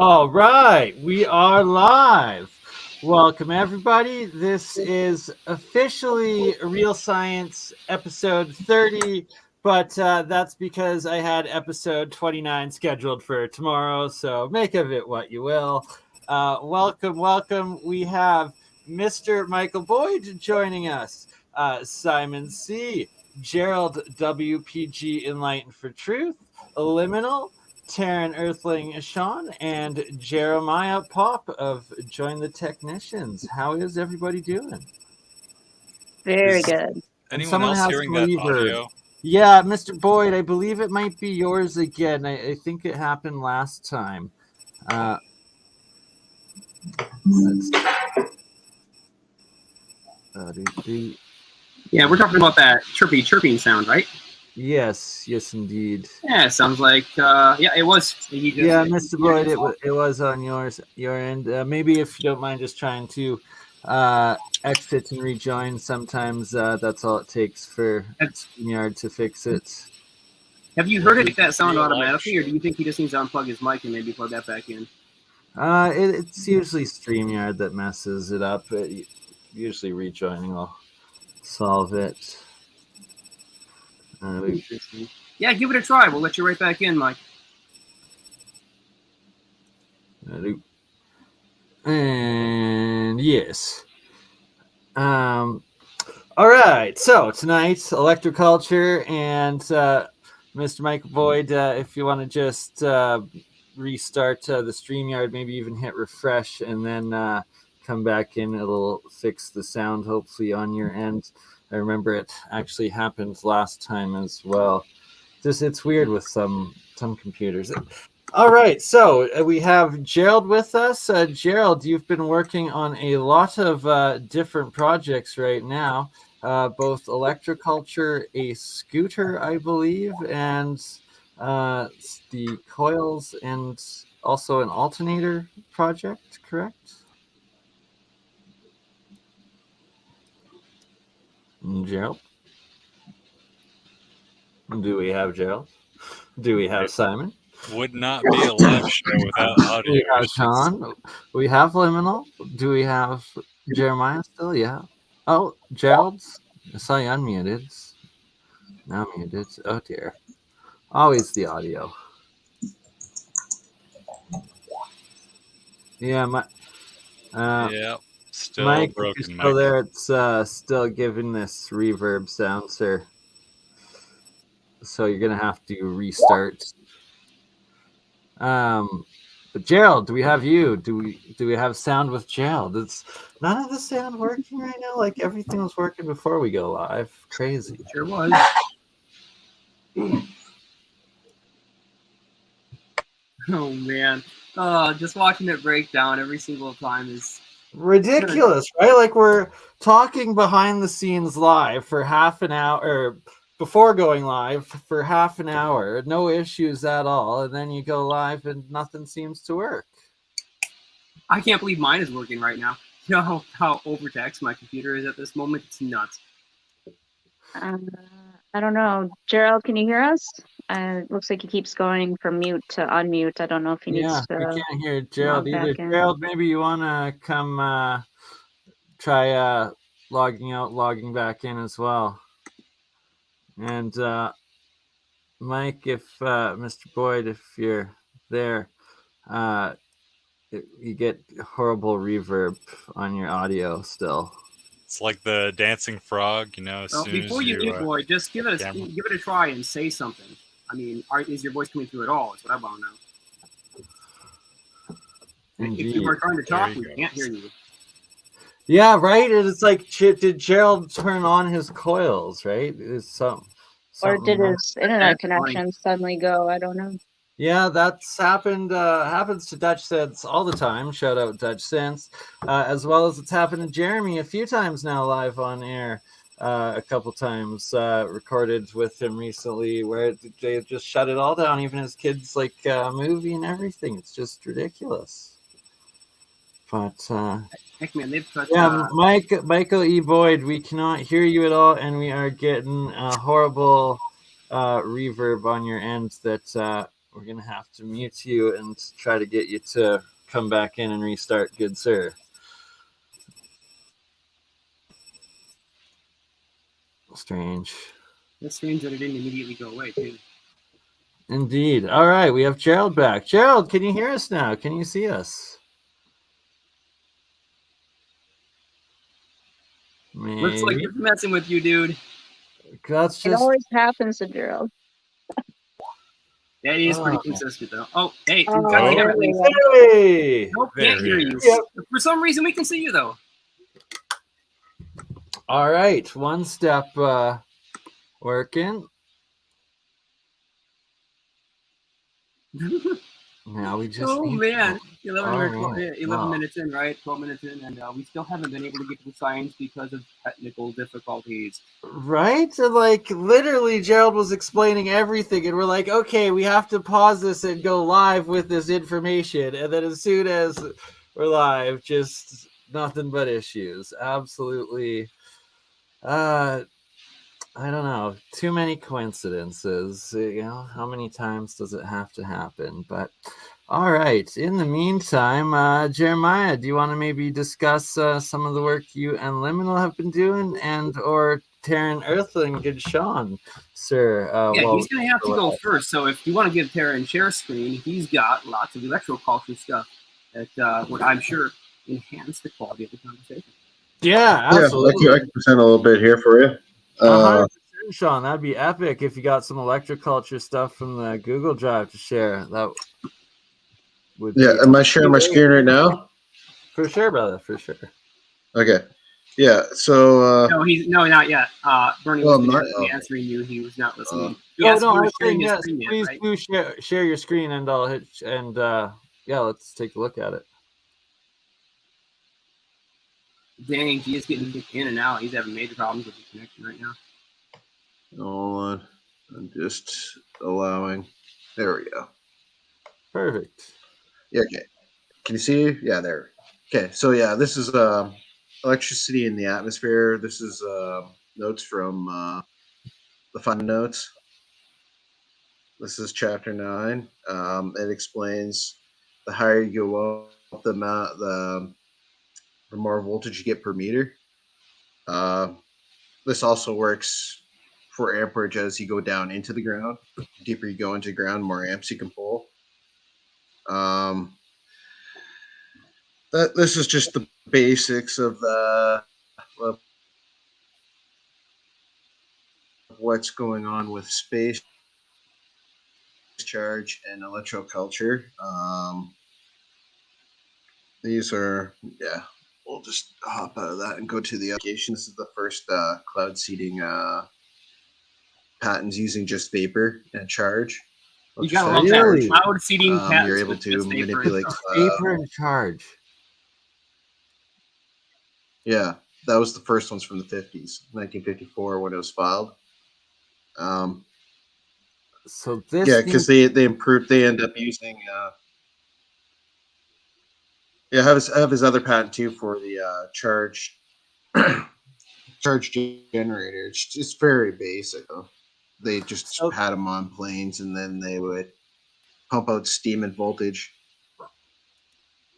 All right, we are live. Welcome, everybody. This is officially Real Science episode 30, but that's because I had episode 29 scheduled for tomorrow, so make of it what you will. Welcome. We have Mr. Michael Boyd joining us, Simon C., Gerald WPG Enlightened for Truth, Liminal, Taryn Earthling Sean, and Jeremiah Pop of Join the Technicians. How is everybody doing? Very good. Anyone else hearing that audio? Yeah, Mr. Boyd, I believe it might be yours again. I think it happened last time. Yeah, we're talking about that chirping sound, right? Yes, indeed. Yeah, it sounds like it was. Yeah, Mr. Boyd, it was on your end. Maybe if you don't mind just trying to exit and rejoin. Sometimes that's all it takes for Streamyard to fix it. Have you heard it make that sound automatically, or do you think he just needs to unplug his mic and maybe plug that back in? It's usually Streamyard that messes it up. Usually rejoining will solve it. Yeah, give it a try. We'll let you right back in, Mike. And yes. All right. So tonight, Electroculture and Mr. Michael Boyd. If you want to just restart the StreamYard, maybe even hit refresh, and then come back in. It'll fix the sound, hopefully, on your end. I remember it actually happened last time as well. It's weird with some computers. All right, so we have Gerald with us. Gerald, you've been working on a lot of different projects right now, both Electroculture, a scooter, I believe, and the coils, and also an alternator project, correct? Gerald? Do we have Gerald? Do we have Simon? Would not be a live show without audio. We have Sean. We have Liminal. Do we have Jeremiah still? Yeah. Oh, Gerald. I saw you unmuted. Now muted. Oh dear. Always the audio. Yeah, Still Mike, broken. if you're still there, it's still giving this reverb sound, sir. So you're gonna have to restart. But Gerald, do we have you? Do we have sound with Gerald? It's none of the sound working right now. Like everything was working before we go live. Crazy. Sure was. Oh man. Just watching it break down every single time is ridiculous, right? Like we're talking behind the scenes live for half an hour, or before going live for half an hour, no issues at all, and then you go live and nothing seems to work. I can't believe mine is working right now. You know how overtaxed my computer is at this moment? It's nuts. I don't know. Gerald, can you hear us? It looks like he keeps going from mute to unmute. I don't know if he needs to. Yeah, we can't hear Gerald either. Gerald, maybe you want to come try logging out, logging back in as well. And Mike, if Mr. Boyd, if you're there, you get horrible reverb on your audio still. It's like the dancing frog, you know. Before you do, Boyd, just give it a try and say something. I mean, is your voice coming through at all? That's what I want to know. If you are trying to talk, we can't hear you. Yeah, right. It's like, did Gerald turn on his coils? Right? Or did his internet connection suddenly go? I don't know. Yeah, that's happened. Happens to Dutch Sense all the time. Shout out Dutch Sense, as well as it's happened to Jeremy a few times now, live on air. A couple times recorded with him recently, where they just shut it all down. Even his kids like movie and everything. It's just ridiculous. But heck, man, they've cut. Yeah, Michael E. Boyd, we cannot hear you at all, and we are getting a horrible reverb on your end that we're gonna have to mute you and try to get you to come back in and restart, good sir. Strange. It's strange that it didn't immediately go away, too. Indeed. All right, we have Gerald back. Gerald, can you hear us now? Can you see us? Maybe. Looks like it's messing with you, dude. That's It just. always happens to Gerald. That is pretty consistent, though. Oh, hey, Oh, we got him there at we least. go. Hey! Nope, There can't hear he you. is. Yep. For some reason, we can see you, though. All right, one step working. Now we just. Oh, man. 11 wow. minutes in, right? 12 minutes in, and we still haven't been able to get to the science because of technical difficulties. Right? And like literally Gerald was explaining everything and we're like, okay, we have to pause this and go live with this information. And then as soon as we're live, just nothing but issues. Absolutely. I don't know. Too many coincidences. You know, how many times does it have to happen? But all right. In the meantime, Jeremiah, do you want to maybe discuss some of the work you and Liminal have been doing, and or Terran Earthling, good Sean, sir? Yeah, he's going to have to go first. So if you want to give Terran share screen, he's got lots of Electroculture stuff that would, I'm sure, enhance the quality of the conversation. Yeah, absolutely. Yeah, I can present a little bit here for you. 100%, Sean. That'd be epic if you got some Electroculture stuff from the Google Drive to share. That would be am I sharing my screen right now? For sure, brother. For sure. Okay. Yeah. So. No, not yet. Bernie was not answering you. He was not listening. I was saying yes. Please do share your screen, and I'll hit. And let's take a look at it. Dang, he is getting in and out. He's having major problems with the connection right now. Hold on. I'm just allowing. There we go. Perfect. Yeah, okay. Can you see? Yeah, there. Okay, so yeah, this is electricity in the atmosphere. This is notes from the fun notes. This is chapter 9. It explains the higher you go up, the more voltage you get per meter. This also works for amperage as you go down into the ground. The deeper you go into the ground, more amps you can pull. This is just the basics of what's going on with space charge and electroculture. These are, we'll just hop out of that and go to the application. This is the first cloud seeding patents using just vapor and charge. You got a lot of cloud seeding patents. You're able to manipulate vapor and charge. Yeah, that was the first ones from the 50s, 1954 when it was filed. So this, because they improved. They end up using. I have his other patent too for the charge generator. It's just very basic. They just had them on planes, and then they would pump out steam and voltage.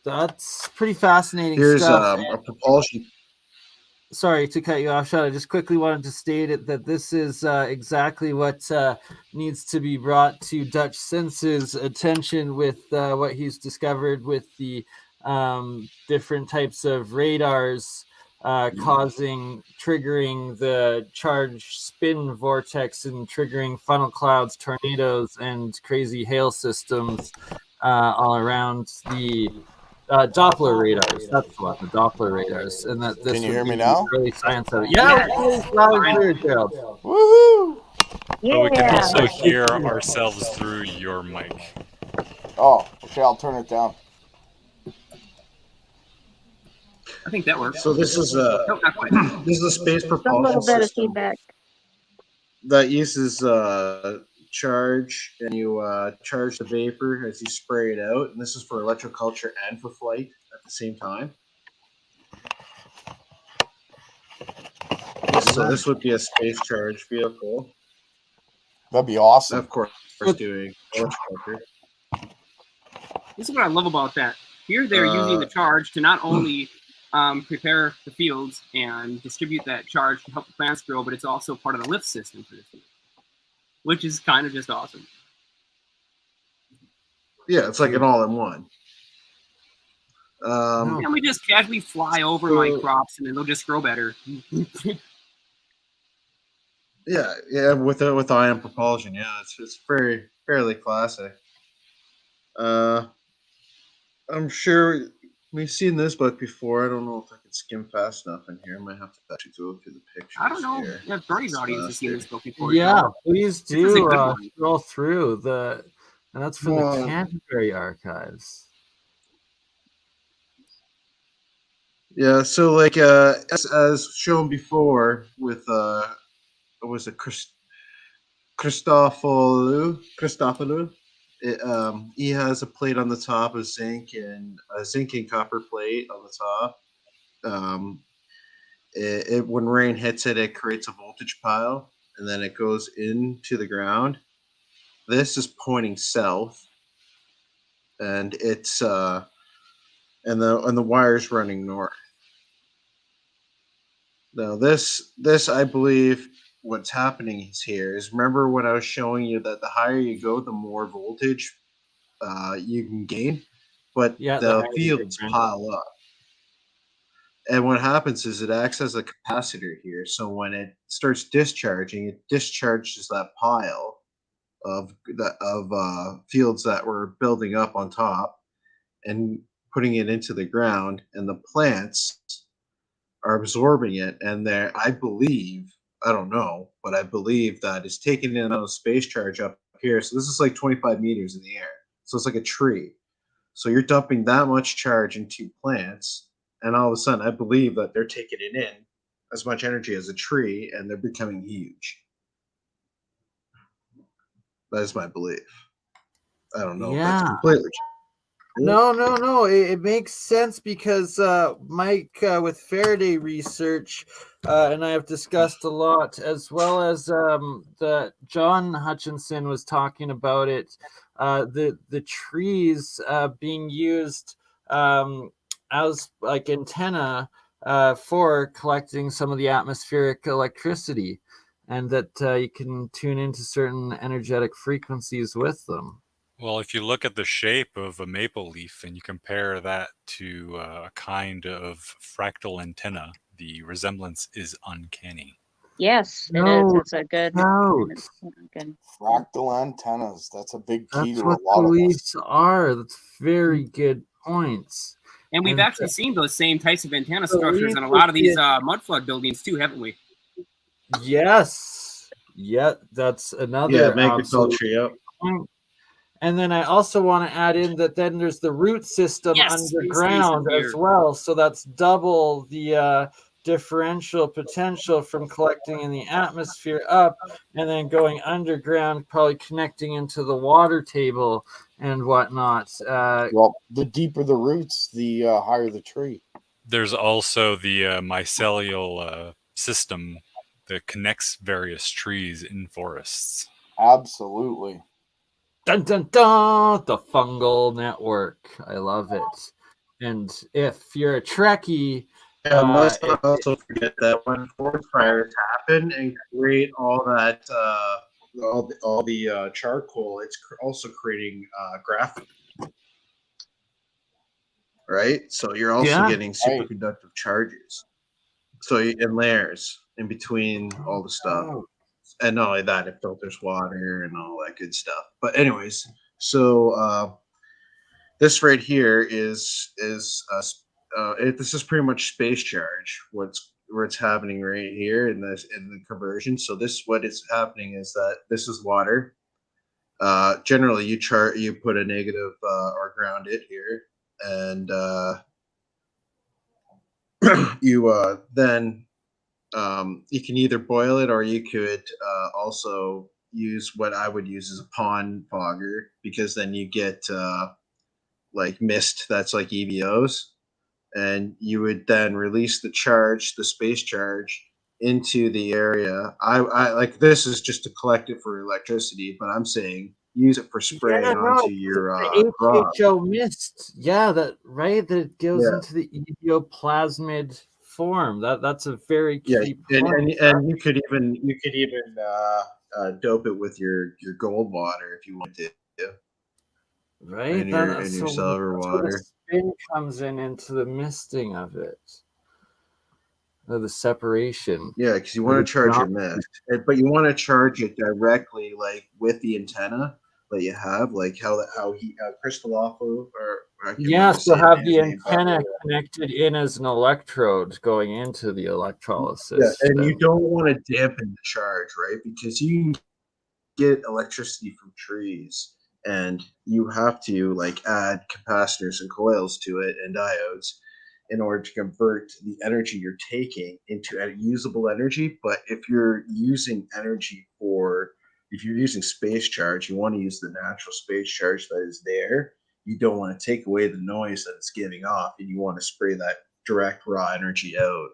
That's pretty fascinating. Here's stuff. A propulsion. Sorry to cut you off, Sean. I just quickly wanted to state it that this is exactly what needs to be brought to Dutch Sense's attention with what he's discovered with the different types of radars triggering the charge spin vortex and triggering funnel clouds, tornadoes, and crazy hail systems all around the Doppler radars. That's what the Doppler radars. And that this can you hear me now? Early science of it. Yeah, loud and clear, Gerald. Woohoo! Yeah. But we can also hear ourselves through your mic. Oh, okay. I'll turn it down. I think that works. So this is a space propulsion A little bit of system feedback. that uses charge, and you charge the vapor as you spray it out. And this is for electroculture and for flight at the same time. So this would be a space charge vehicle. That'd be awesome. Of course, doing Electroculture. This is what I love about that. Here they're using the charge to not only prepare the fields and distribute that charge to help the plants grow, but it's also part of the lift system for the field, which is kind of just awesome. Yeah, it's like an all-in-one. And we just casually fly over my crops, and then they'll just grow better. yeah, with ion propulsion, yeah, it's fairly classic. I'm sure we've seen this book before. I don't know if I can skim fast enough in here. I might have to actually go through the pictures. I don't know. Here. Yeah, Bernie's audience has seen this book before. Yeah, please do scroll through and that's from the Canterbury archives. Yeah, so like as shown before with what was it, Christofoulou? He has a plate on the top of zinc and a zinc and copper plate on the top. When rain hits it, it creates a voltage pile, and then it goes into the ground. This is pointing south, and it's and the wire's running north. Now this I believe what's happening here is, remember when I was showing you that the higher you go, the more voltage you can gain, but the fields pile up. And what happens is it acts as a capacitor here. So when it starts discharging, it discharges that pile of fields that were building up on top and putting it into the ground, and the plants are absorbing it. And I believe, I don't know, but I believe that it's taking in a space charge up here. So this is like 25 meters in the air. So it's like a tree. So you're dumping that much charge into plants, and all of a sudden, I believe that they're taking it in as much energy as a tree, and they're becoming huge. That is my belief. I don't know if that's completely true. No. It makes sense because Mike with Faraday research, and I have discussed a lot, as well as the John Hutchinson was talking about it. The trees being used as like antenna for collecting some of the atmospheric electricity, and that you can tune into certain energetic frequencies with them. Well, if you look at the shape of a maple leaf and you compare that to a kind of fractal antenna, the resemblance is uncanny. Yes, it is. It's a good. Fractal antennas. That's a big key to a what lot of beliefs are. That's very good points. And we've actually seen those same types of antenna structures in a lot of these mudflood buildings too, haven't we? Yes. Yeah, that's another. Yeah, Agriculture, yep. And then I also want to add in that then there's the root system underground as well. So that's double the differential potential from collecting in the atmosphere up and then going underground, probably connecting into the water table and whatnot. Well, the deeper the roots, the higher the tree. There's also the mycelial system that connects various trees in forests. Absolutely. Dun dun dun! The fungal network. I love it. And if you're a Trekkie, let's not also forget that when forest fires happen and create all that all the charcoal, it's also creating graphene, right? So you're also getting superconductive charges. So in layers in between all the stuff. And not only that, it filters water and all that good stuff. But anyways, so this right here is this is pretty much space charge. What's happening right here in the conversion. So what is happening is that this is water. Generally, you put a negative or ground it here, and you then. You can either boil it, or you could also use what I would use as a pond fogger, because then you get like mist that's like EVOs, and you would then release the space charge into the area. I like, this is just to collect it for electricity, but I'm saying use it for spraying onto your the crop. HHO mist. Yeah, that right. That it goes Yeah. into the evioplasmid form. That's a very key and, point. and you could even dope it with your gold water if you want to. Right. And your So silver that's where the water. spin comes into the misting of it. The separation. Yeah, because you want to charge your mist, but you want to charge it directly, like with the antenna that you have, like how Crystalofo So have the antenna connected in as an electrode going into the electrolysis. Yeah, and you don't want to dampen the charge, right? Because you get electricity from trees, and you have to like add capacitors and coils to it and diodes in order to convert the energy you're taking into usable energy. But if you're using space charge, you want to use the natural space charge that is there. You don't want to take away the noise that it's giving off, and you want to spray that direct raw energy out,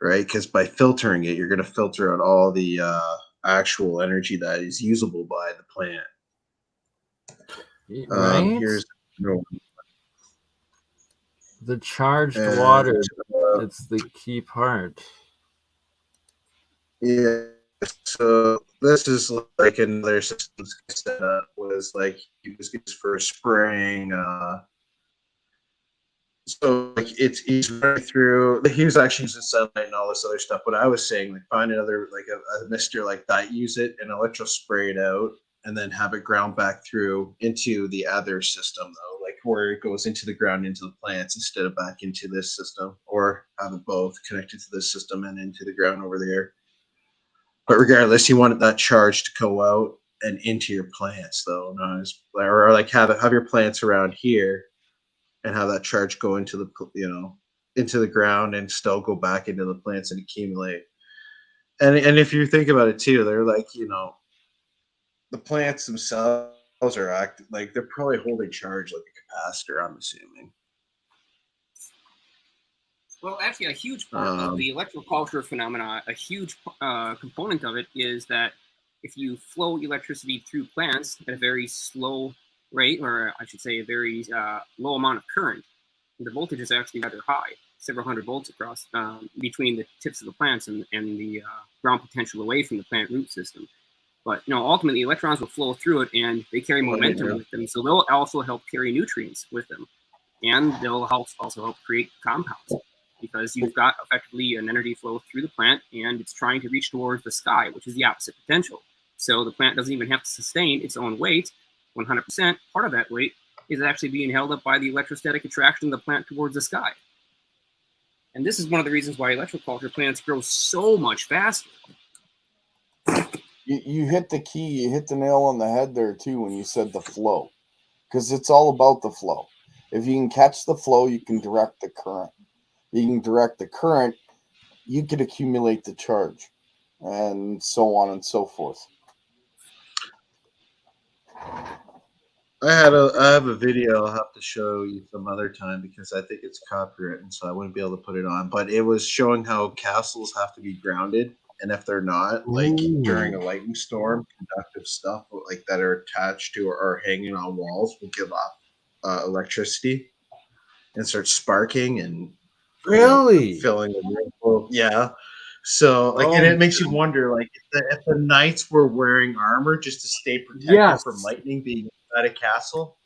right? Because by filtering it, you're going to filter out all the actual energy that is usable by the plant. Right. Here's the charged water. It's the key part. Yeah. So this is like another system setup was like he was used for spraying. So like he's running through. He was actually using sunlight and all this other stuff. But I was saying like find another like a mister like that, use it and electro spray it out, and then have it ground back through into the other system though, like where it goes into the ground into the plants instead of back into this system, or have it both connected to this system and into the ground over there. But regardless, you want that charge to go out and into your plants, though, or like have your plants around here, and have that charge go into the ground and still go back into the plants and accumulate. And if you think about it too, they're like the plants themselves are active, like they're probably holding charge like a capacitor, I'm assuming. Well, actually, a huge part of the electroculture phenomena, a huge component of it is that if you flow electricity through plants at a very slow rate, or I should say a very low amount of current, the voltage is actually rather high, several hundred volts across between the tips of the plants and the ground potential away from the plant root system. But ultimately, electrons will flow through it, and they carry momentum with them, so they'll also help carry nutrients with them, and they'll also help create compounds. Because you've got effectively an energy flow through the plant, and it's trying to reach towards the sky, which is the opposite potential. So the plant doesn't even have to sustain its own weight. 100% part of that weight is actually being held up by the electrostatic attraction of the plant towards the sky. And this is one of the reasons why electroculture plants grow so much faster. You hit the key, you hit the nail on the head there too when you said the flow, because it's all about the flow. If you can catch the flow, you can direct the current. You can direct the current, you could accumulate the charge, and so on and so forth. I have a video I'll have to show you some other time because I think it's copywritten, so I wouldn't be able to put it on. But it was showing how castles have to be grounded, and if they're not, like during a lightning storm, conductive stuff like that are attached to or hanging on walls will give off electricity and start sparking and filling the room full. Yeah. So and it makes you wonder, like if the knights were wearing armor just to stay protected from lightning being inside a castle.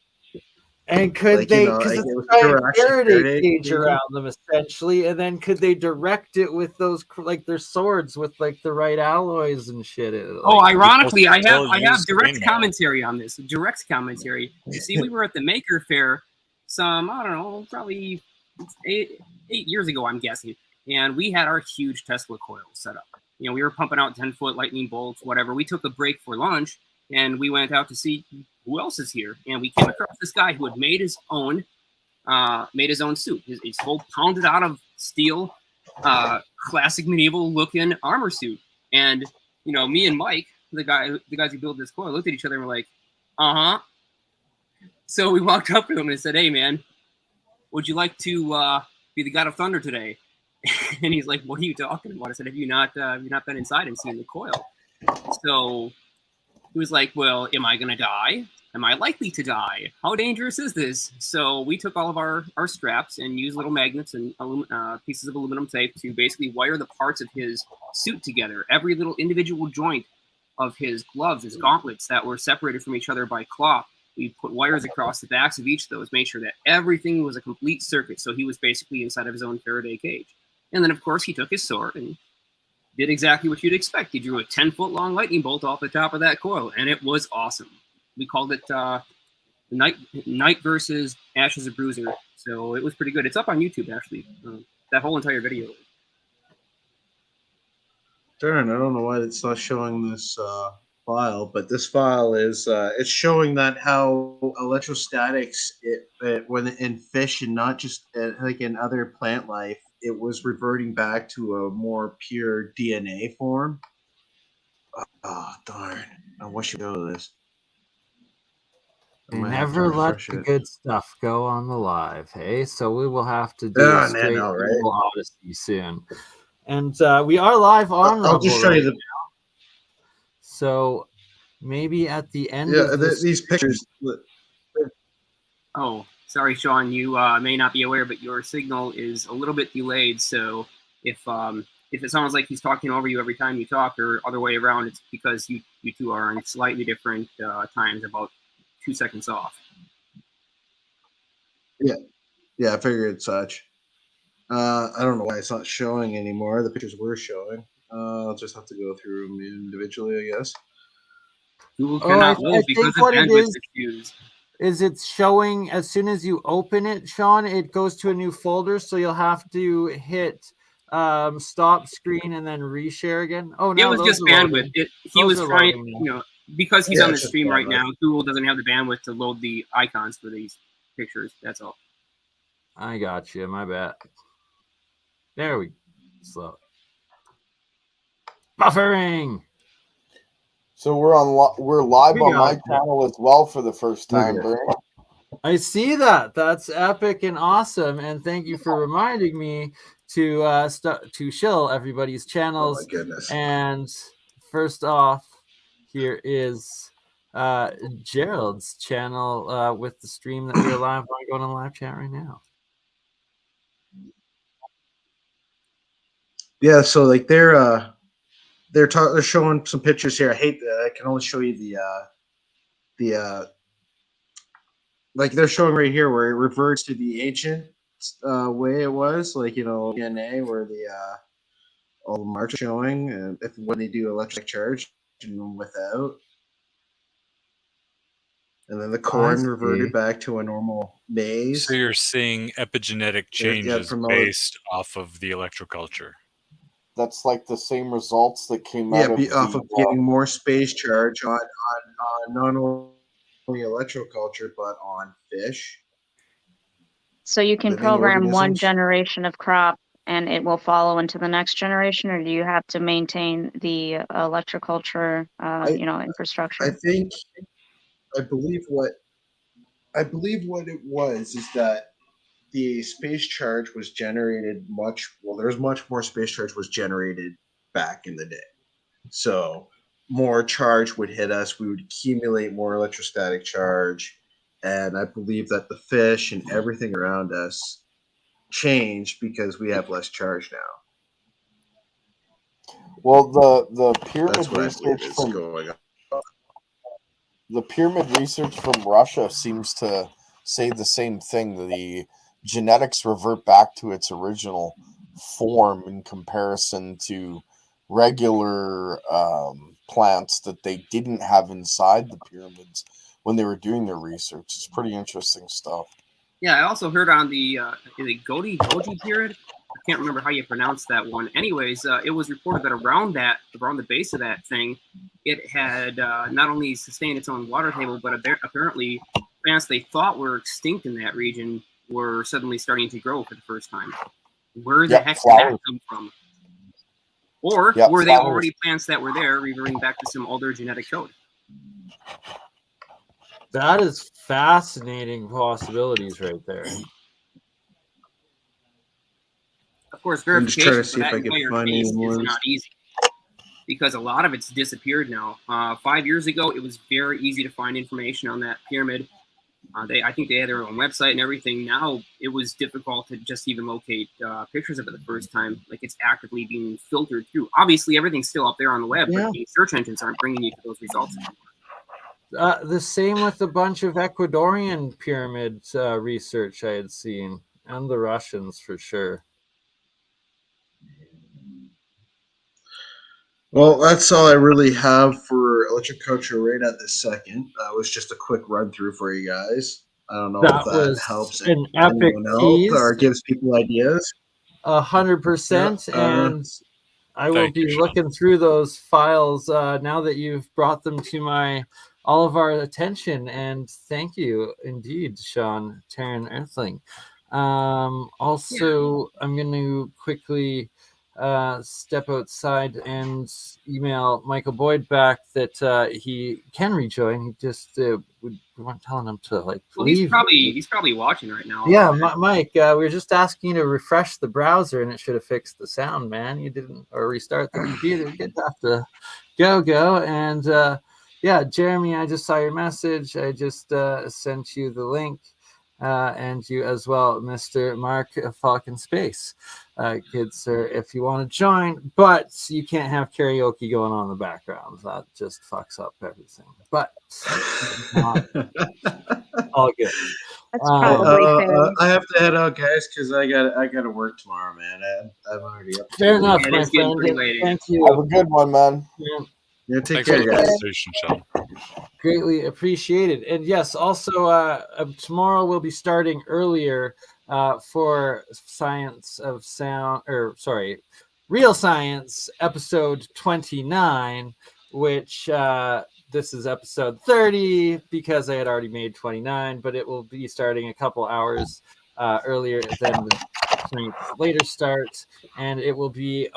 And could they, because it's a Faraday cage around them essentially, and then could they direct it with those like their swords with like the right alloys and shit? Ironically, I have direct commentary on this. Direct commentary. You see, we were at the Maker Faire some, I don't know, probably 8 years ago, I'm guessing, and we had our huge Tesla coil set up. We were pumping out 10-foot lightning bolts, whatever. We took a break for lunch, and we went out to see who else is here. And we came across this guy who had made his own suit. His whole pounded out of steel, classic medieval-looking armor suit. And me and Mike, the guys who built this coil, looked at each other and were like, "Uh huh." So we walked up to him and said, "Hey, man, would you like to be the God of Thunder today?" And he's like, "What are you talking about?" I said, have you not been inside and seen the coil?" So he was like, well, am I going to die? Am I likely to die? How dangerous is this? So we took all of our straps and used little magnets and pieces of aluminum tape to basically wire the parts of his suit together. Every little individual joint of his gloves, his gauntlets that were separated from each other by cloth. We put wires across the backs of each of those, made sure that everything was a complete circuit. So he was basically inside of his own Faraday cage. And then, of course, he took his sword and did exactly what you'd expect. He drew a 10-foot long lightning bolt off the top of that coil, and it was awesome. We called it Knight versus Ashes of Bruiser. So it was pretty good. It's up on YouTube, actually. That whole entire video. Darn, I don't know why it's not showing this file, but this file is it's showing that how electrostatics, when in fish and not just like in other plant life, it was reverting back to a more pure DNA form. Oh, darn. I wish you know this. They never let the good stuff go on the live, hey? So we will have to do a straight OdySee soon. And we are live on I'll just show you the... So maybe at the end of this... these pictures... Oh, sorry, Sean. You may not be aware, but your signal is a little bit delayed. So if it sounds like he's talking over you every time you talk or other way around, it's because you two are on slightly different times, about 2 seconds off. Yeah, I figured such. I don't know why it's not showing anymore. The pictures were showing. I'll just have to go through them individually, I guess. Google cannot load because of bandwidth issues. Is it's showing as soon as you open it, Sean, it goes to a new folder, so you'll have to hit stop screen and then reshare again. Oh no, it was just bandwidth. He was trying, because he's on the stream right now, Google doesn't have the bandwidth to load the icons for these pictures. That's all. I got you. My bad. There we slow. Buffering. So we're live on my channel as well for the first time, Burn. I see that. That's epic and awesome. And thank you for reminding me to shill everybody's channels. Oh my goodness. And first off, here is Gerald's channel with the stream that we're live on, going on live chat right now. Yeah, so like they're showing some pictures here. I hate that I can only show you the like they're showing right here where it reverts to the ancient way it was, like DNA where the all the marks are showing, and when they do electric charge and without, and then the corn reverted back to a normal maze. So you're seeing epigenetic changes based off of the Electroculture. That's like the same results that came out of getting more space charge on not only Electroculture but on fish. So you can program one generation of crop and it will follow into the next generation, or do you have to maintain the Electroculture infrastructure? I believe what it was is that the space charge was generated there's much more space charge was generated back in the day. So more charge would hit us, we would accumulate more electrostatic charge, and I believe that the fish and everything around us changed because we have less charge now. Well, the pyramid research from Russia seems to say the same thing. The genetics revert back to its original form in comparison to regular plants that they didn't have inside the pyramids when they were doing their research. It's pretty interesting stuff. Yeah, I also heard on the Goji period. I can't remember how you pronounce that one. Anyways, it was reported that around the base of that thing, it had not only sustained its own water table, but apparently plants they thought were extinct in that region were suddenly starting to grow for the first time. Where the heck did that come from? Or were they already plants that were there, reverting back to some older genetic code? That is fascinating possibilities right there. Of course, verification for that entire case is not easy. because a lot of it's disappeared now. 5 years ago, it was very easy to find information on that pyramid. I think they had their own website and everything. Now it was difficult to just even locate pictures of it the first time. Like, it's actively being filtered through. Obviously, everything's still up there on the web, but the search engines aren't bringing you to those results anymore. The same with a bunch of Ecuadorian pyramid research I had seen, and the Russians for sure. Well, that's all I really have for Electroculture right at this second. It was just a quick run through for you guys. I don't know if that helps an epic anyone else or gives people ideas. 100%, and I will be looking through those files now that you've brought them to all of our attention. And thank you indeed, Sean Taryn Earthling. Also, I'm going to quickly step outside and email Michael Boyd back that he can rejoin. He just we weren't telling him to leave. He's probably watching right now. Yeah, Mike, we were just asking you to refresh the browser, and it should have fixed the sound, man. You didn't, or restart the computer. You'd have to go. And yeah, Jeremy, I just saw your message. I just sent you the link. And you as well, Mr. Mark Falcon Space. Kids, sir, if you want to join, but you can't have karaoke going on in the background. That just fucks up everything. But all good. That's probably fair. I have to head out, guys, because I got to work tomorrow, man. I'm already up. Fair enough, my friend. Thank you. Have a good one, man. Yeah, take care, guys. Greatly appreciated. And yes, also tomorrow we'll be starting earlier for Real Science episode 29, which this is episode 30 because I had already made 29, but it will be starting a couple hours earlier than the later start, and it will be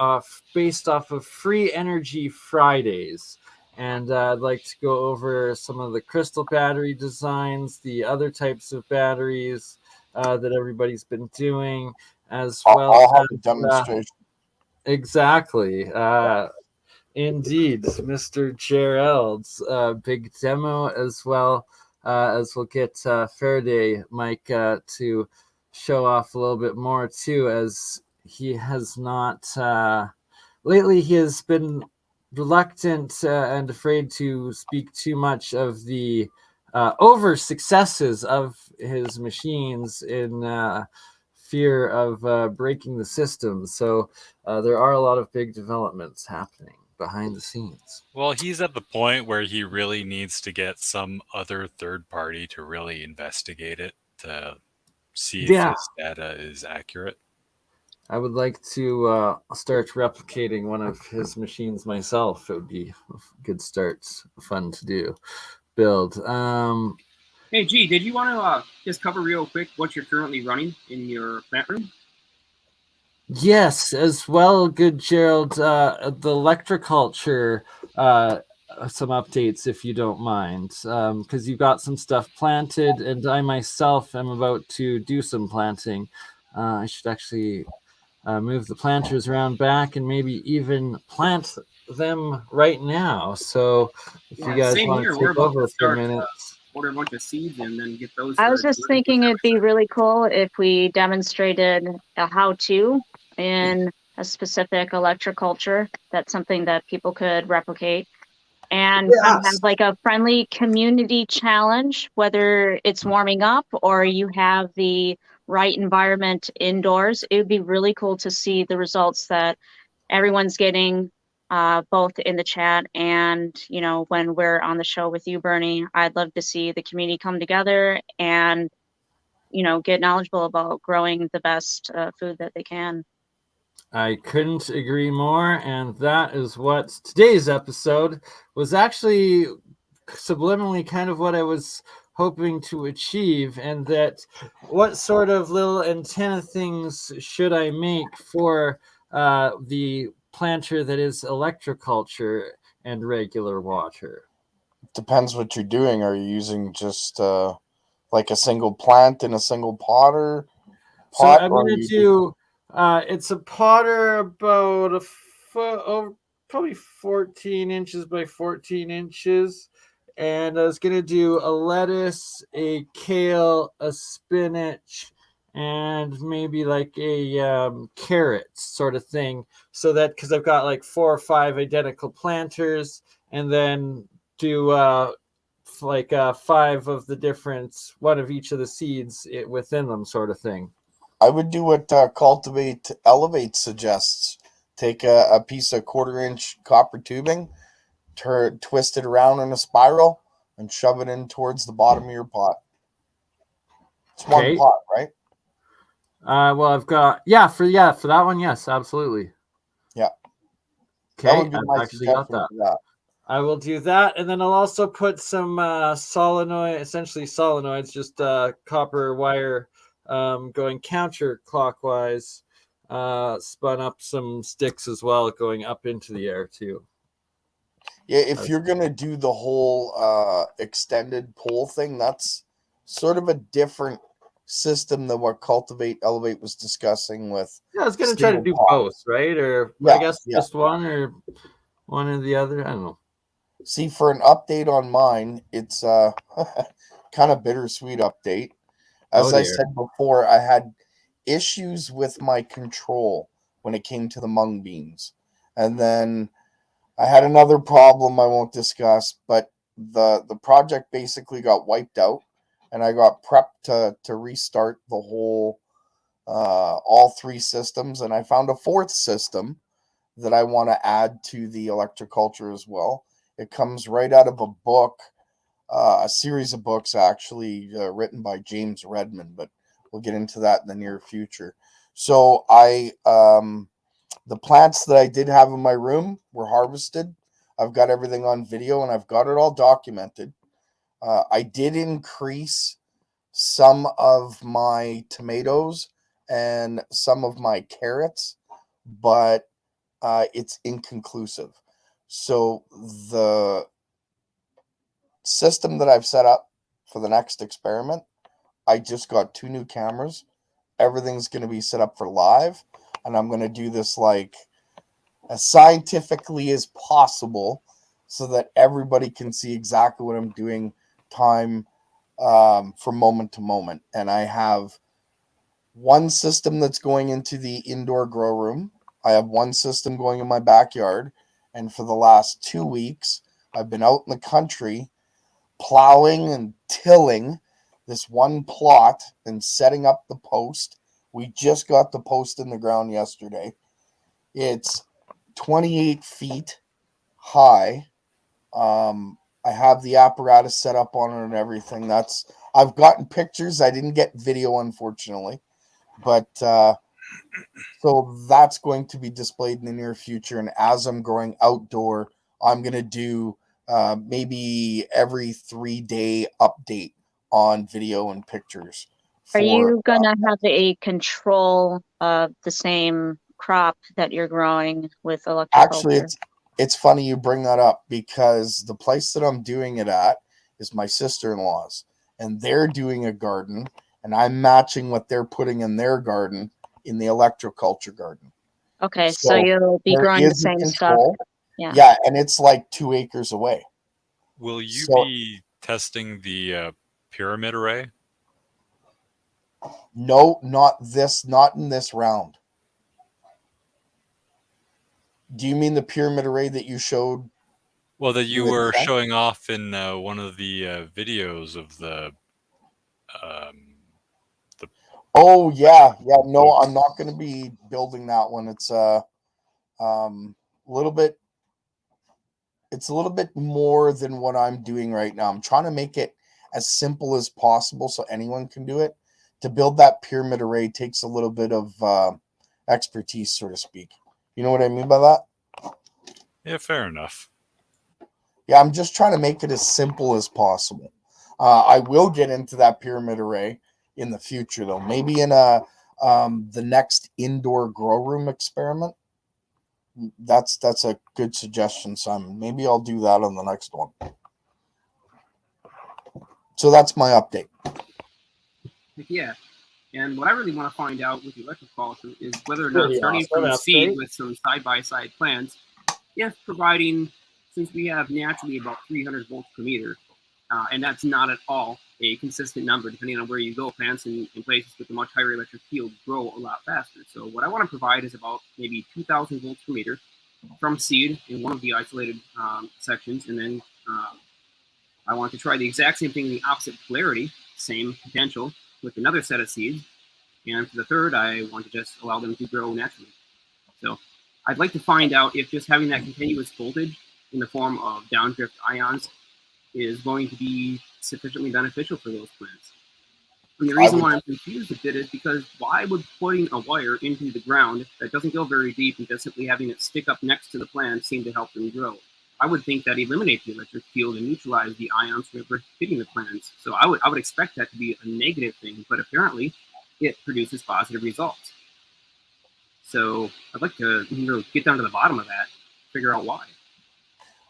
based off of Free Energy Fridays. And I'd like to go over some of the crystal battery designs, the other types of batteries that everybody's been doing, as well. I'll have a demonstration. Exactly. Indeed, Mr. Gerald's big demo, as well as we'll get Faraday Mike to show off a little bit more too, as he has not lately. He has been reluctant and afraid to speak too much of the over successes of his machines in fear of breaking the system. So there are a lot of big developments happening behind the scenes. Well, he's at the point where he really needs to get some other third party to really investigate it to see if his data is accurate. I would like to start replicating one of his machines myself. It would be a good start, fun to build. Hey, G, did you want to just cover real quick what you're currently running in your plant room? Yes, as well, good Gerald. The Electroculture, some updates if you don't mind, because you've got some stuff planted, and I myself am about to do some planting. I should actually move the planters around back and maybe even plant them right now. So if you guys want to take over for a minute. Order a bunch of seeds and then get those. I was just thinking it'd be really cool if we demonstrated a how-to in a specific electroculture. That's something that people could replicate. And have like a friendly community challenge, whether it's warming up or you have the right environment indoors. It would be really cool to see the results that everyone's getting, both in the chat and, you know, when we're on the show with you, BurnEye. I'd love to see the community come together and, you know, get knowledgeable about growing the best food that they can. I couldn't agree more, and that is what today's episode was actually subliminally kind of what I was hoping to achieve, and that what sort of little antenna things should I make for the planter that is Electroculture and regular water? Depends what you're doing. Are you using just like a single plant in a single pot? So I'm going to do it's a potter about a foot over, probably 14 inches by 14 inches. And I was going to do a lettuce, a kale, a spinach, and maybe like a carrot sort of thing. So that, because I've got like 4 or 5 identical planters, and then do 5 of the different, one of each of the seeds within them sort of thing. I would do what Cultivate Elevate suggests. Take a piece of 1/4-inch copper tubing, twist it around in a spiral, and shove it in towards the bottom of your pot. It's one pot, right? Well, I've got for that one, yes, absolutely. Yeah. Okay, I've actually got that. I will do that, and then I'll also put some essentially solenoids, just copper wire, going counterclockwise, spun up some sticks as well, going up into the air too. Yeah, if you're gonna do the whole extended pole thing, that's sort of a different system than what Cultivate Elevate was discussing with. Yeah, I was gonna try to do both, right? Or I guess just one or the other. I don't know. See, for an update on mine, it's kind of bittersweet update. As I said before, I had issues with my control when it came to the mung beans. And then I had another problem I won't discuss, but the project basically got wiped out, and I got prepped to restart the whole all 3 systems, and I found a 4th system that I want to add to the Electroculture as well. It comes right out of a book, a series of books actually written by James Redmond, but we'll get into that in the near future. So the plants that I did have in my room were harvested. I've got everything on video, and I've got it all documented. I did increase some of my tomatoes and some of my carrots, but it's inconclusive. So the system that I've set up for the next experiment, I just got 2 new cameras. Everything's going to be set up for live, and I'm going to do this like as scientifically as possible so that everybody can see exactly what I'm doing time from moment to moment. And I have one system that's going into the indoor grow room. I have one system going in my backyard. And for the last 2 weeks, I've been out in the country plowing and tilling this one plot and setting up the post. We just got the post in the ground yesterday. It's 28 feet high. I have the apparatus set up on it and everything. I've gotten pictures. I didn't get video, unfortunately. But so that's going to be displayed in the near future. And as I'm growing outdoor, I'm going to do maybe every 3-day update on video and pictures. Are you going to have a control of the same crop that you're growing with Electroculture? Actually, it's funny you bring that up, because the place that I'm doing it at is my sister-in-law's, and they're doing a garden, and I'm matching what they're putting in their garden in the Electroculture garden. Okay, so you'll be growing the same stuff. Yeah, and it's like 2 acres away. Will you be testing the pyramid array? No, not in this round. Do you mean the pyramid array that you showed? Well, that you were showing off in one of the videos of the. Oh yeah. No, I'm not going to be building that one. It's a little bit. It's a little bit more than what I'm doing right now. I'm trying to make it as simple as possible so anyone can do it. To build that pyramid array takes a little bit of expertise, so to speak. You know what I mean by that? Yeah, fair enough. Yeah, I'm just trying to make it as simple as possible. I will get into that pyramid array in the future, though. Maybe in the next indoor grow room experiment. That's a good suggestion, Simon. Maybe I'll do that on the next one. So that's my update. Yeah. And what I really want to find out with the Electroculture is whether or not starting from seed with some side-by-side plants if providing, since we have naturally about 300 volts per meter, and that's not at all a consistent number, depending on where you go. Plants in places with a much higher electric field grow a lot faster. So what I want to provide is about maybe 2,000 volts per meter from seed in one of the isolated sections, and then I want to try the exact same thing in the opposite polarity, same potential, with another set of seeds. And for the third, I want to just allow them to grow naturally. So I'd like to find out if just having that continuous voltage in the form of downdrift ions is going to be sufficiently beneficial for those plants. And the reason why I'm confused a bit is because why would putting a wire into the ground that doesn't go very deep and just simply having it stick up next to the plant seem to help them grow? I would think that eliminate the electric field and neutralize the ions whenever hitting the plants. So I would expect that to be a negative thing, but apparently it produces positive results. So I'd like to get down to the bottom of that, figure out why.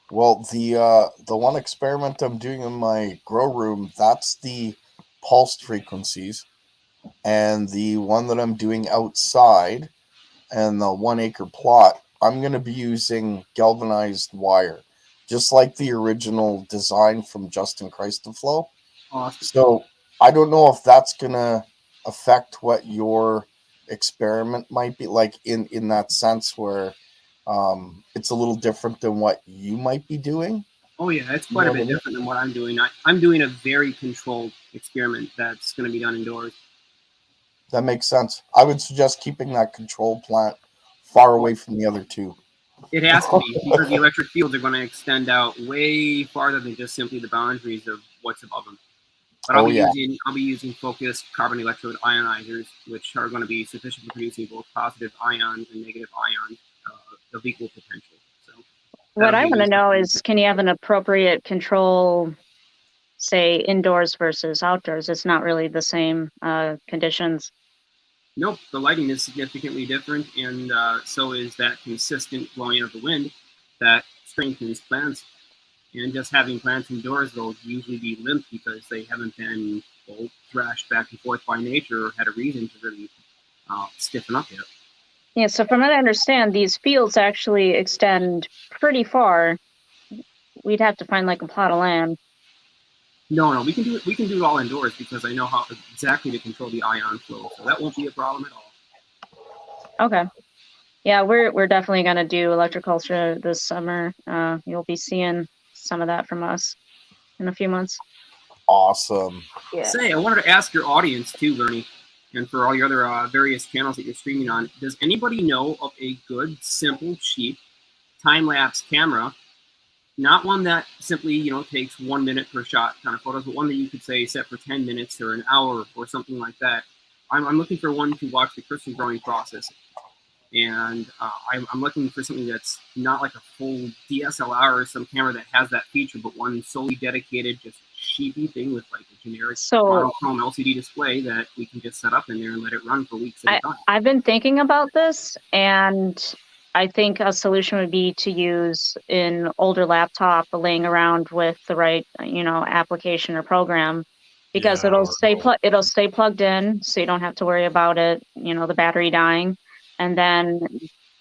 Well, the one experiment I'm doing in my grow room, that's the pulsed frequencies, and the one that I'm doing outside and the 1 acre plot, I'm going to be using galvanized wire, just like the original design from Justin Christoflow. Awesome. So I don't know if that's going to affect what your experiment might be like in that sense where it's a little different than what you might be doing. Oh yeah, it's quite a bit different than what I'm doing. I'm doing a very controlled experiment that's going to be done indoors. That makes sense. I would suggest keeping that control plant far away from the other two. It has to be, because the electric fields are going to extend out way farther than just simply the boundaries of what's above them. But I'll be using focused carbon electrode ionizers, which are going to be sufficient for producing both positive ions and negative ions of equal potential. So what I want to know is, can you have an appropriate control, say indoors versus outdoors? It's not really the same conditions. Nope, the lighting is significantly different, and so is that consistent blowing of the wind that strengthens plants. And just having plants indoors, they'll usually be limp because they haven't been thrashed back and forth by nature or had a reason to really stiffen up yet. Yeah, so from what I understand, these fields actually extend pretty far. We'd have to find like a plot of land. No, we can do it. We can do it all indoors because I know how exactly to control the ion flow, so that won't be a problem at all. Okay. Yeah, we're definitely gonna do Electroculture this summer. You'll be seeing some of that from us in a few months. Awesome. Yeah. Say, I wanted to ask your audience too, Bernie, and for all your other various channels that you're streaming on, does anybody know of a good, simple, cheap time-lapse camera? Not one that simply, takes 1 minute per shot kind of photos, but one that you could say set for 10 minutes or an hour or something like that. I'm looking for one to watch the crystal growing process. And I'm looking for something that's not like a full DSLR or some camera that has that feature, but one solely dedicated, just sheepy thing with like a generic monochrome LCD display that we can just set up in there and let it run for weeks at a time. I've been thinking about this, and I think a solution would be to use an older laptop laying around with the right, application or program, because it'll stay plugged in, so you don't have to worry about it, the battery dying, and then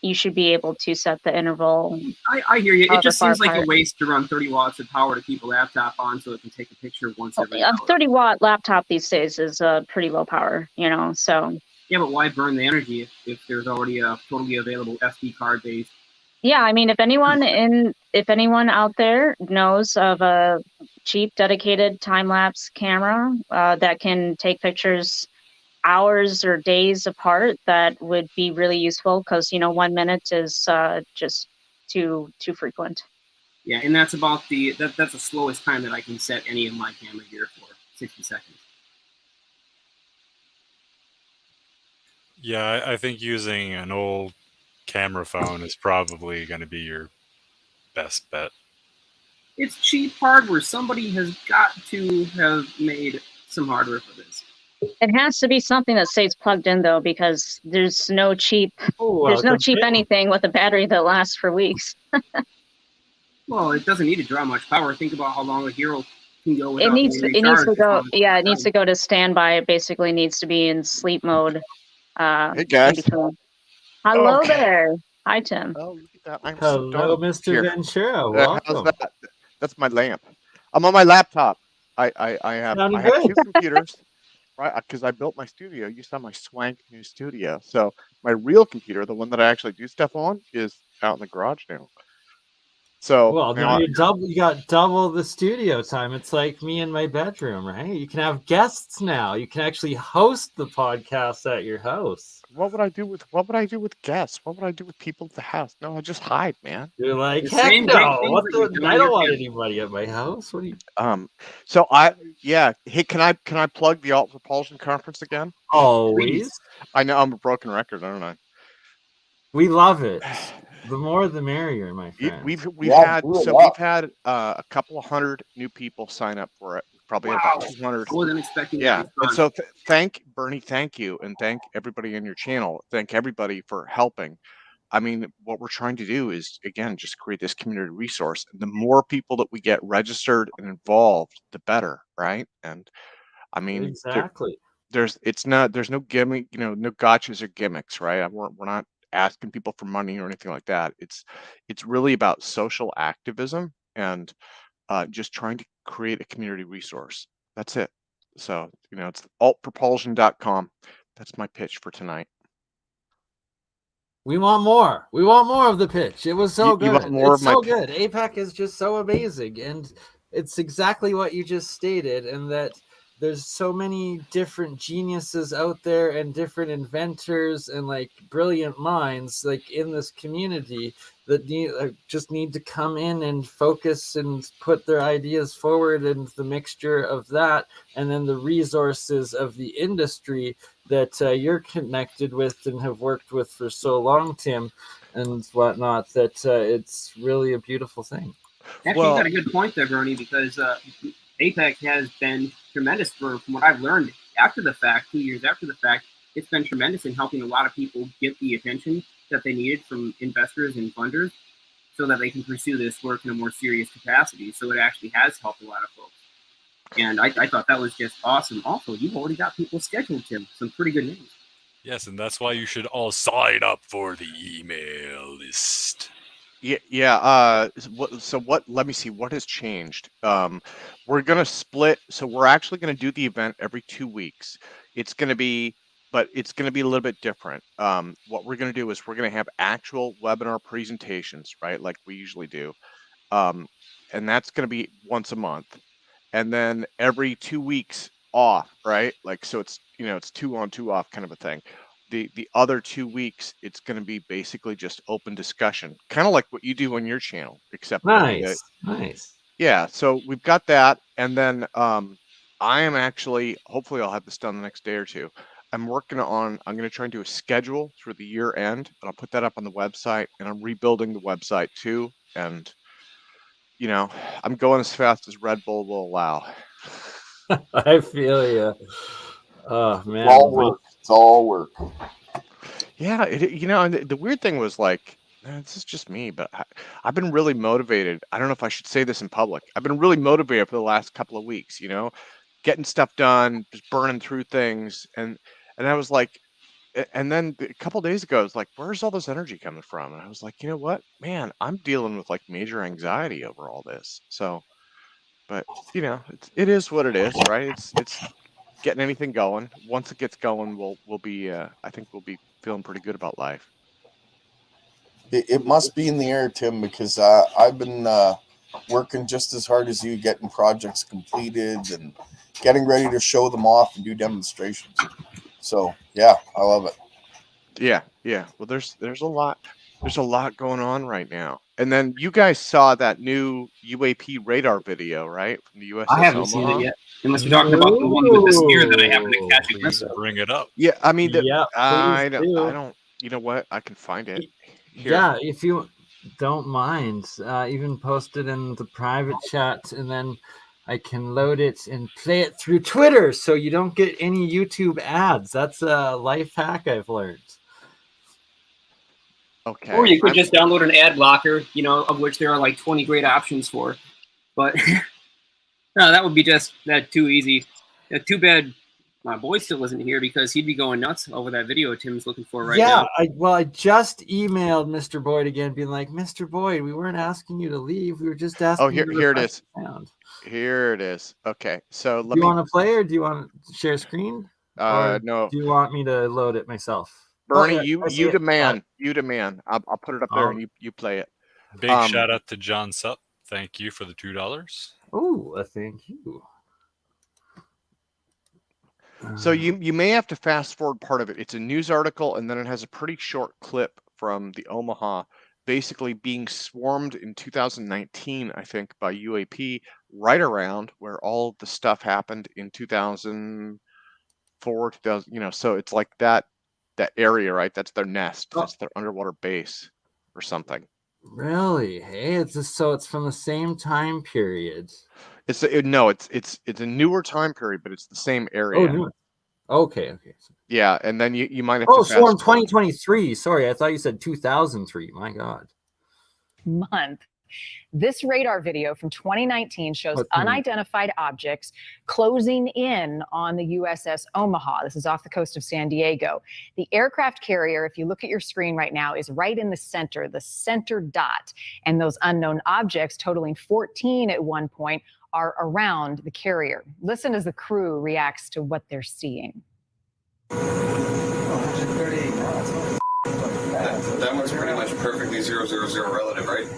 you should be able to set the interval. I hear you. It just seems like a waste to run 30 watts of power to keep a laptop on so it can take a picture once every hour. A 30-watt laptop these days is pretty low power, so. Yeah, but why burn the energy if there's already a totally available SD card based? Yeah, I mean, if anyone out there knows of a cheap, dedicated time-lapse camera that can take pictures hours or days apart, that would be really useful, because 1 minute is just too frequent. Yeah, and that's about that's the slowest time that I can set any of my camera gear for, 60 seconds. Yeah, I think using an old camera phone is probably going to be your best bet. It's cheap hardware. Somebody has got to have made some hardware for this. It has to be something that stays plugged in, though, because there's no cheap anything with a battery that lasts for weeks. Well, it doesn't need to draw much power. Think about how long a Hero can go without it needs to go. Yeah, it needs to go to standby. It basically needs to be in sleep mode. Hey guys. Hello there. Hi, Tim. Oh, look at that. I'm Hello, so dark. Mr. Here. Ventura. How's Welcome. that? That's my lamp. I'm on my laptop. I have Sounding two good. computers, right? Because I built my studio. You saw my swank new studio. So my real computer, the one that I actually do stuff on, is out in the garage now. So Well, now you got double the studio time. It's like me in my bedroom, right? You can have guests now. You can actually host the podcast at your house. what would I do with guests? What would I do with people at the house? No, I just hide, man. You're like, The heck same great no! things What that you're the? doing I don't with want your- anybody at my house. What do you? So hey, can I plug the Alt Propulsion Conference again? Always. I know I'm a broken record, aren't I? We love it. The more, the merrier, my friend. We've Yeah, had do it we've up. had a couple of hundred new people sign up for it. Probably Wow. about 200. I wasn't expecting Yeah, that and response. so thank Bernie, thank you, and thank everybody in your channel. Thank everybody for helping. I mean, what we're trying to do is again just create this community resource. And the more people that we get registered and involved, the better, right? And I mean, Exactly. there's no gimmick, no gotchas or gimmicks, right? We're not asking people for money or anything like that. It's really about social activism and just trying to create a community resource. That's it. So, it's altpropulsion.com. That's my pitch for tonight. We want more. We want more of the pitch. It was so You good. want more It's of my so pitch? good. APEC is just so amazing, and it's exactly what you just stated. And that there's so many different geniuses out there, and different inventors, and like brilliant minds, like in this community that just need to come in and focus and put their ideas forward, and the mixture of that, and then the resources of the industry that you're connected with and have worked with for so long, Tim, and whatnot, that it's really a beautiful thing. Actually, you got a good point there, Bernie, because APEC has been tremendous from what I've learned after the fact, 2 years after the fact. It's been tremendous in helping a lot of people get the attention that they needed from investors and funders so that they can pursue this work in a more serious capacity. So it actually has helped a lot of folks. And I thought that was just awesome. Also, you've already got people scheduled, Tim. Some pretty good names. Yes, and that's why you should all sign up for the email list. Yeah. So what? Let me see. What has changed? We're gonna split. So we're actually gonna do the event every 2 weeks. It's gonna be a little bit different. What we're gonna do is we're gonna have actual webinar presentations, right? Like we usually do. And that's gonna be once a month. And then every 2 weeks off, right? Like, so it's 2 on 2 off kind of a thing. The other 2 weeks, it's going to be basically just open discussion, kind of like what you do on your channel, except Nice. Yeah. So we've got that. And then I am actually, hopefully I'll have this done the next day or two. I'm going to try and do a schedule through the year end, and I'll put that up on the website, and I'm rebuilding the website too. And I'm going as fast as Red Bull will allow. I feel you. Oh man, It's all work. Yeah, and the weird thing was like, this is just me, but I've been really motivated. I don't know if I should say this in public. I've been really motivated for the last couple of weeks. Getting stuff done, just burning through things, and I was like. And then a couple days ago, I was like, where's all this energy coming from? And I was like, you know what, man, I'm dealing with like major anxiety over all this. So, but it is what it is, right? It's getting anything going. Once it gets going, we'll be, I think we'll be feeling pretty good about life. It must be in the air, Tim, because I've been working just as hard as you, getting projects completed and getting ready to show them off and do demonstrations. So yeah, I love it. Yeah. Well, there's a lot going on right now. And then you guys saw that new UAP radar video, right? From the USS I haven't Omaha. seen it yet. Unless you're talking about the one with the spear that I happened to catch a glimpse of. Bring it up. Yeah, I mean, I please do. don't. You know what? I can find it. Here. Yeah, if you don't mind, even post it in the private chat, and then I can load it and play it through Twitter so you don't get any YouTube ads. That's a life hack I've learned. Okay. Or you could just download an ad blocker, of which there are like 20 great options for. But no, that would be just too easy. Too bad my boy still isn't here because he'd be going nuts over that video Tim's looking for right yeah, now. I just emailed Mr. Boyd again, being like, Mr. Boyd, we weren't asking you to leave. We were just asking. Oh, you to here it refresh is. the sound. Here it is. Okay, so Do let you me. want to play or do you want to share screen? Or No, do you want me to load it myself? Bernie, Oh, yeah, I see you it. demand. You demand. I'll put it up there and you play it. Big shout out to John Sup. Thank you for the $2. Oh, thank you. So you may have to fast forward part of it. It's a news article, and then it has a pretty short clip from the Omaha, basically being swarmed in 2019, I think, by UAP, right around where all of the stuff happened in 2004, 2000. You know, so it's like that area, right? That's their nest. That's their underwater base, or something. Really? Hey, it's just so it's from the same time period. It's a newer time period, but it's the same area. Oh, no. Okay. Yeah, and then you might have to fast forward. forward. 2023. Sorry, I thought you said 2003. My God. Month. This radar video from 2019 shows unidentified objects closing in on the USS Omaha. This is off the coast of San Diego. The aircraft carrier, if you look at your screen right now, is right in the center dot. And those unknown objects, totaling 14 at one point, are around the carrier. Listen as the crew reacts to what they're seeing. That was pretty much perfectly 000 relative, right?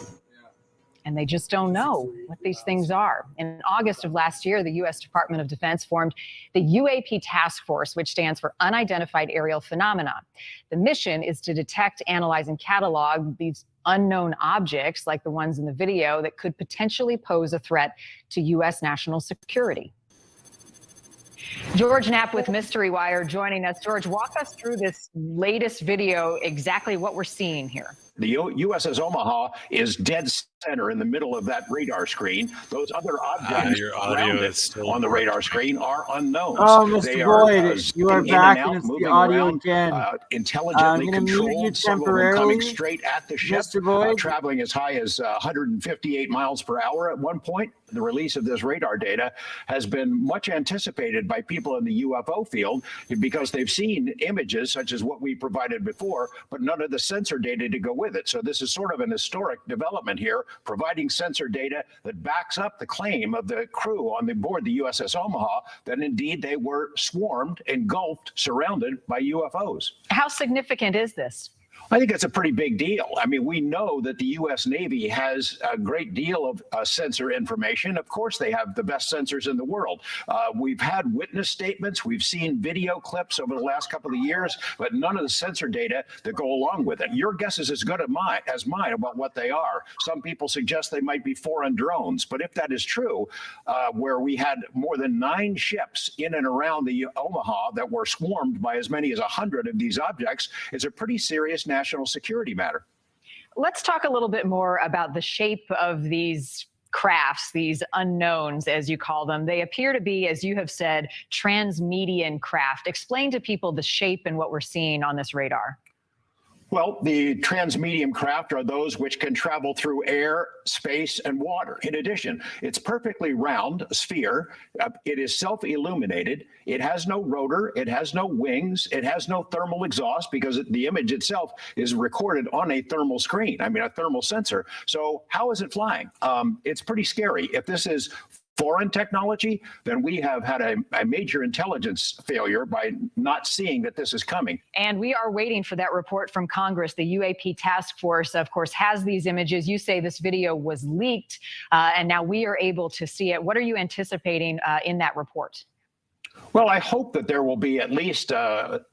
And they just don't know what these things are. In August of last year, the U.S. Department of Defense formed the UAP Task Force, which stands for Unidentified Aerial Phenomena. The mission is to detect, analyze, and catalog these unknown objects, like the ones in the video, that could potentially pose a threat to U.S. national security. George Knapp with Mystery Wire joining us. George, walk us through this latest video, exactly what we're seeing here. The USS Omaha is dead center in the middle of that radar screen. Those other objects around it on the radar screen are unknown. Oh, Mr. Boyd, you are back and it's the audio again. Intelligently controlled, some of them coming straight at the ship, Mr. Boyd, traveling as high as 158 miles per hour at one point. The release of this radar data has been much anticipated by people in the UFO field because they've seen images such as what we provided before, but none of the sensor data to go with it. So this is sort of an historic development here, providing sensor data that backs up the claim of the crew on the board the USS Omaha that indeed they were swarmed, engulfed, surrounded by UFOs. How significant is this? I think it's a pretty big deal. I mean, we know that the U.S. Navy has a great deal of sensor information. Of course, they have the best sensors in the world. We've had witness statements. We've seen video clips over the last couple of years, but none of the sensor data that go along with it. Your guess is as good as mine about what they are. Some people suggest they might be foreign drones, but if that is true, where we had more than 9 ships in and around the Omaha that were swarmed by as many as 100 of these objects, it's a pretty serious national security matter. Let's talk a little bit more about the shape of these crafts, these unknowns, as you call them. They appear to be, as you have said, transmedian craft. Explain to people the shape and what we're seeing on this radar. Well, the transmedium craft are those which can travel through air, space, and water. In addition, it's perfectly round, a sphere. It is self-illuminated. It has no rotor. It has no wings. It has no thermal exhaust because the image itself is recorded on a thermal screen. I mean, a thermal sensor. So how is it flying? It's pretty scary. If this is foreign technology, then we have had a major intelligence failure by not seeing that this is coming. And we are waiting for that report from Congress. The UAP task force, of course, has these images. You say this video was leaked, and now we are able to see it. What are you anticipating in that report? Well, I hope that there will be at least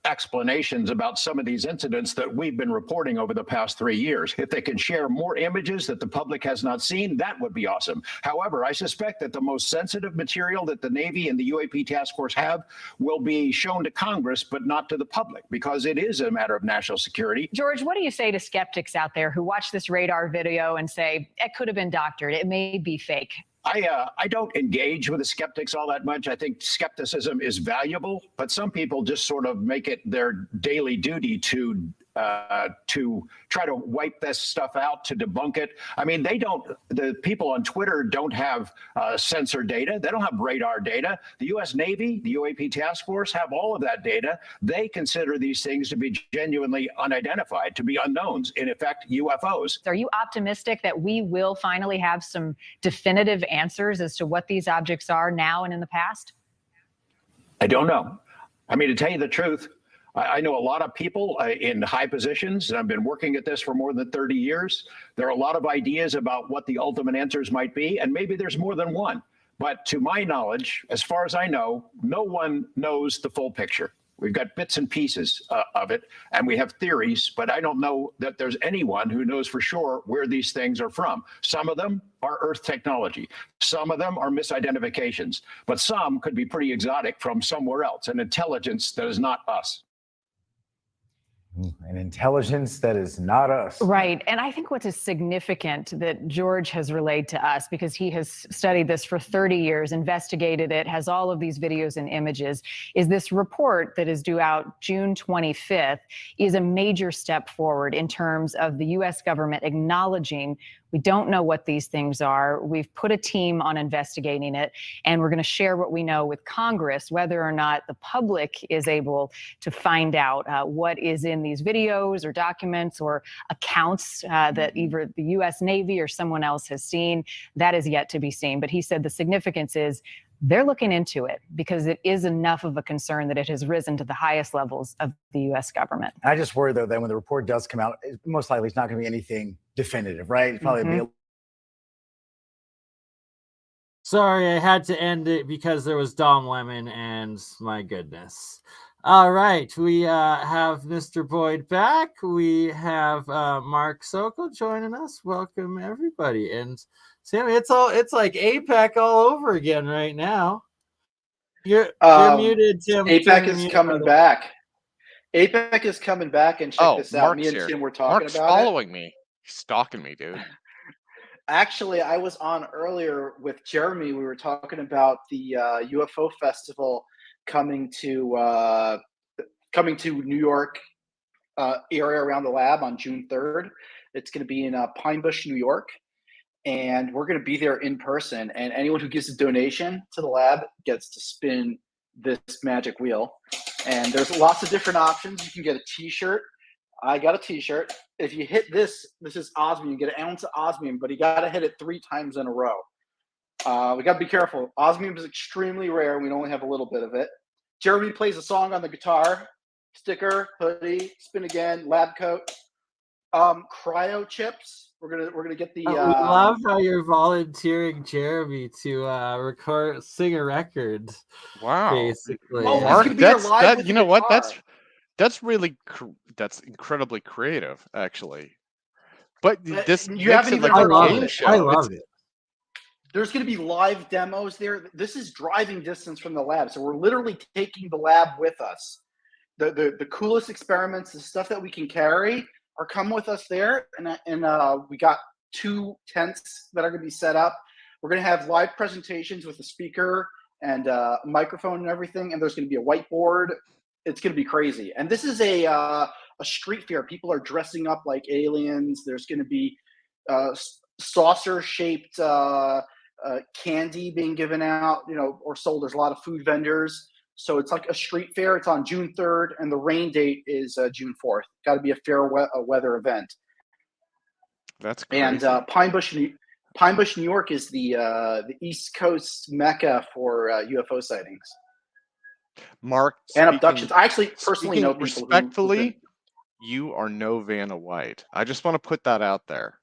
explanations about some of these incidents that we've been reporting over the past 3 years. If they can share more images that the public has not seen, that would be awesome. However, I suspect that the most sensitive material that the Navy and the UAP task force have will be shown to Congress, but not to the public, because it is a matter of national security. George, what do you say to skeptics out there who watch this radar video and say, it could have been doctored, it may be fake? I don't engage with the skeptics all that much. I think skepticism is valuable, but some people just sort of make it their daily duty to to try to wipe this stuff out, to debunk it. I mean, the people on Twitter don't have sensor data. They don't have radar data. The U.S. Navy, the UAP task force have all of that data. They consider these things to be genuinely unidentified, to be unknowns, in effect, UFOs. Are you optimistic that we will finally have some definitive answers as to what these objects are now and in the past? I don't know. I mean, to tell you the truth, I know a lot of people in high positions, and I've been working at this for more than 30 years. There are a lot of ideas about what the ultimate answers might be, and maybe there's more than one. But to my knowledge, as far as I know, no one knows the full picture. We've got bits and pieces of it, and we have theories, but I don't know that there's anyone who knows for sure where these things are from. Some of them are Earth technology. Some of them are misidentifications, but some could be pretty exotic from somewhere else, an intelligence that is not us. An intelligence that is not us. Right. And I think what's significant that George has relayed to us, because he has studied this for 30 years, investigated it, has all of these videos and images, is this report that is due out June 25th is a major step forward in terms of the U.S. government acknowledging we don't know what these things are. We've put a team on investigating it, and we're going to share what we know with Congress, whether or not the public is able to find out what is in these videos or documents or accounts that either the U.S. Navy or someone else has seen. That is yet to be seen. But he said the significance is they're looking into it because it is enough of a concern that it has risen to the highest levels of the U.S. government. I just worry, though, that when the report does come out, most likely it's not going to be anything definitive, right? It's probably be Sorry, I had to end it because there was Dom Lemon, and my goodness. All right, we have Mr. Boyd back. We have Mark Sokol joining us. Welcome, everybody. And Sammy, it's like APEC all over again right now. You're muted, Tim. APEC is coming back. APEC is coming back, and check this out. Mark's Me and here. Tim were talking Mark's about following me. He's stalking me, dude. Actually, I was on earlier with Jeremy. We were talking about the UFO festival coming to New York area around the lab on June 3rd. It's going to be in Pine Bush, New York, and we're going to be there in person. And anyone who gives a donation to the lab gets to spin this magic wheel. And there's lots of different options. You can get a T-shirt. I got a T-shirt. If you hit this is osmium. You get an ounce of osmium, but you got to hit it 3 times in a row. We got to be careful. Osmium is extremely rare. We only have a little bit of it. Jeremy plays a song on the guitar. Sticker, hoodie, spin again, lab coat, cryo chips. We're gonna get the. We love how you're volunteering Jeremy to sing a record. Wow, basically. Oh, Mark, you know what? That's really that's incredibly creative, actually. But this you haven't even like a game it. show. I love it. There's going to be live demos there. This is driving distance from the lab, so we're literally taking the lab with us. The coolest experiments, the stuff that we can carry, are coming with us there. And we got 2 tents that are going to be set up. We're going to have live presentations with a speaker and a microphone and everything. And there's going to be a whiteboard. It's going to be crazy. And this is a street fair. People are dressing up like aliens. There's going to be saucer-shaped candy being given out, or sold. There's a lot of food vendors. So it's like a street fair. It's on June 3rd, and the rain date is June 4th. Got to be a fair weather event. That's crazy. And Pine Bush, New York is the East Coast mecca for UFO sightings. Mark, and abductions. I actually personally know people respectfully, you are no Vanna White. I just want to put that out there.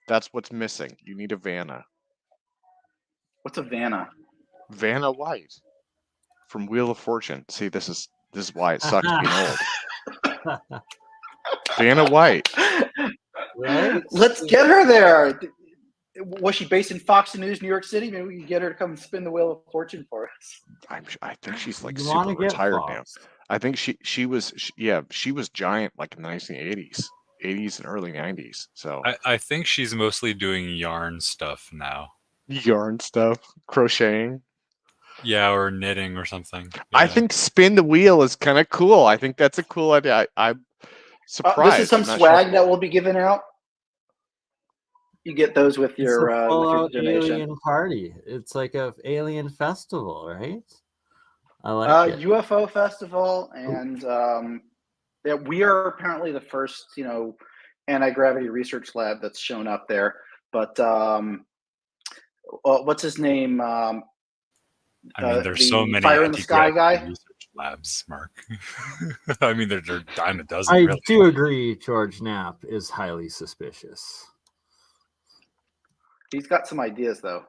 That's what's missing. You need a Vanna. What's a Vanna? Vanna White from Wheel of Fortune. See, this is why it sucks being old. Vanna White. Right? Let's get her there. Was she based in Fox News, New York City? Maybe we can get her to come spin the Wheel of Fortune for us. I think she's like super retired now. I think she was giant like in the 1980s, 80s and early 90s. So I think she's mostly doing yarn stuff now. Yarn stuff, crocheting. Yeah, or knitting or something. Yeah. I think spin the wheel is kind of cool. I think that's a cool idea. I'm surprised. This is some swag that will be given out. You get those with your donation. Alien party. It's like a alien festival, right? I like it. UFO festival, and yeah, we are apparently the first, anti-gravity research lab that's shown up there. But what's his name? I mean, there's so many Fire in the Sky guy research labs, Mark. I mean, they're a dime a dozen. I really. do agree. George Knapp is highly suspicious. He's got some ideas, though.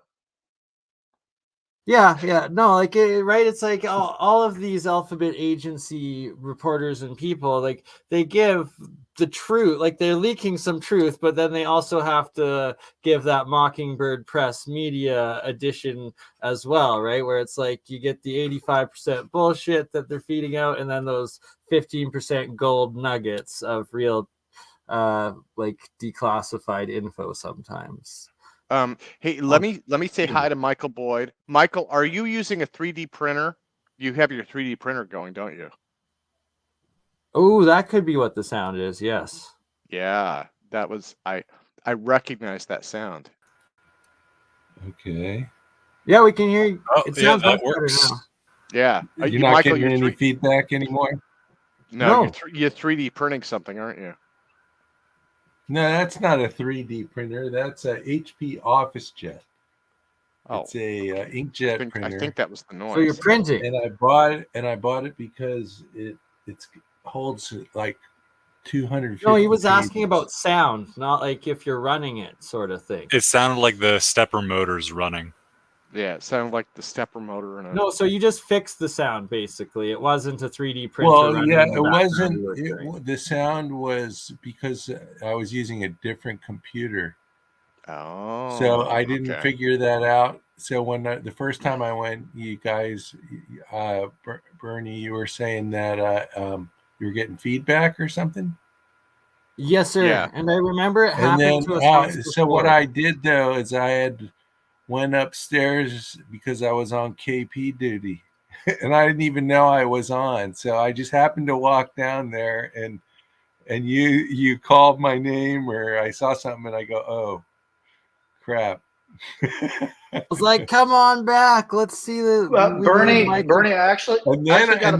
Yeah, no, like right. It's like all of these alphabet agency reporters and people, like they give the truth, like they're leaking some truth, but then they also have to give that Mockingbird Press media edition as well, right? Where it's like you get the 85% bullshit that they're feeding out, and then those 15% gold nuggets of real, like declassified info sometimes. Hey, let me say hi to Michael Boyd. Michael, are you using a 3D printer? You have your 3D printer going, don't you? Oh, that could be what the sound is. Yes. Yeah, that was I recognize that sound. Okay. Yeah, we can hear you. Oh, It sounds that much better works. now. Yeah. You're not Michael, getting any feedback anymore? No. You're 3D printing something, aren't you? No, that's not a 3D printer. That's a HP OfficeJet. Oh. It's a inkjet printer. I think that was the noise. So you're printing. And I bought it because it holds like 250. No, he was asking pages. about sound, not like if you're running it, sort of thing. It sounded like the stepper motor's running. Yeah, it sounded like the stepper motor. No, so you just fixed the sound, basically. It wasn't a 3D printer. Well, yeah, running it wasn't. The sound was because I was using a different computer. Oh. So I didn't figure that out. So when the first time I went, you guys, Bernie, you were saying that you were getting feedback or something. Yes, sir. Yeah. And I remember it happened to us. So what I did though is I went upstairs because I was on KP duty, and I didn't even know I was on. So I just happened to walk down there, and you called my name, or I saw something, and I go, "Oh, crap." I was like, "Come on back, let's see the Bernie." Actually, and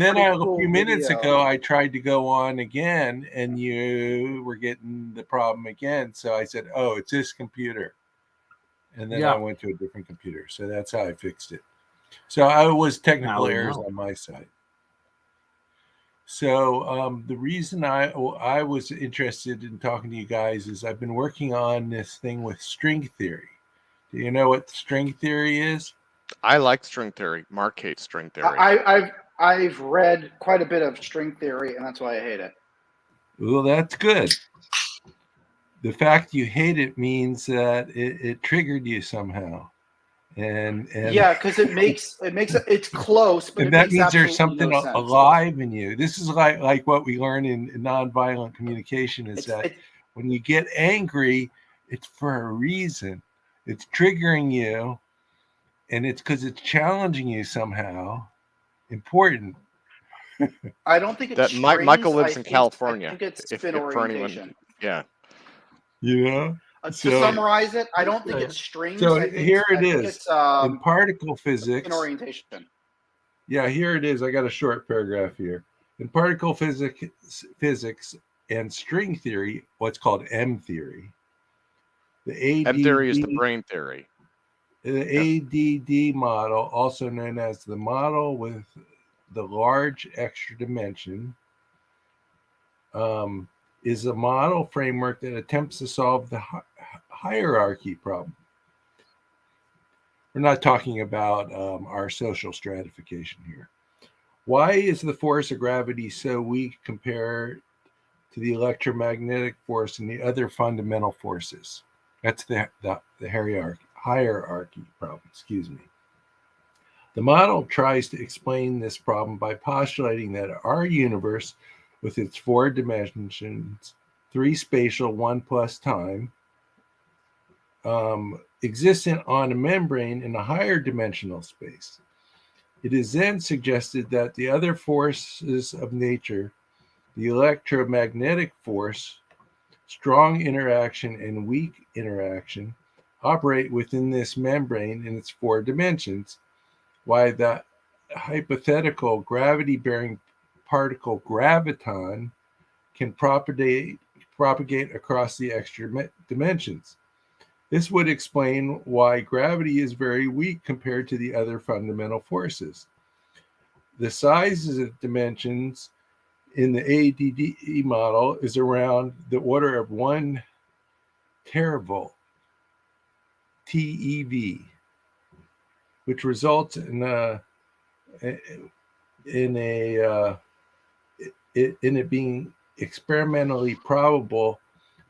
then a few minutes ago, I tried to go on again, and you were getting the problem again. So I said, "Oh, it's this computer," and then I went to a different computer. So that's how I fixed it. So I was technical errors on my side. So the reason I was interested in talking to you guys is I've been working on this thing with string theory. Do you know what string theory is? I like string theory. Mark hates string theory. I've read quite a bit of string theory, and that's why I hate it. Well, that's good. The fact you hate it means that it triggered you somehow, and yeah, because it's close, but and that means there's something alive in you. This is like what we learn in nonviolent communication is that when you get angry, it's for a reason. It's triggering you, and it's because it's challenging you somehow. Important. I don't think it's that strings. Michael lives in California. I think it's spin orientation. Yeah. You know? To summarize it, I don't think it's strings. So here it is. In particle physics. Spin orientation. Yeah, here it is. I got a short paragraph here. In particle physics and string theory, what's called M theory. The M theory is the brain theory. The ADD model, also known as the model with the large extra dimension, is a model framework that attempts to solve the hierarchy problem. We're not talking about our social stratification here. Why is the force of gravity so weak compared to the electromagnetic force and the other fundamental forces? That's the hierarchy problem, excuse me. The model tries to explain this problem by postulating that our universe, with its 4 dimensions, 3 spatial, 1 plus time, exists on a membrane in a higher dimensional space. It is then suggested that the other forces of nature The electromagnetic force, strong interaction, and weak interaction operate within this membrane in its 4 dimensions, while the hypothetical gravity-bearing particle graviton can propagate across the extra dimensions. This would explain why gravity is very weak compared to the other fundamental forces. The sizes of dimensions in the ADDE model is around the order of 1 teravolt, TeV, which results in it being experimentally probable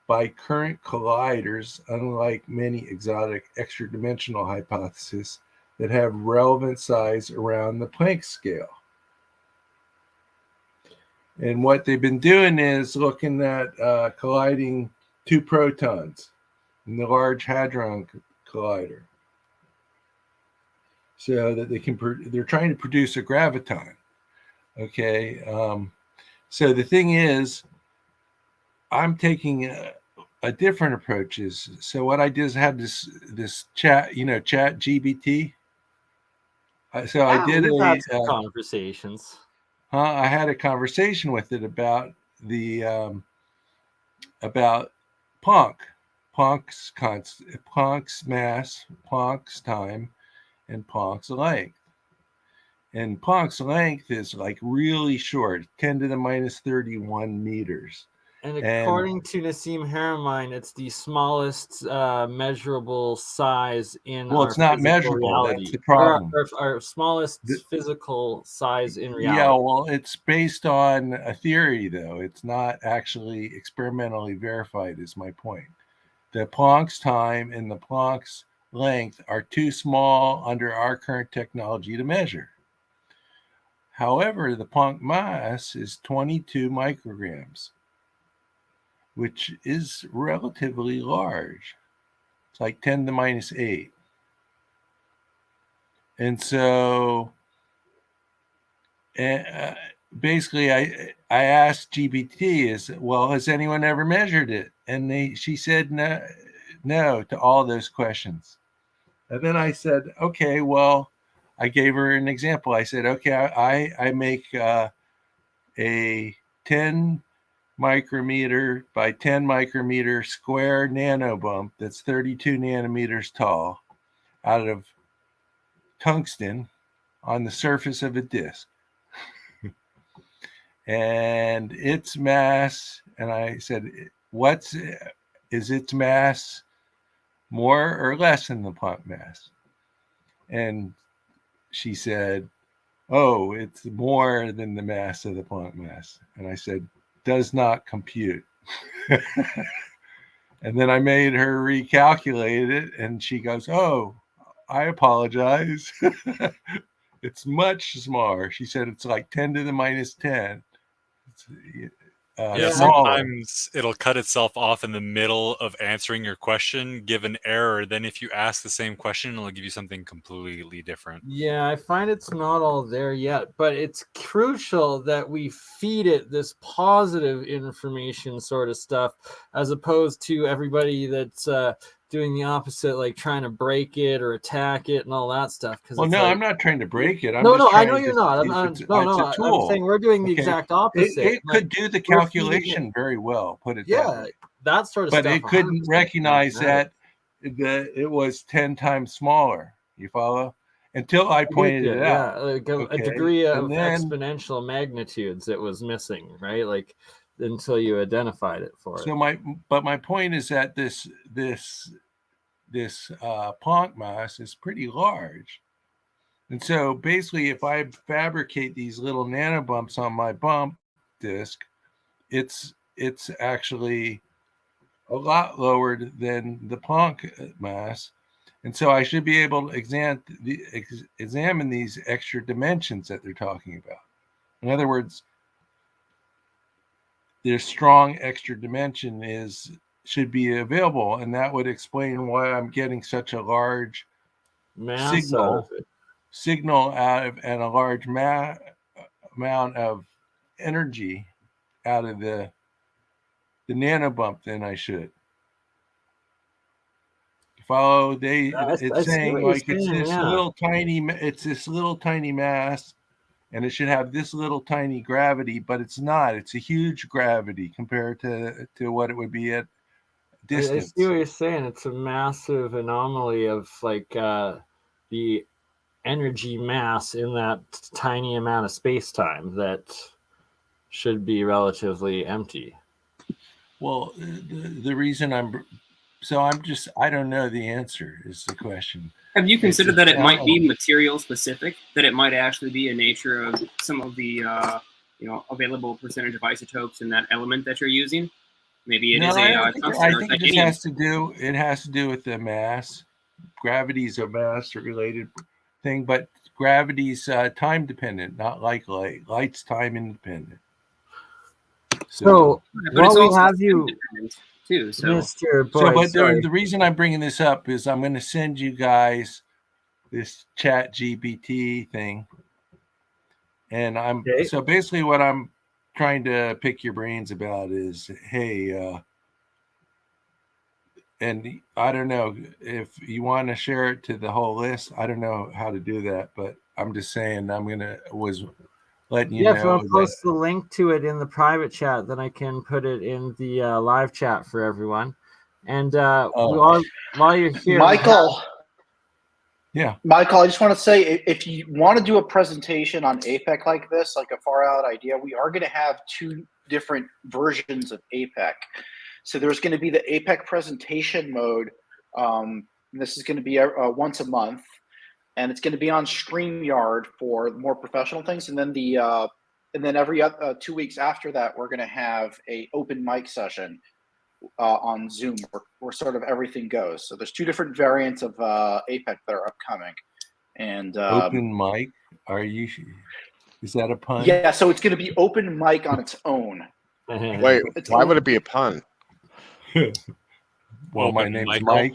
by current colliders, unlike many exotic extra-dimensional hypotheses that have relevant size around the Planck scale. And what they've been doing is looking at colliding 2 protons in the Large Hadron Collider, so that they're trying to produce a graviton. Okay, so the thing is, I'm taking a different approaches. So what I did is had this chat, chat GBT. So I did had some conversations. I had a conversation with it about about Planck's mass, Planck's time, and Planck's length. And Planck's length is like really short, 10 to the minus 31 meters. And according to Nassim Haramein, it's the smallest measurable size in well, it's not measurable. reality. That's the problem. Our smallest physical size in reality. Yeah, well, it's based on a theory, though. It's not actually experimentally verified, is my point. The Planck's time and the Planck's length are too small under our current technology to measure. However, the Planck mass is 22 micrograms, which is relatively large. It's like 10 to the minus 8. And so basically I asked GBT, well, has anyone ever measured it? And she said no to all those questions. And then I said, okay, well, I gave her an example. I said, okay, I make a 10 micrometer by 10 micrometer square nanobump that's 32 nanometers tall out of tungsten on the surface of a disk. And its mass, and I said, is its mass more or less than the Planck mass? And she said, oh, it's more than the mass of the Planck mass. And I said, does not compute. And then I made her recalculate it, and she goes, oh, I apologize. It's much smaller. She said it's like 10 to the minus 10. Sometimes it'll cut itself off in the middle of answering your question, give an error. Then if you ask the same question, it'll give you something completely different. Yeah, I find it's not all there yet, but it's crucial that we feed it this positive information sort of stuff, as opposed to everybody that's doing the opposite, like trying to break it or attack it and all that stuff. Well, no, I'm not trying to break it. I know you're not. It's a tool. I'm saying we're doing the exact opposite. It could do the calculation very well, put it that way. That sort of but stuff. But it couldn't recognize that it was 10 times smaller. You follow? Until I pointed it out. Yeah, like a degree of exponential magnitudes it was missing, right? Like until you identified it for it. So my point is that this Planck mass is pretty large. And so basically, if I fabricate these little nanobumps on my bump disk, it's actually a lot lower than the Planck mass. And so I should be able to examine these extra dimensions that they're talking about. In other words, their strong extra dimension should be available, and that would explain why I'm getting such a large signal out of and a large amount of energy out of the nanobump than I should. Follow? It's saying like it's this little tiny mass, and it should have this little tiny gravity, but it's not. It's a huge gravity compared to what it would be at distance. I see what you're saying. It's a massive anomaly of like the energy mass in that tiny amount of space-time that should be relatively empty. Well, the reason I don't know the answer is the question. Have you considered that it might be material specific, that it might actually be a nature of some of the available percentage of isotopes in that element that you're using? Maybe it is I think it just has to do with the mass. Gravity is a mass related thing, but gravity's time dependent, not like light. Light's time independent. So while we have you too, Mr. Boyd, but the reason I'm bringing this up is I'm going to send you guys this Chat GPT thing, and so basically what I'm trying to pick your brains about is, hey, and I don't know if you want to share it to the whole list. I don't know how to do that, but I'm just saying was letting you know. If I'll post the link to it in the private chat, then I can put it in the live chat for everyone. And while you're here, Michael. Yeah. Michael, I just want to say, if you want to do a presentation on APEC like this, like a far out idea, we are going to have two different versions of APEC. So there's going to be the APEC presentation mode. And this is going to be once a month, and it's going to be on StreamYard for more professional things. And then every 2 weeks after that, we're going to have a open mic session on Zoom where sort of everything goes. So there's two different variants of APEC that are upcoming. And open mic? Is that a pun? Yeah, so it's going to be open mic on its own. Wait, why would it be a pun? Well, my name's Mike.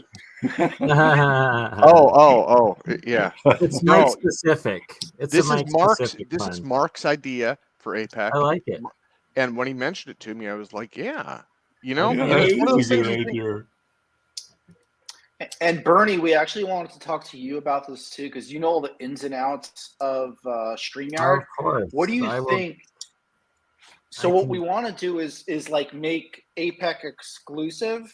Oh, yeah. It's Mike specific. This is Mark's idea for APEC. I like it. And when he mentioned it to me, I was like, yeah. That's one of those things. And BurnEye, we actually wanted to talk to you about this too, because you know all the ins and outs of Streamyard. Of course. What do you think? What we want to do is like make APEC exclusive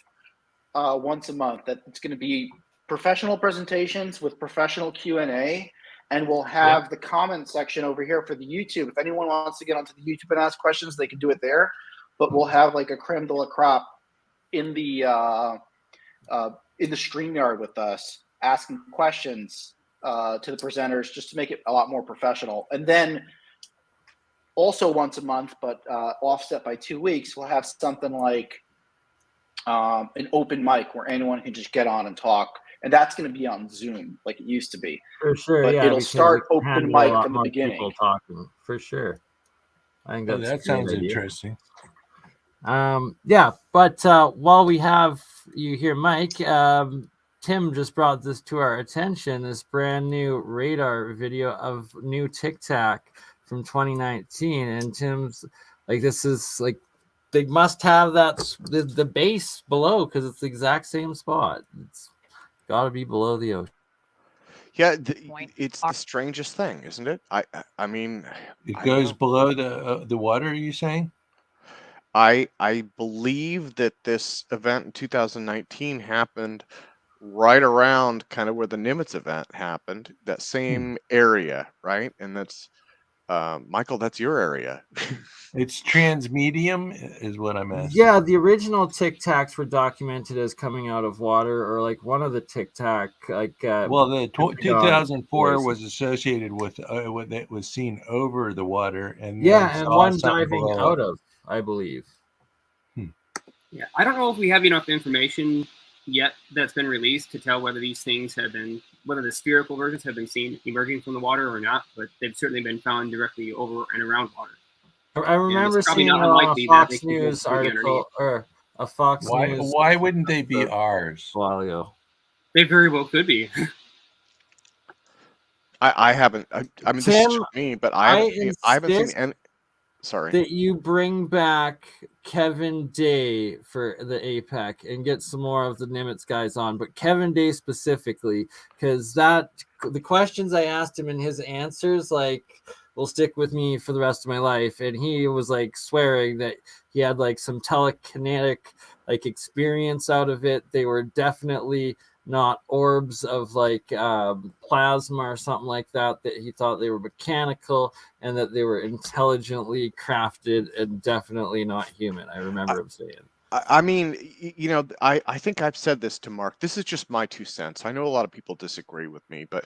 once a month. That it's going to be professional presentations with professional Q&A, and we'll have the comment section over here for the YouTube. If anyone wants to get onto the YouTube and ask questions, they can do it there. But we'll have like a creme de la crop in the StreamYard with us, asking questions to the presenters, just to make it a lot more professional. And then also once a month, but offset by 2 weeks, we'll have something like an open mic where anyone can just get on and talk. And that's going to be on Zoom like it used to be. For sure, but it'll start open mic from the beginning. People talking, for sure. I think that sounds interesting. But while we have you here, Mike, Tim just brought this to our attention, this brand new radar video of new Tictoc from 2019. And Tim's like, this is like, they must have the base below, because it's the exact same spot. It's got to be below the ocean. Yeah, it's the strangest thing, isn't it? I mean, it goes below the water. Are you saying? I believe that this event in 2019 happened right around kind of where the Nimitz event happened, that same area, right? And that's Michael, that's your area. It's transmedium is what I'm asking. Yeah, the original Tic-Tacs were documented as coming out of water, or like one of the Tic-Tac, like the 2004 was associated with what that was seen over the water, and one diving out of, I believe. Yeah, I don't know if we have enough information yet that's been released to tell whether these things whether the spherical versions have been seen emerging from the water or not, but they've certainly been found directly over and around water. I remember seeing on a Fox News article, or a Fox News. Why wouldn't they be ours? A while ago. They very well could be. I haven't. I mean, Tim, this is just me, but I haven't seen any. Sorry. that you bring back Kevin Day for the APEC and get some more of the Nimitz guys on, but Kevin Day specifically, because the questions I asked him and his answers will stick with me for the rest of my life. And he was swearing that he had some telekinetic experience out of it. They were definitely not orbs of plasma or something like that, that he thought they were mechanical and that they were intelligently crafted and definitely not human. I remember him saying. I mean, I think I've said this to Mark. This is just my 2 cents. I know a lot of people disagree with me, but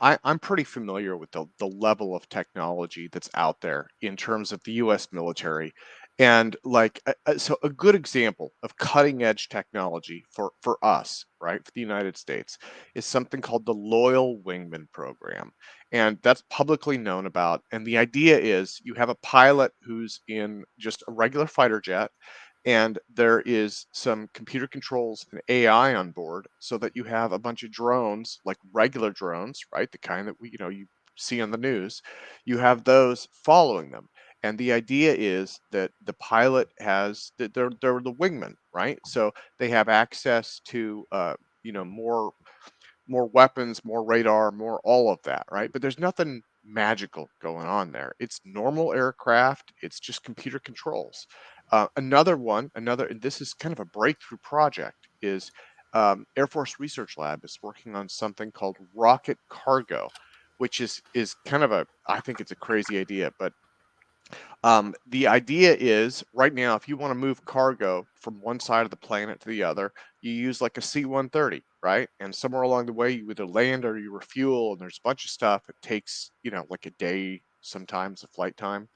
I'm pretty familiar with the level of technology that's out there in terms of the U.S. military. And so a good example of cutting edge technology for us, right, for the United States, is something called the Loyal Wingman program. And that's publicly known about. And the idea is you have a pilot who's in just a regular fighter jet, and there is some computer controls and AI on board so that you have a bunch of drones, like regular drones, right, the kind that you see on the news. You have those following them. And the idea is that the pilot has, they're the wingman, right? So they have access to, more weapons, more radar, more all of that, right? But there's nothing magical going on there. It's normal aircraft. It's just computer controls. And this is kind of a breakthrough project, is Air Force Research Lab is working on something called rocket cargo, which is kind of I think it's a crazy idea, but the idea is right now, if you want to move cargo from one side of the planet to the other, you use a C-130, right? And somewhere along the way, you either land or you refuel, and there's a bunch of stuff. It takes, a day, sometimes a flight time.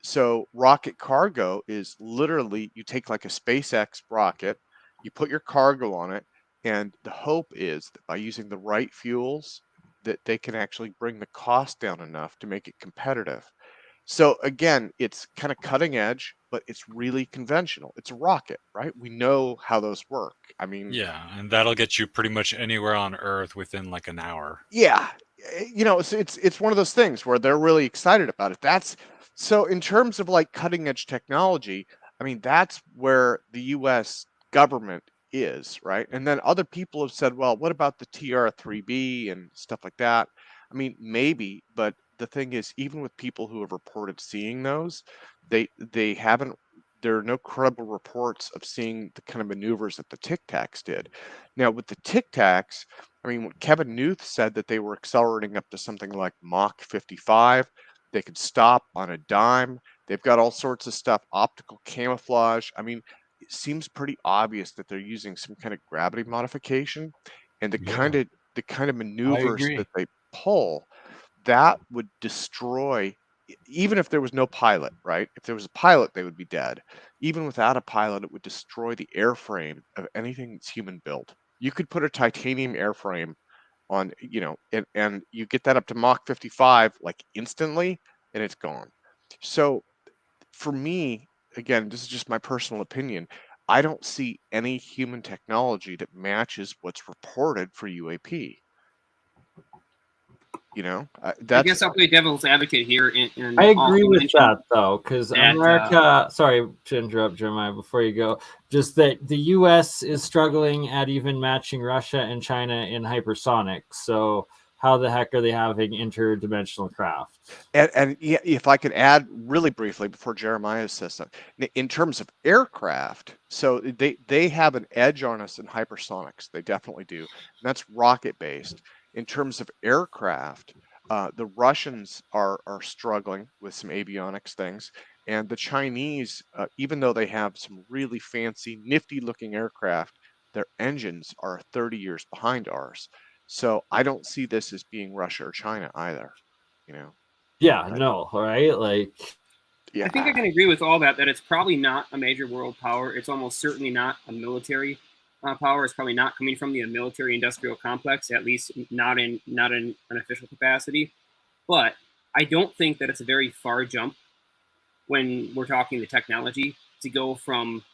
So rocket cargo is literally, you take a SpaceX rocket, you put your cargo on it, and the hope is that by using the right fuels, that they can actually bring the cost down enough to make it competitive. So again, it's kind of cutting edge, but it's really conventional. It's a rocket, right? We know how those work. I mean, yeah, and that'll get you pretty much anywhere on Earth within an hour. Yeah, it's one of those things where they're really excited about it. So in terms of cutting edge technology, I mean, that's where the U.S. government is, right? And then other people have said, well, what about the TR-3B and stuff like that? I mean, maybe, but the thing is, even with people who have reported seeing those, they haven't. There are no credible reports of seeing the kind of maneuvers that the Tic Tacs did. Now, with the Tic Tacs, I mean, Kevin Newth said that they were accelerating up to something like Mach 55. They could stop on a dime. They've got all sorts of stuff, optical camouflage. I mean, it seems pretty obvious that they're using some kind of gravity modification, and the kind of maneuvers that they pull, that would destroy, even if there was no pilot, right? If there was a pilot, they would be dead. Even without a pilot, it would destroy the airframe of anything that's human built. You could put a titanium airframe on, and you get that up to Mach 55 instantly, and it's gone. So for me, again, this is just my personal opinion, I don't see any human technology that matches what's reported for UAP. I guess I'll play devil's advocate here. And I agree with that, though, because America, sorry to interrupt, Jeremiah, before you go, just that the U.S. is struggling at even matching Russia and China in hypersonics. So how the heck are they having interdimensional craft? And if I could add really briefly before Jeremiah says something, in terms of aircraft, so they have an edge on us in hypersonics. They definitely do. And that's rocket based. In terms of aircraft, the Russians are struggling with some avionics things, and the Chinese, even though they have some really fancy, nifty-looking aircraft, their engines are 30 years behind ours. So I don't see this as being Russia or China either. Yeah, no, right? Yeah. I think I can agree with all that it's probably not a major world power. It's almost certainly not a military power. Is probably not coming from the military-industrial complex, at least not in an official capacity. But I don't think that it's a very far jump when we're talking the technology to go from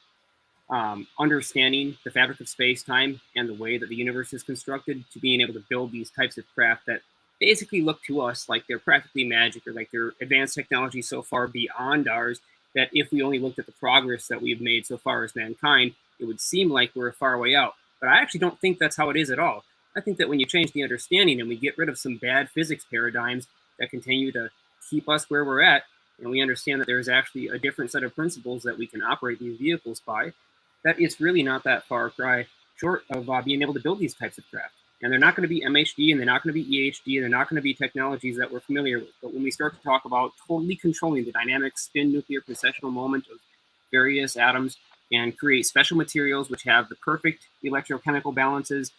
understanding the fabric of space-time and the way that the universe is constructed to being able to build these types of craft that basically look to us like they're practically magic, or like they're advanced technology so far beyond ours that if we only looked at the progress that we've made so far as mankind, it would seem like we're a far way out. But I actually don't think that's how it is at all. I think that when you change the understanding and we get rid of some bad physics paradigms that continue to keep us where we're at, and we understand that there's actually a different set of principles that we can operate these vehicles by, that it's really not that far cry short of being able to build these types of craft. And they're not going to be MHD, and they're not going to be EHD, and they're not going to be technologies that we're familiar with. But when we start to talk about totally controlling the dynamic spin nuclear precessional moment of various atoms and create special materials which have the perfect electrochemical balances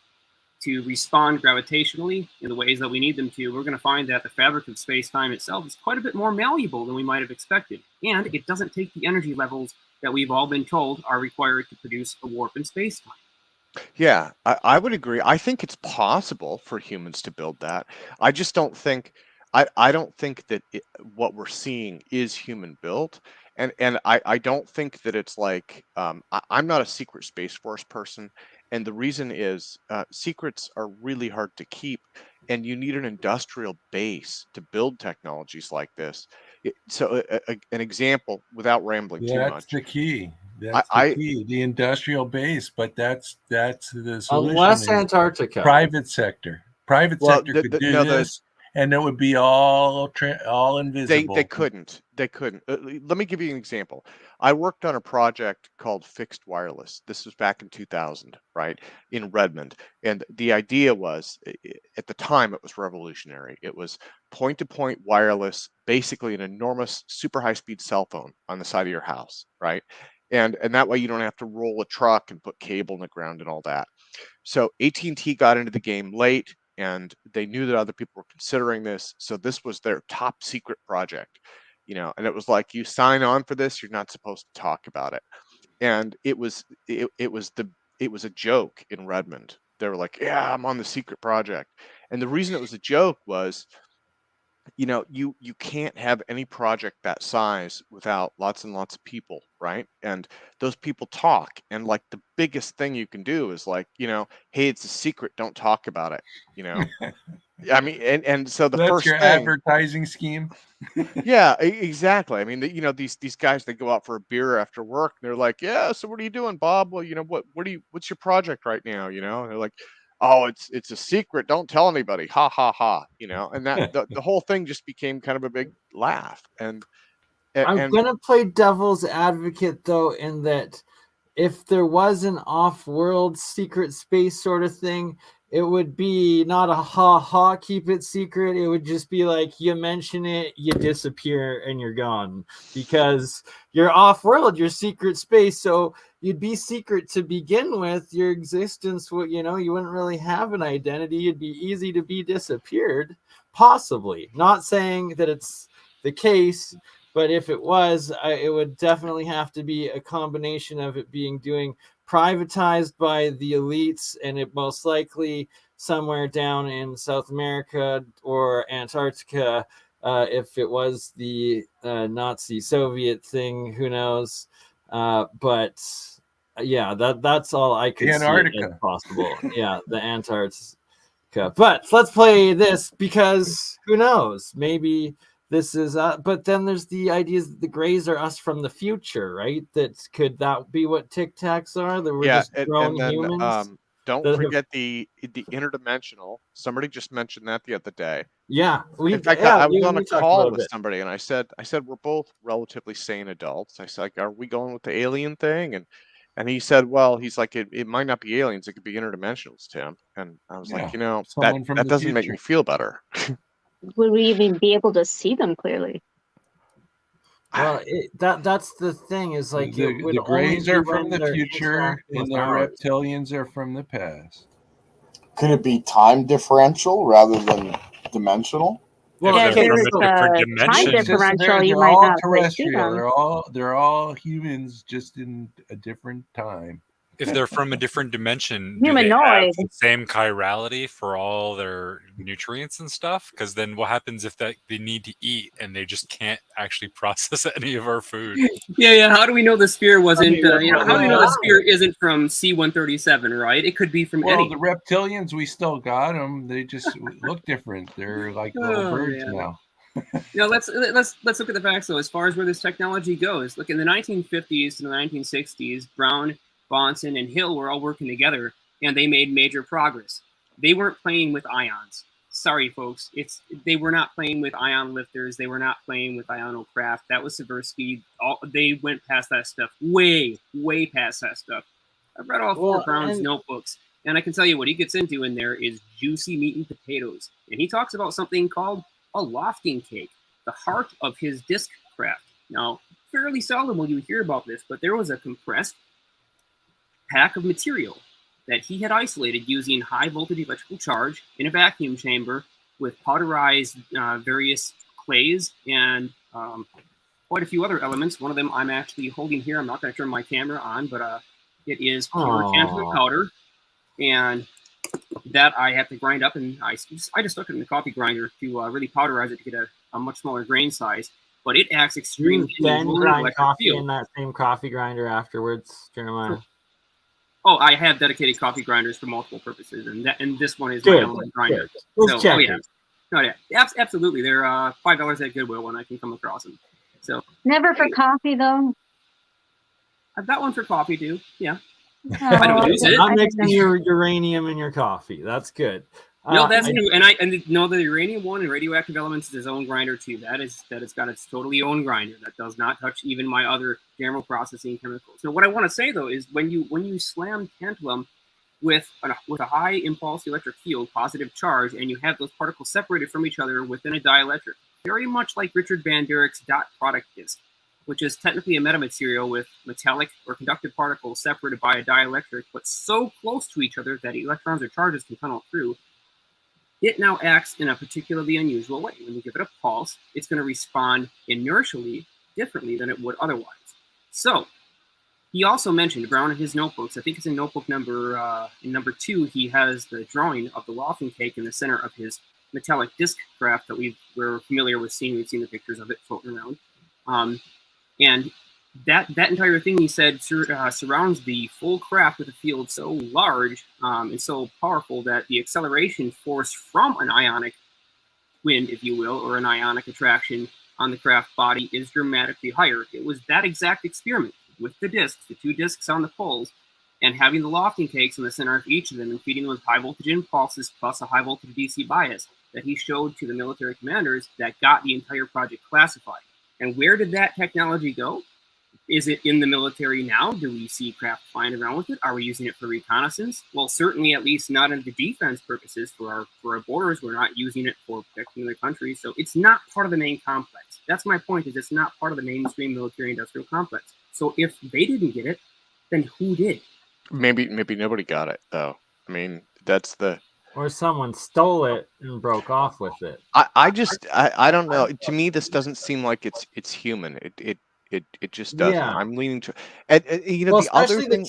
to respond gravitationally in the ways that we need them to, we're going to find that the fabric of space-time itself is quite a bit more malleable than we might have expected. And it doesn't take the energy levels that we've all been told are required to produce a warp in space-time. Yeah, I would agree. I think it's possible for humans to build that. I just don't think I don't think that what we're seeing is human built, and I don't think that it's like I'm not a secret Space Force person, and the reason is secrets are really hard to keep, and you need an industrial base to build technologies like this. So an example, without rambling too That's much. the key. That's the key. The industrial base, but that's the solution. Unless Antarctica. Private sector. Private sector could do this, and it would be all invisible. They couldn't. Let me give you an example. I worked on a project called Fixed Wireless. This was back in 2000, right, in Redmond. And the idea was, at the time, it was revolutionary. It was point-to-point wireless, basically an enormous super high-speed cell phone on the side of your house, right? And that way you don't have to roll a truck and put cable in the ground and all that. So AT&T got into the game late, and they knew that other people were considering this. So this was their top secret project, and it was like, you sign on for this, you're not supposed to talk about it. And it was a joke in Redmond. They were like, yeah, I'm on the secret project. And the reason it was a joke was, you can't have any project that size without lots and lots of people, right? And those people talk, and like the biggest thing you can do is like, hey, it's a secret, don't talk about it, I mean, and so that's first your thing, advertising scheme. Yeah, exactly. I mean, these guys, they go out for a beer after work, and they're like, yeah, so what are you doing, Bob? Well, what's your project right now? And they're like, oh, it's a secret, don't tell anybody, ha ha ha, and that the whole thing just became kind of a big laugh. And I'm gonna play devil's advocate though, in that if there was an off-world secret space sort of thing, it would be not a ha-ha, keep it secret. It would just be like, you mention it, you disappear, and you're gone. Because you're off-world, you're secret space, so you'd be secret to begin with. Your existence, you wouldn't really have an identity. It'd be easy to be disappeared, possibly. Not saying that it's the case, but if it was, it would definitely have to be a combination of it being privatized by the elites, and it most likely somewhere down in South America or Antarctica. If it was the Nazi Soviet thing, who knows? But yeah, that's all I could see as possible. Yeah, the Antarctica. But let's play this, because who knows? Maybe this is, but then there's the ideas that the Greys are us from the future, right? Could that be what Tic Tacs are? That we're just grown humans. Don't forget the interdimensional. Somebody just mentioned that the other day. Yeah, in fact, I was on a call with somebody, and I said we're both relatively sane adults. I said, like, are we going with the alien thing? And he said, well, he's like, it might not be aliens, it could be interdimensionals, Tim. And I was like, that doesn't make me feel better. Would we even be able to see them clearly? Well, that's the thing, is like the Greys are from the future, and the reptilians are from the past. Could it be time differential rather than dimensional? Well, yeah, if there's a time differential, you might not see them. They're all humans, just in a different time. If they're from a different dimension, do they have Humanoid. the same chirality for all their nutrients and stuff? Because then what happens if they need to eat and they just can't actually process any of our food? Yeah. How do we know the spear wasn't? I mean, How do we know the spear isn't from C-137? Right? It could be from well, any. the reptilians, we still got them. They just look different. They're like little birds now. Let's look at the facts though. As far as where this technology goes, look in the 1950s to the 1960s, Brown, Bonson, and Hill were all working together, and they made major progress. They weren't playing with ions. Sorry, folks. They were not playing with ion lifters. They were not playing with ionocraft. That was Seversky. They went past that stuff, way past that stuff. I've read all four Brown's notebooks, and I can tell you what he gets into in there is juicy meat and potatoes. And he talks about something called a lofting cake, the heart of his disc craft. Now, fairly seldom will you hear about this, but there was a compressed pack of material that he had isolated using high voltage electrical charge in a vacuum chamber with powderized various clays and quite a few other elements. One of them I'm actually holding here. I'm not going to turn my camera on, but it is pure tantalum powder, and that I have to grind up, and I just stuck it in the coffee grinder to really powderize it to get a much smaller grain size. But it acts extremely. Then grind coffee in that same coffee grinder afterwards, Jeremiah. Oh, I have dedicated coffee grinders for multiple purposes, and this one is my own grinder. So, absolutely. They're $5 at Goodwill when I can come across them. So never for coffee though. I've got one for coffee too. Yeah. I don't use it. Not mixing your uranium in your coffee. That's good. No, that's true. And I know the uranium one and radioactive elements is his own grinder too. That it's got its totally own grinder that does not touch even my other general processing chemicals. So what I want to say though is when you slam tantalum with a high impulse electric field, positive charge, and you have those particles separated from each other within a dielectric, very much like Richard Van Derrick's dot product disk, which is technically a metamaterial with metallic or conductive particles separated by a dielectric, but so close to each other that electrons or charges can tunnel through. It now acts in a particularly unusual way. When you give it a pulse, it's going to respond inertially differently than it would otherwise. So he also mentioned, Brown in his notebooks, I think it's in notebook number 2, he has the drawing of the lofting cake in the center of his metallic disc craft that we're familiar with seeing. We've seen the pictures of it floating around. And that entire thing, he said, surrounds the full craft with a field so large and so powerful that the acceleration force from an ionic wind, if you will, or an ionic attraction on the craft body is dramatically higher. It was that exact experiment with the discs, the 2 discs on the poles, and having the lofting cakes in the center of each of them and feeding them with high voltage impulses plus a high voltage DC bias that he showed to the military commanders that got the entire project classified. And where did that technology go? Is it in the military now? Do we see craft flying around with it? Are we using it for reconnaissance? Well, certainly at least not in the defense purposes for our borders. We're not using it for protecting the country. So it's not part of the main complex. That's my point, is it's not part of the mainstream military industrial complex. So if they didn't get it, then who did? Maybe nobody got it though. I mean, that's the. Or someone stole it and broke off with it. I don't know. To me, this doesn't seem like it's human. It just doesn't. Yeah. I'm leaning to, and you know, well, the other especially thing.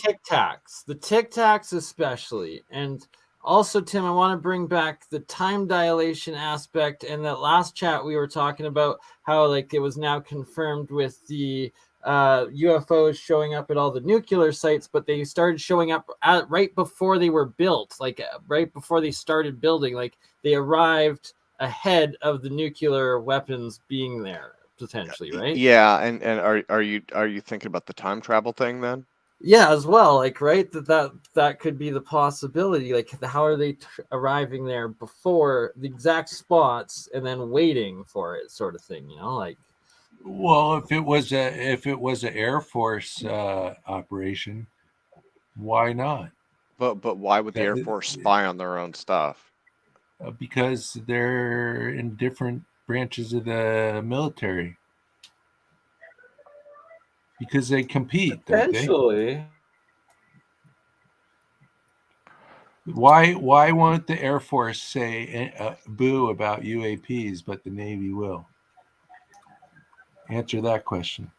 The Tic Tacs especially, and also Tim, I want to bring back the time dilation aspect. And that last chat we were talking about how like it was now confirmed with the UFOs showing up at all the nuclear sites, but they started showing up right before they were built, like right before they started building. Like they arrived ahead of the nuclear weapons being there. Potentially, right? Yeah, and are you thinking about the time travel thing then? Yeah, as well. Like, right, that could be the possibility. Like, how are they arriving there before the exact spots and then waiting for it, sort of thing? You know, like. Well, if it was an Air Force operation, why not? But why would the Air Force spy on their own stuff? Because they're in different branches of the military. Because they compete, Eventually. Why won't the Air Force say boo about UAPs, but the Navy will? Answer that question.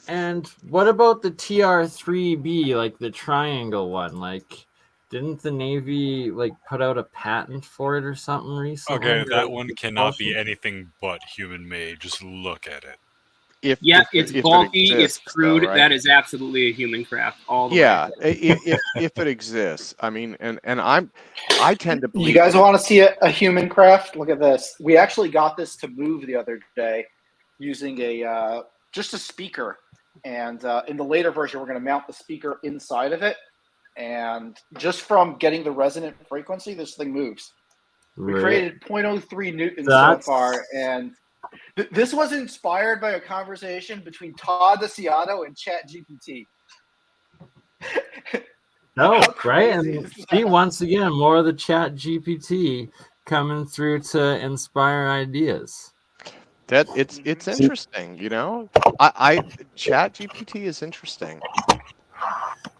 And what about the TR-3B, like the triangle one? Like, didn't the Navy like put out a patent for it or something recently? Okay, that one The cannot be propulsion? anything but human-made. Just look at it. If It's if bulky, it exists, it's crude. though, right? That is absolutely a human craft all the way. Yeah, if it exists. I mean, and I tend to believe. You guys want to see a human craft? Look at this. We actually got this to move the other day using a just a speaker, and in the later version, we're going to mount the speaker inside of it, and just from getting the resonant frequency, this thing moves. We created 0.03 newtons so far, and this was inspired by a conversation between Todd DeCiano and ChatGPT. No, right? And see, once again, more of the ChatGPT coming through to inspire ideas. That it's interesting, you know. I ChatGPT is interesting.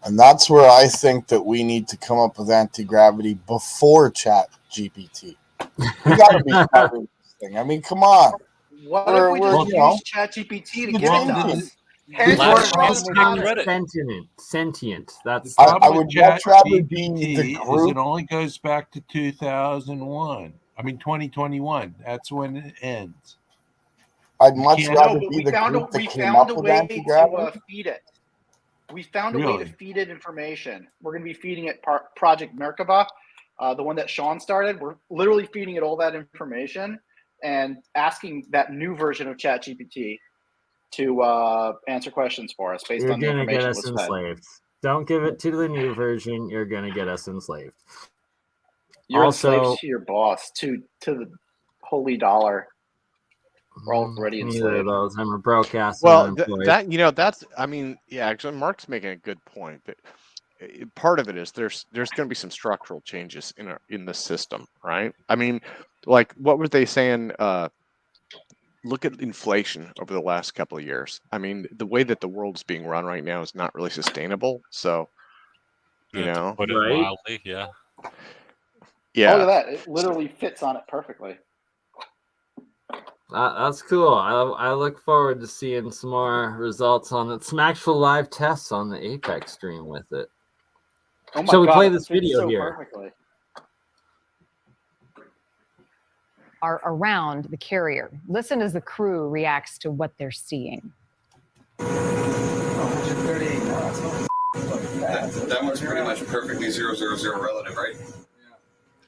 And that's where I think that we need to come up with anti-gravity before ChatGPT. We got to be covering this thing. I mean, come on. What if we just use ChatGPT to give it to us? Sentient. That's I would much rather be the is group. it only goes back to 2001. I mean 2021. That's when it ends. I'd much rather but be we the found group that we came found up a with way anti-gravity. to feed it. We found a way Really? to feed it information. We're going to be feeding it Project Merkaba, the one that Sean started. We're literally feeding it all that information and asking that new version of ChatGPT to answer questions for us based on the You're gonna get information us that was fed. enslaved. Don't give it to the new version. You're gonna get us enslaved. You're Also, enslaved to your boss, to the holy dollar. We're already neither of enslaved. those. I'm a broke ass. Well, that's. I mean, yeah. Actually, Mark's making a good point. That part of it is there's going to be some structural changes in the system, right? I mean, like what were they saying? Look at inflation over the last couple of years. I mean, the way that the world's being run right now is not really sustainable. So, you know, to put it mildly, yeah. Yeah. Oh, look at that! It literally fits on it perfectly. That's cool. I look forward to seeing some more results on it. Some actual live tests on the Apex stream with it. Oh my Shall we God, play it this fits video so here? perfectly. Are around the carrier. Listen as the crew reacts to what they're seeing. That one's pretty much perfectly 000 relative, right?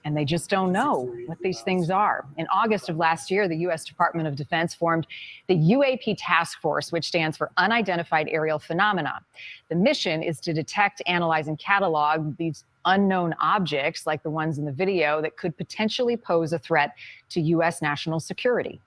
And they just don't know what these things are. In August of last year, the U.S. Department of Defense formed the UAP Task Force, which stands for Unidentified Aerial Phenomena. The mission is to detect, analyze, and catalog these unknown objects, like the ones in the video, that could potentially pose a threat to U.S. national security.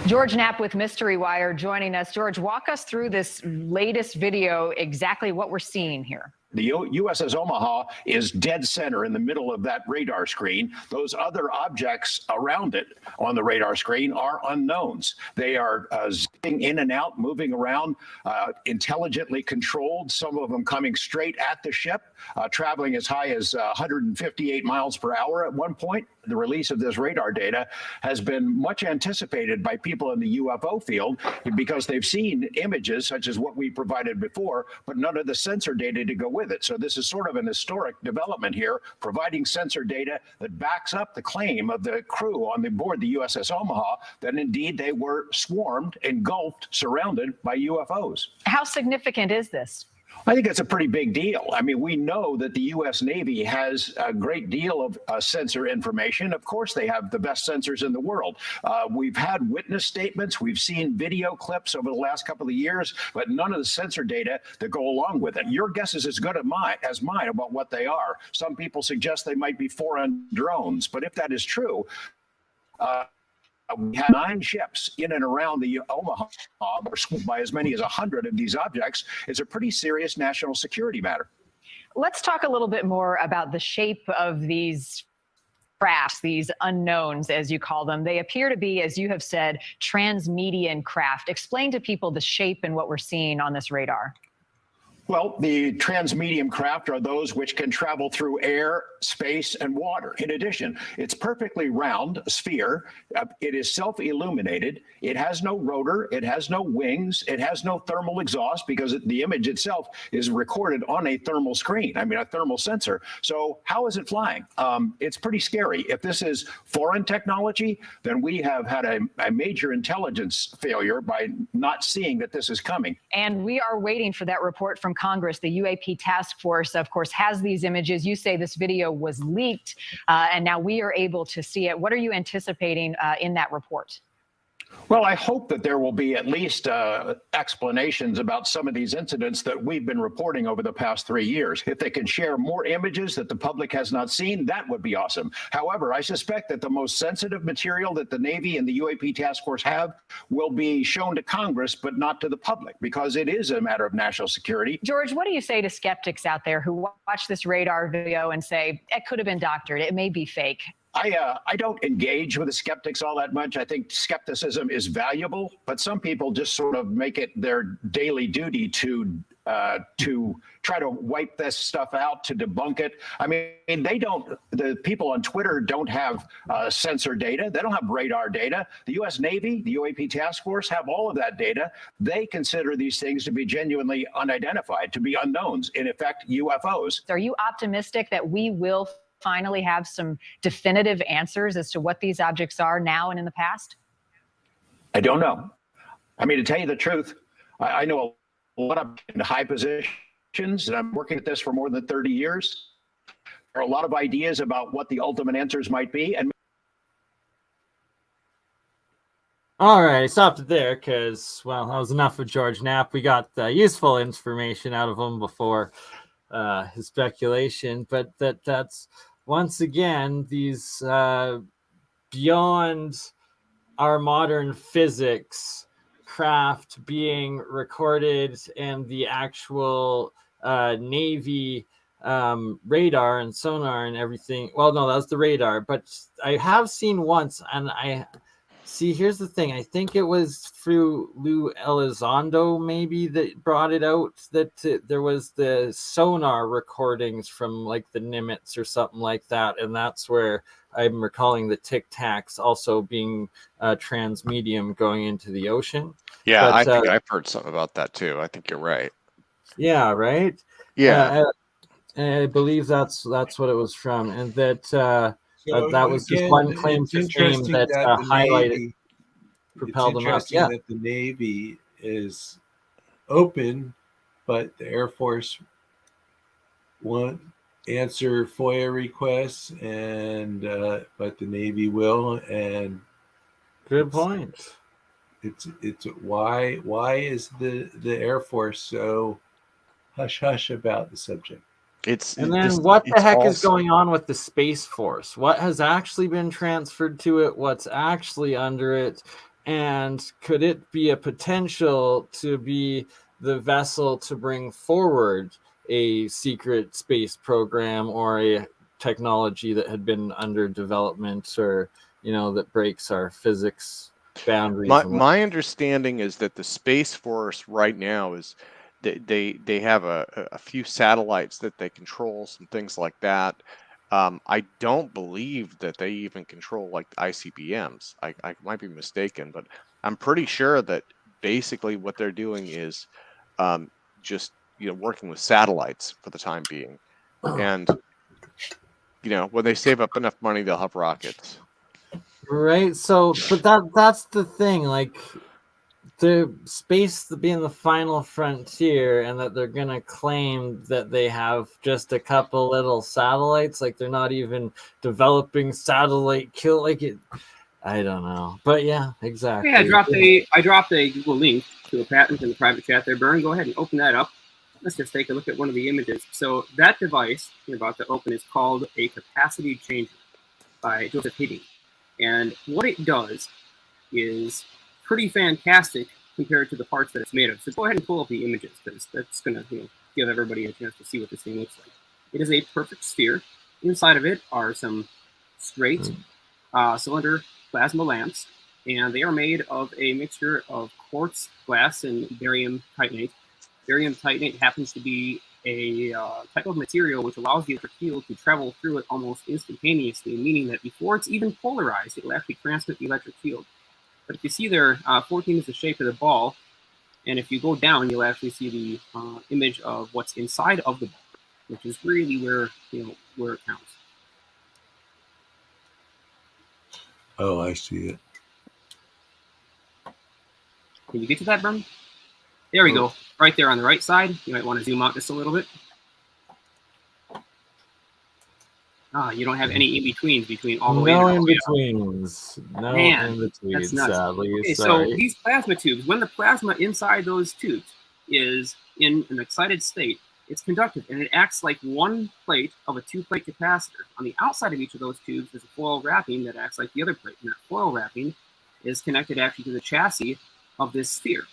George Knapp with Mystery Wire joining us. George, walk us through this latest video, exactly what we're seeing here. The USS Omaha is dead center in the middle of that radar screen. Those other objects around it on the radar screen are unknowns. They are zipping in and out, moving around, intelligently controlled, some of them coming straight at the ship, traveling as high as 158 miles per hour at one point. The release of this radar data has been much anticipated by people in the UFO field because they've seen images such as what we provided before, but none of the sensor data to go with it. So this is sort of an historic development here, providing sensor data that backs up the claim of the crew on the board the USS Omaha that indeed they were swarmed, engulfed, surrounded by UFOs. How significant is this? I think it's a pretty big deal. I mean, we know that the U.S. Navy has a great deal of sensor information. Of course, they have the best sensors in the world. We've had witness statements. We've seen video clips over the last couple of years, but none of the sensor data that go along with it. Your guess is as good as mine about what they are. Some people suggest they might be foreign drones, but if that is true, we have 9 ships in and around the Omaha, by as many as 100 of these objects. It's a pretty serious national security matter. Let's talk a little bit more about the shape of these crafts, these unknowns, as you call them. They appear to be, as you have said, transmedian craft. Explain to people the shape and what we're seeing on this radar. Well, the transmedium craft are those which can travel through air, space, and water. In addition, it's perfectly round, a sphere. It is self-illuminated. It has no rotor. It has no wings. It has no thermal exhaust because the image itself is recorded on a thermal screen. I mean, a thermal sensor. So how is it flying? It's pretty scary. If this is foreign technology, then we have had a major intelligence failure by not seeing that this is coming. And we are waiting for that report from Congress. The UAP task force, of course, has these images. You say this video was leaked, and now we are able to see it. What are you anticipating in that report? Well, I hope that there will be at least explanations about some of these incidents that we've been reporting over the past 3 years. If they can share more images that the public has not seen, that would be awesome. However, I suspect that the most sensitive material that the Navy and the UAP task force have will be shown to Congress, but not to the public, because it is a matter of national security. George, what do you say to skeptics out there who watch this radar video and say, it could have been doctored, it may be fake? I don't engage with the skeptics all that much. I think skepticism is valuable, but some people just sort of make it their daily duty to try to wipe this stuff out, to debunk it. I mean, the people on Twitter don't have sensor data. They don't have radar data. The U.S. Navy, the UAP task force have all of that data. They consider these things to be genuinely unidentified, to be unknowns, in effect, UFOs. Are you optimistic that we will finally have some definitive answers as to what these objects are now and in the past? I don't know. I mean, to tell you the truth, I know a lot of in high positions, and I'm working at this for more than 30 years. There are a lot of ideas about what the ultimate answers might be. And all right, I stopped it there because, well, that was enough of George Knapp. We got useful information out of him before his speculation, but that's once again these beyond our modern physics craft being recorded, and the actual Navy radar and sonar and everything. Well, no, that was the radar, but I have seen once, and here's the thing. I think it was through Lou Elizondo maybe that brought it out, that there was the sonar recordings from like the Nimitz or something like that. And that's where I'm recalling the Tic Tacs also being transmedium going into the ocean. Yeah, I think I've heard something about that too. I think you're right. Yeah, right? Yeah. I believe that's what it was from. And that... that was just one claim to fame that highlighted, propelled them up. Yeah, that the Navy is open, but the Air Force won't answer FOIA requests, and but the Navy will. And good point. It's why is the Air Force so hush hush about the subject? And then what the heck is going on with the Space Force? What has actually been transferred to it? What's actually under it? And could it be a potential to be the vessel to bring forward a secret space program or a technology that had been under development, or, that breaks our physics boundaries? My understanding is that the Space Force right now is... They have a few satellites that they control, some things like that. I don't believe that they even control like ICBMs. I might be mistaken, but I'm pretty sure that basically what they're doing is just working with satellites for the time being. And when they save up enough money, they'll have rockets. Right. So, but that's the thing, like, the space being the final frontier, and that they're going to claim that they have just a couple little satellites, like they're not even developing satellite kill, like it. I don't know, but yeah, exactly. Yeah, I dropped a Google link to a patent in the private chat there. Burn, go ahead and open that up. Let's just take a look at one of the images. So that device you're about to open is called a capacity changer by Joseph Hidding, and what it does is pretty fantastic compared to the parts that it's made of. So go ahead and pull up the images, because that's going to give everybody a chance to see what this thing looks like. It is a perfect sphere. Inside of it are some straight cylinder plasma lamps, and they are made of a mixture of quartz, glass, and barium titanate. barium titanate happens to be a type of material which allows the electric field to travel through it almost instantaneously, meaning that before it's even polarized, it will actually transmit the electric field. But if you see there, 14 is the shape of the ball, and if you go down, you'll actually see the image of what's inside of the ball, which is really where it counts. Oh, I see it. Can you get to that, Brum? There we go. Right there on the right side. You might want to zoom out just a little bit. You don't have any in-betweens between all the way. No in-betweens. No in-betweens, that's nuts. sadly. Okay, sorry. so these plasma tubes, when the plasma inside those tubes is in an excited state, it's conductive, and it acts like one plate of a two-plate capacitor. On the outside of each of those tubes is a foil wrapping that acts like the other plate, and that foil wrapping is connected actually to the chassis of this sphere.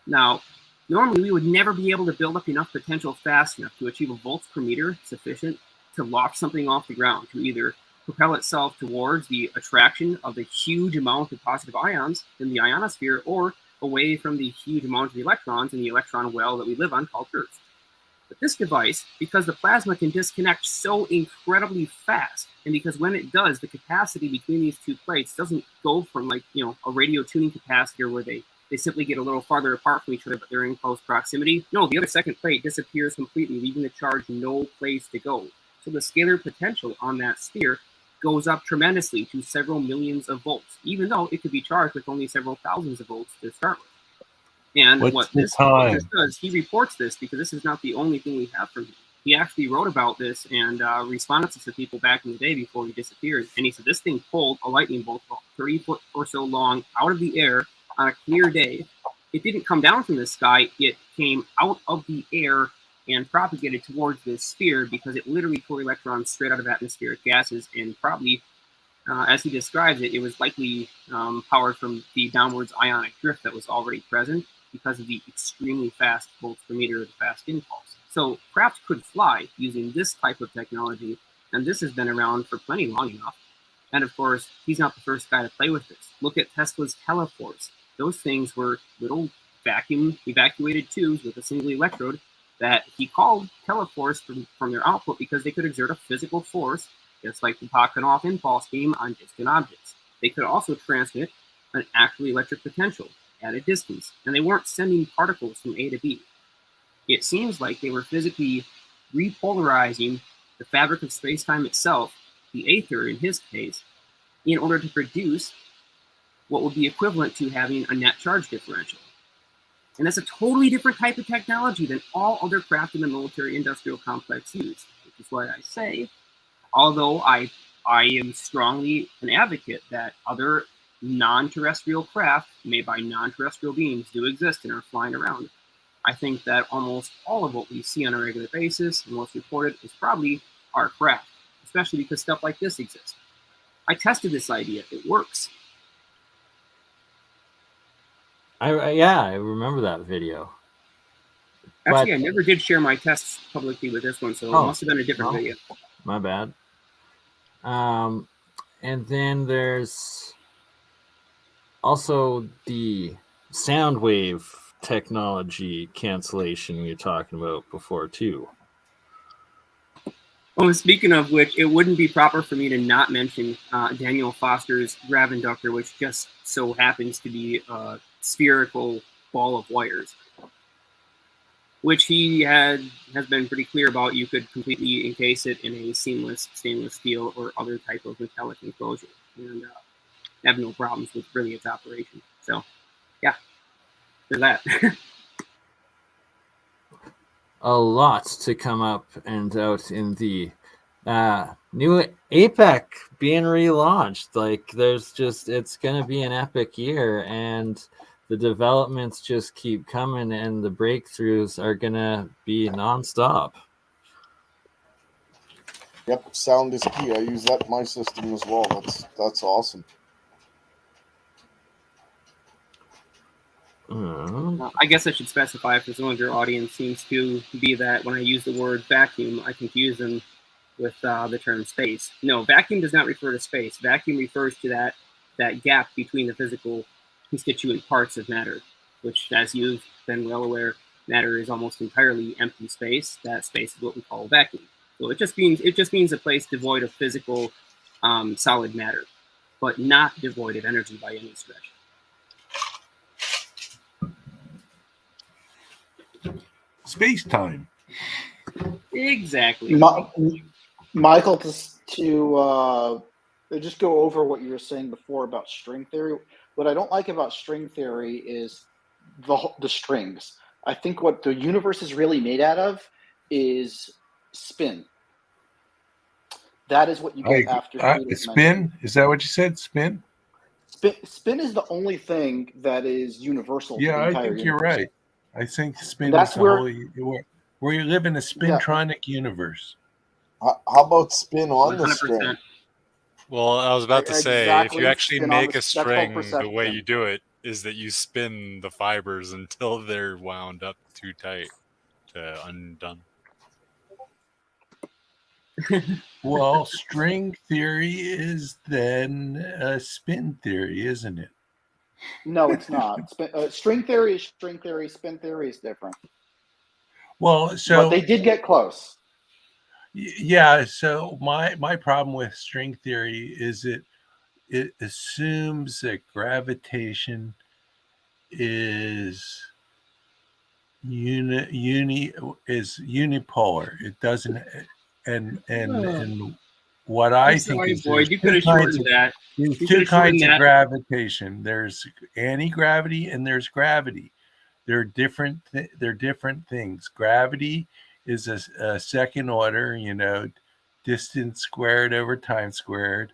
Now, normally we would never be able to build up enough potential fast enough to achieve a volts per meter sufficient to lock something off the ground, to either propel itself towards the attraction of the huge amount of positive ions in the ionosphere or away from the huge amount of electrons in the electron well that we live on called Earth. But this device, because the plasma can disconnect so incredibly fast, and because when it does, the capacity between these two plates doesn't go from like, a radio tuning capacitor where they simply get a little farther apart from each other, but they're in close proximity. No, the other second plate disappears completely, leaving the charge no place to go. So the scalar potential on that sphere goes up tremendously to several millions of volts, even though it could be charged with only several thousands of volts to start with. And what this does, he reports this because this is not the only thing we have from him. He actually wrote about this and responded to some people back in the day before he disappeared. And he said this thing pulled a lightning bolt about 30 foot or so long out of the air on a clear day. It didn't come down from the sky. It came out of the air and propagated towards this sphere because it literally tore electrons straight out of atmospheric gases, and probably, as he describes it, it was likely powered from the downwards ionic drift that was already present because of the extremely fast volts per meter of the fast impulse. So craft could fly using this type of technology, and this has been around for plenty long enough. And of course, he's not the first guy to play with this. Look at Tesla's teleforce. Those things were little vacuum evacuated tubes with a single electrode that he called teleforce from their output because they could exert a physical force, just like the Pockenoff impulse beam on distant objects. They could also transmit an actual electric potential at a distance, and they weren't sending particles from A to B. It seems like they were physically repolarizing the fabric of space-time itself, the aether in his case, in order to produce what would be equivalent to having a net charge differential. And that's a totally different type of technology than all other craft in the military-industrial complex use, which is why I say, although I am strongly an advocate that other non-terrestrial craft made by non-terrestrial beings do exist and are flying around, I think that almost all of what we see on a regular basis and what's reported is probably our craft, especially because stuff like this exists. I tested this idea. It works. I remember that video. Actually, I never did share my tests publicly with this one, so it must have been a different video. My bad. And then there's also the sound wave technology cancellation we were talking about before, too. Well, speaking of which, it wouldn't be proper for me to not mention Daniel Foster's grav inductor, which just so happens to be a spherical ball of wires, which he has been pretty clear about. You could completely encase it in a seamless stainless steel or other type of metallic enclosure and have no problems with really its operation. So, yeah, there's that. A lot to come up and out in the new APEC being relaunched. Like, it's going to be an epic year, and the developments just keep coming, and the breakthroughs are going to be nonstop. Yep, sound is key. I use that in my system as well. That's awesome. I guess I should specify, for some of your audience seems to be that when I use the word vacuum, I confuse them with the term space. No, vacuum does not refer to space. Vacuum refers to that gap between the physical constituent parts of matter, which, as you've been well aware, matter is almost entirely empty space. That space is what we call a vacuum. So it just means a place devoid of physical solid matter, but not devoid of energy by any stretch. Space-time. Exactly. Michael, to just go over what you were saying before about string theory. What I don't like about string theory is the strings. I think what the universe is really made out of is spin. That is what you get after spin. Is that what you said? Spin. Spin is the only thing that is universal. Yeah, to the I entire think universe. you're right. I think spin That's is the where you live in a spintronic universe. How about spin on 100%. The string? Well, I was about to say, if you actually make a string, the way you do it is that you spin the fibers until they're wound up too tight to undone. Well, string theory is then a spin theory, isn't it? No, it's not. String theory is string theory. Spin theory is different. Well, so but they did get close. Yeah. So my problem with string theory is it assumes that gravitation is unipolar. It doesn't, and what I think is Boyd, you could have shortened that. There's two kinds of gravitation. There's anti-gravity and there's gravity. They're different things. Gravity is a second order, distance squared over time squared,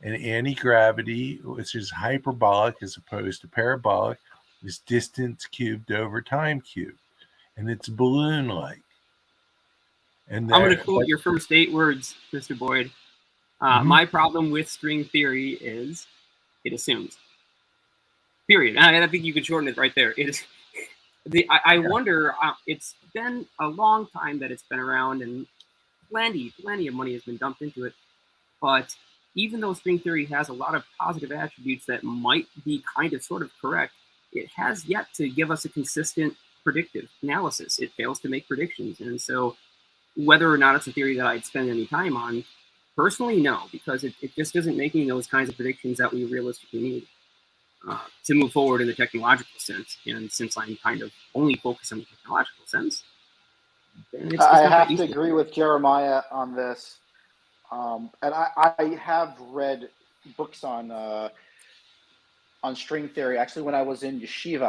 and anti-gravity, which is hyperbolic as opposed to parabolic, is distance cubed over time cubed, and it's balloon-like. And I'm going to quote your first 8 words, Mr. Boyd. My problem with string theory is it assumes. Period. I think you could shorten it right there. It is. I wonder. It's been a long time that it's been around, and plenty of money has been dumped into it. But even though string theory has a lot of positive attributes that might be kind of sort of correct, it has yet to give us a consistent predictive analysis. It fails to make predictions, and so whether or not it's a theory that I'd spend any time on, personally, no, because it just isn't making those kinds of predictions that we realistically need to move forward in the technological sense. And since I'm kind of only focused on the technological sense, then it's I have to agree with Jeremiah on this. And I have read books on string theory. Actually, when I was in yeshiva,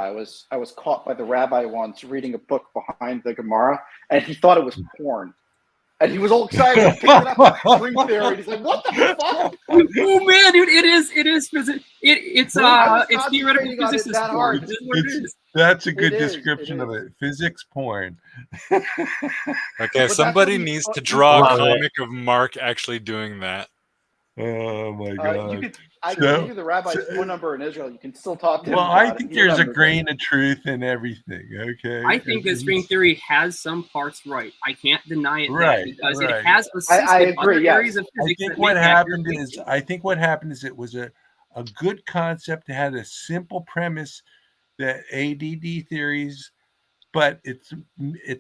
I was caught by the rabbi once reading a book behind the Gemara, and he thought it was porn. And he was all excited to pick it up string theory. And he's like, "What the fuck?" Oh man, dude! It is physics. It's theoretical physics. That hard. That's a good description of it. Physics porn. Okay, somebody needs to draw a comic of Mark actually doing that. Oh my god! I can give you the rabbi's phone number in Israel. You can still talk to him. Well, I think there's a grain of truth in everything. Okay. I think that string theory has some parts right. I can't deny it, because it has assisted other areas of physics. I think what happened is it was a good concept. It had a simple premise that ADD theories, but it's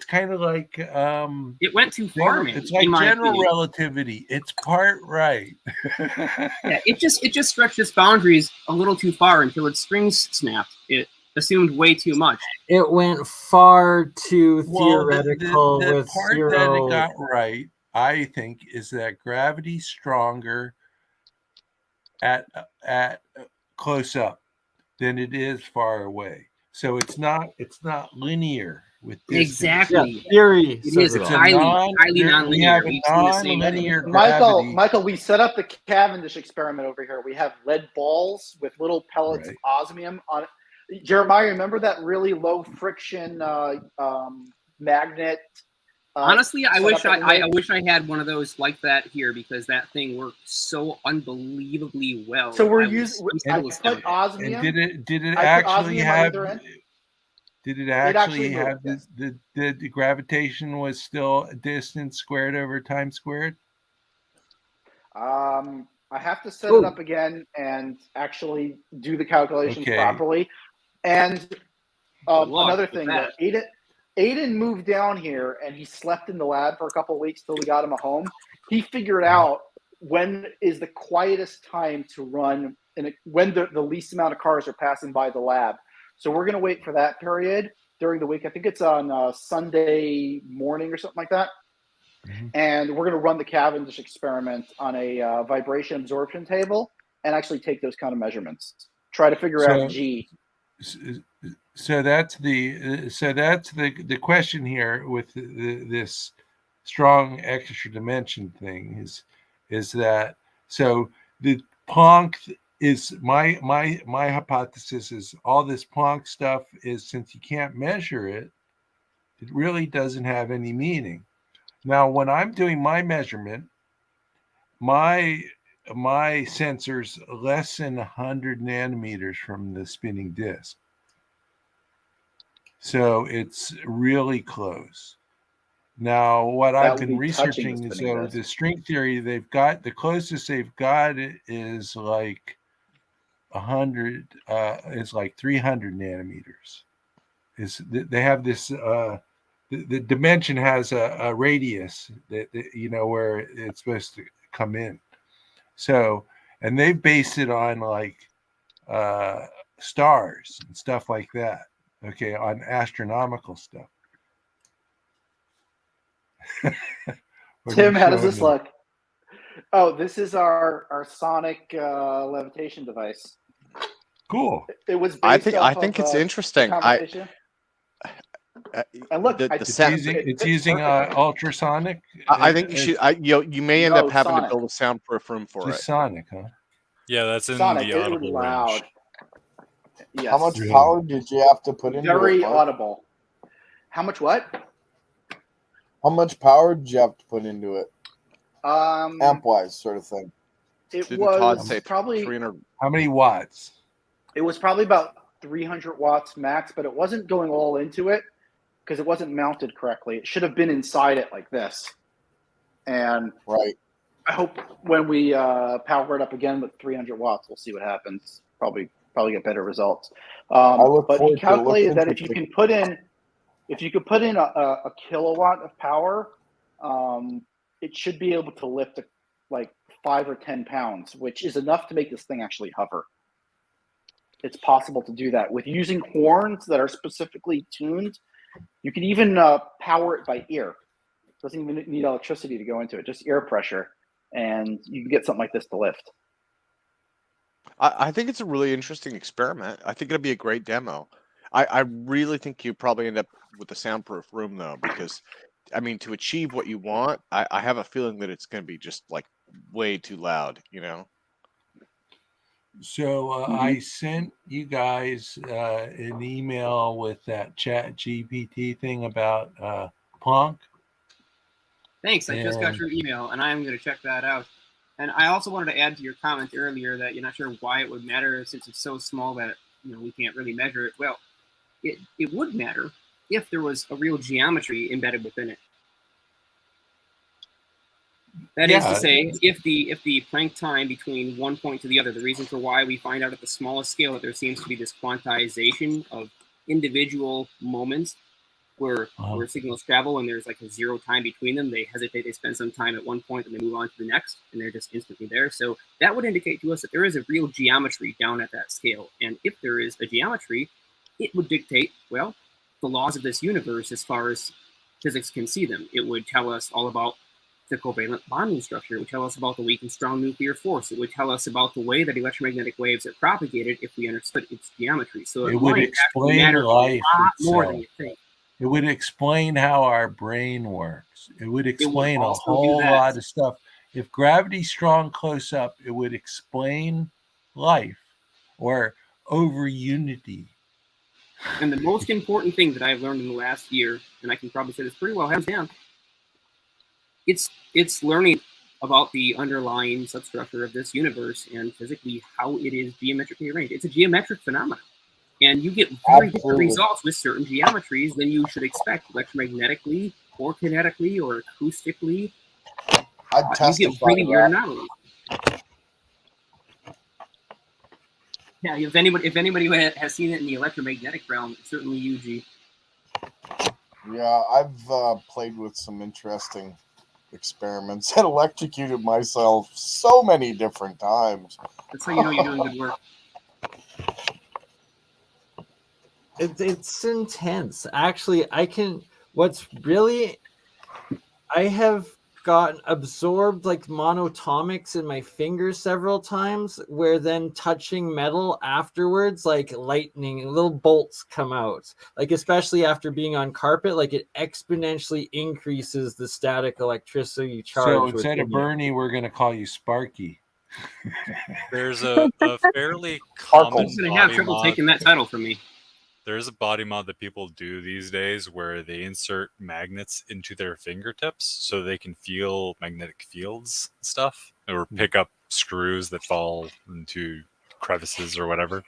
kind of like it went too far, man. It's like general relativity. It's part right. Yeah, it just stretched its boundaries a little too far until its strings snapped. It assumed way too much. It went far too theoretical. The part that it got right, I think, is that gravity's stronger at close up than it is far away. So it's not linear with distance. Exactly. Yeah, theory. It is highly nonlinear. Non-linear Michael, we set up the Cavendish experiment over here. We have lead balls with little pellets of osmium on it. Jeremiah, remember that really low friction magnet? Honestly, I wish I had one of those like that here, because that thing worked so unbelievably well. So we're using osmium. And did it actually have? Did it actually have the gravitation was still distance squared over time squared? I have to set it up again and actually do the calculations properly. And another thing, Aiden moved down here and he slept in the lab for a couple of weeks till we got him a home. He figured out when is the quietest time to run and when the least amount of cars are passing by the lab. So we're going to wait for that period during the week. I think it's on Sunday morning or something like that. Mm-hmm. And we're going to run the Cavendish experiment on a vibration absorption table and actually take those kind of measurements. Try to figure out G. So that's the question here with this strong extra dimension thing is that so the Planck is my hypothesis is all this Planck stuff is, since you can't measure it, it really doesn't have any meaning. Now, when I'm doing my measurement, my sensor's less than 100 nanometers from the spinning disk. So it's really close. Now, what I've been researching is the string theory they've got, the closest they've got is like 100, it's like 300 nanometers. They have this, the dimension has a radius that, where it's supposed to come in. So, and they based it on like stars and stuff like that. Okay, on astronomical stuff. Tim, how does this look? Oh, this is our sonic levitation device. Cool. It was. I think it's interesting. And look, it's using ultrasonic. I think you should. You may end up having to build a soundproof room for just it. Sonic, huh? Yeah, that's in sonic, the audible range. Yes. How much power did you have to put into it? Very audible. How much what? How much power did you have to put into it? Amp-wise sort of thing. It was probably 300. How many watts? It was probably about 300 watts max, but it wasn't going all into it because it wasn't mounted correctly. It should have been inside it like this. And right. I hope when we power it up again with 300 watts, we'll see what happens. Probably get better results. But he calculated that if you could put in a kilowatt of power, it should be able to lift like 5 or 10 pounds, which is enough to make this thing actually hover. It's possible to do that with using horns that are specifically tuned. You can even power it by ear. It doesn't even need electricity to go into it, just ear pressure, and you can get something like this to lift. I think it's a really interesting experiment. I think it'll be a great demo. I really think you probably end up with a soundproof room though, because I mean, to achieve what you want, I have a feeling that it's going to be just like way too loud, So I sent you guys an email with that Chat GPT thing about Planck. Thanks. I just got your email, and I'm going to check that out. And I also wanted to add to your comment earlier that you're not sure why it would matter since it's so small that we can't really measure it. Well, it would matter if there was a real geometry embedded within it. That is to say, if the Planck time between one point to the other, the reason for why we find out at the smallest scale that there seems to be this quantization of individual moments where signals travel and there's like a zero time between them. They hesitate, they spend some time at one point and they move on to the next, and they're just instantly there. So that would indicate to us that there is a real geometry down at that scale. And if there is a geometry, it would dictate, well, the laws of this universe as far as physics can see them. It would tell us all about the covalent bonding structure. It would tell us about the weak and strong nuclear force. It would tell us about the way that electromagnetic waves are propagated if we understood its geometry. So it would explain life a lot more than you think. It would explain how our brain works. It would explain a whole lot of stuff. If gravity's strong close up, it would explain life or over unity. And the most important thing that I've learned in the last year, and I can probably say this pretty well hands down, it's learning about the underlying substructure of this universe and physically how it is geometrically arranged. It's a geometric phenomenon. And you get very different results with certain geometries than you should expect electromagnetically or kinetically or acoustically. You get really weird anomalies. Yeah, if anybody has seen it in the electromagnetic realm, it's certainly UG. Yeah, I've played with some interesting experiments and electrocuted myself so many different times. That's how you know you're doing good work. It's intense. Actually, I have gotten absorbed like monatomics in my fingers several times, where then touching metal afterwards, like lightning, little bolts come out. Like, especially after being on carpet, like it exponentially increases the static electricity charge. So instead of BurnEye, we're going to call you Sparky. There's a fairly common He's gonna have trouble taking that title from me. There's a body mod that people do these days where they insert magnets into their fingertips so they can feel magnetic fields and stuff, or pick up screws that fall into crevices or whatever.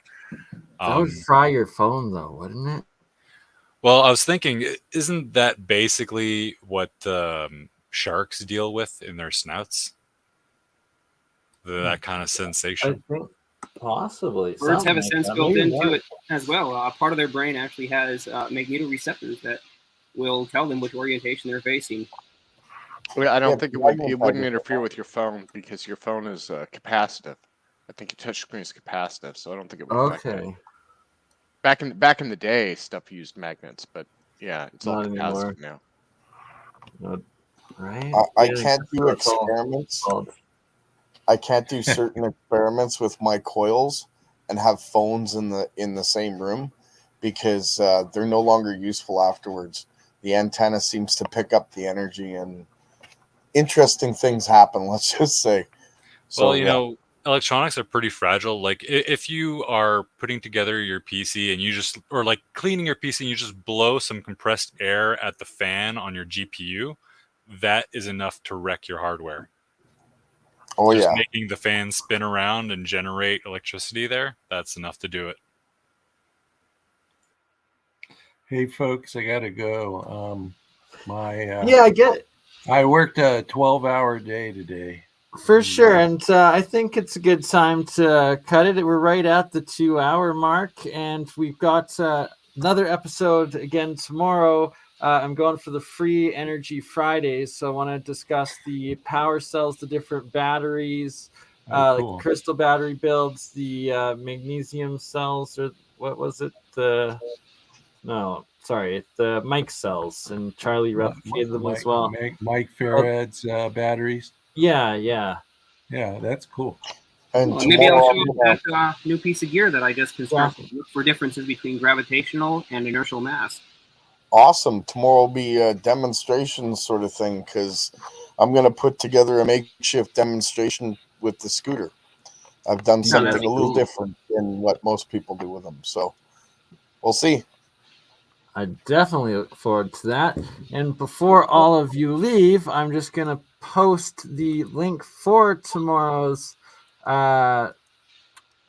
That would fry your phone, though, wouldn't it? Well, I was thinking, isn't that basically what sharks deal with in their snouts? That kind of sensation. I think possibly. Birds have a sense built into it as well. Part of their brain actually has magnetoreceptors that will tell them which orientation they're facing. I don't think it wouldn't interfere with your phone because your phone is capacitive. I think your touchscreen is capacitive, so I don't think it would affect it. Back in the day, stuff used magnets, but yeah, it's all capacitive now. Right? I can't do experiments. I can't do certain experiments with my coils and have phones in the same room because they're no longer useful afterwards. The antenna seems to pick up the energy and interesting things happen, let's just say. So, well, you know, electronics are pretty fragile. Like if you are putting together your PC and you just, or like cleaning your PC and you just blow some compressed air at the fan on your GPU, that is enough to wreck your hardware. Oh, just yeah. Making the fan spin around and generate electricity there, that's enough to do it. Hey, folks, I got to go. I get it. I worked a 12-hour day today. For sure, and I think it's a good time to cut it. We're right at the 2-hour mark, and we've got another episode again tomorrow. I'm going for the Free Energy Fridays, so I want to discuss the power cells, the different batteries, cool. like crystal battery builds, the magnesium cells, or what was it? The mic cells, and Charlie replicated them as well. Mike Farad's batteries. Yeah, that's cool. And maybe I'll show you that new piece of gear that I just constructed. Look for differences between gravitational and inertial mass. Awesome. Tomorrow will be a demonstration sort of thing because I'm going to put together a makeshift demonstration with the scooter. I've done something a little different than what most people do with them. So we'll see. I definitely look forward to that. And before all of you leave, I'm just going to post the link for tomorrow's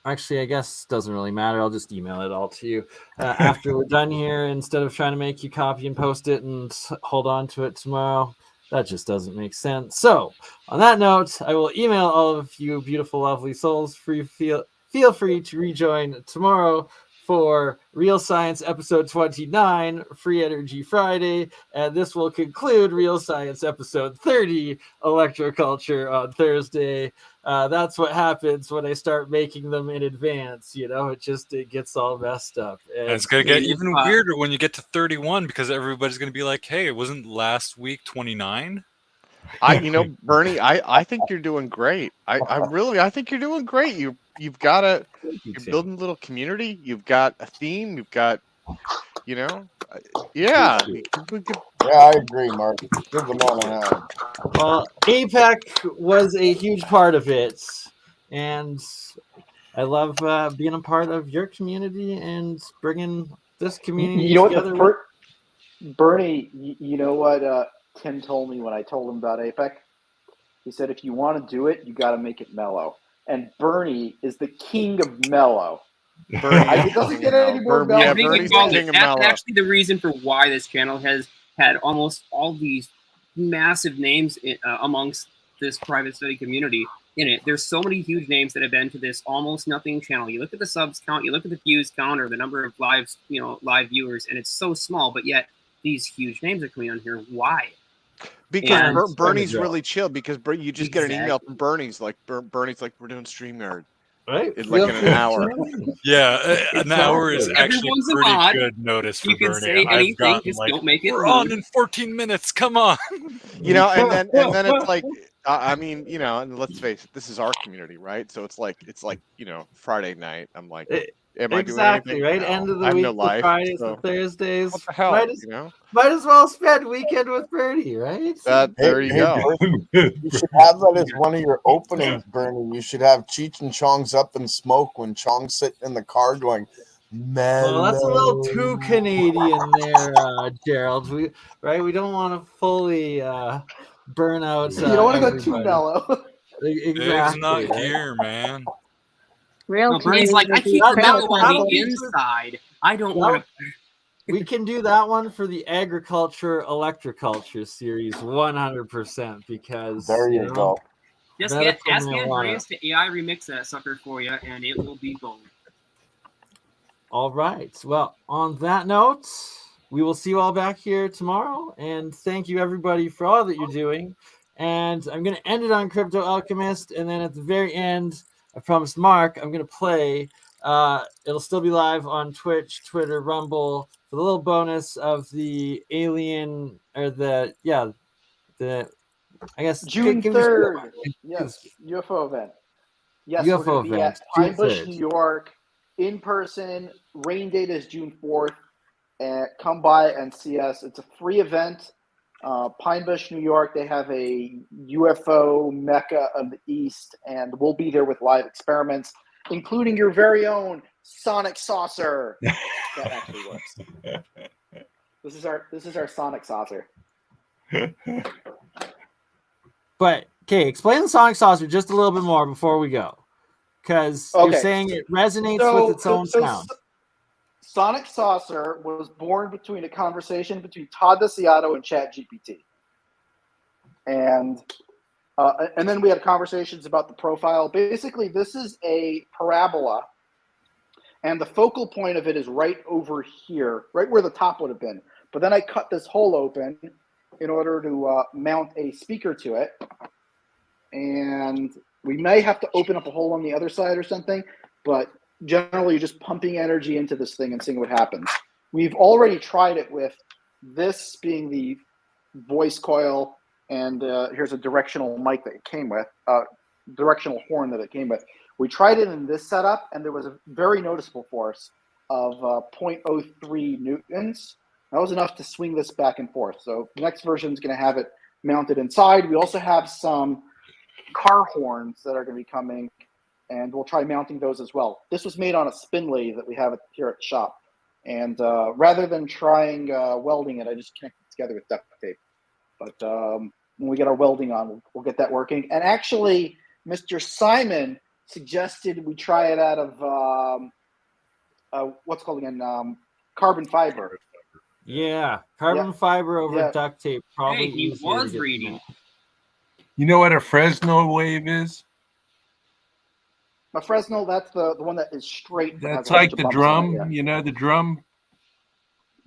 actually, I guess it doesn't really matter. I'll just email it all to you after we're done here, instead of trying to make you copy and post it and hold on to it tomorrow. That just doesn't make sense. So on that note, I will email all of you beautiful, lovely souls. Feel free to rejoin tomorrow for Real Science episode 29, Free Energy Friday, and this will conclude Real Science episode 30, Electroculture, on Thursday. That's what happens when I start making them in advance. You know, it gets all messed up. And it's going to get even weirder when you get to 31 because everybody's going to be like, hey, it wasn't last week 29? BurnEye, I think you're doing great. I think you're doing great. You're building a little community. You've got a theme. You've got, yeah. I agree, Mark. Give them all a hand. Well, APEC was a huge part of it, and I love being a part of your community and bringing this community together. BurnEye, you know what Tim told me when I told him about APEC? He said, if you want to do it, you got to make it mellow. And BurnEye is the king of mellow. It doesn't get any more mellow. That's actually the reason for why this channel has had almost all these massive names amongst this private study community in it. There's so many huge names that have been to this almost nothing channel. You look at the subs count, you look at the views count, or the number of live viewers, and it's so small, but yet these huge names are coming on here. Why? Because Bernie's really chill. Because you just get an email from Bernie's like Bernie's like, we're doing StreamYard. Right, in an hour. Yeah, an hour is actually Everyone's pretty mod. good notice for You can Bernie. say I've anything, gotten just like, don't make it we're rude. on in 14 minutes. Come on. You know, and then it's like, I mean, you know, and let's face it, this is our community, right? So it's like, you know, Friday night. I'm like, am I doing anything? Right? No, End of the I have week, no life. Fridays So and Thursdays. what the hell, you know? Might as well spend weekend with Bernie, right? There you go. Bernie, you should have that as one of your openings, Bernie. You should have Cheech and Chong's Up in Smoke when Chong's sitting in the car going, Well, that's a little too Canadian there, Gerald. We don't want to fully burn out. You don't want to go too everybody. mellow. Exactly. It's not right? here, man. Real Bernie's like, I keep mellow on the inside. I don't want to. We can do that one for the agriculture electroculture series 100% because there you go. Just ask Andreas to AI remix that sucker for you, and it will be gold. All right. Well, on that note, we will see you all back here tomorrow. And thank you, everybody, for all that you're doing. And I'm going to end it on Crypto Alchemist. And then at the very end, I promised Mark, I'm going to play. It'll still be live on Twitch, Twitter, Rumble for the little bonus of the alien or I guess June 3rd. Yes, UFO event. Yes, UFO we're going to be event, at Pine June Bush, 3rd. New York, in person. Rain date is June 4th. And come by and see us. It's a free event. Pine Bush, New York. They have a UFO mecca of the East, and we'll be there with live experiments, including your very own sonic saucer. That actually works. This is our sonic saucer. But okay, explain the sonic saucer just a little bit more before we go, because you're saying it resonates with its own sound. Sonic Saucer was born between a conversation between Todd DeCiato and ChatGPT, and then we had conversations about the profile. Basically, this is a parabola, and the focal point of it is right over here, right where the top would have been. But then I cut this hole open in order to mount a speaker to it, and we may have to open up a hole on the other side or something, but generally, you're just pumping energy into this thing and seeing what happens. We've already tried it with this being the voice coil, and here's a directional mic that it came with, directional horn that it came with. We tried it in this setup, and there was a very noticeable force of 0.03 newtons. That was enough to swing this back and forth. So the next version is going to have it mounted inside. We also have some car horns that are going to be coming, and we'll try mounting those as well. This was made on a spin lathe that we have here at the shop. And rather than trying welding it, I just connected it together with duct tape. But when we get our welding on, we'll get that working. And actually, Mr. Simon suggested we try it out of, what's called again, carbon fiber. Yeah, carbon fiber over duct tape. Probably he was reading. You know what a Fresnel wave is? A Fresnel, that's the one that is straight. That's like the drum, you know, the drum.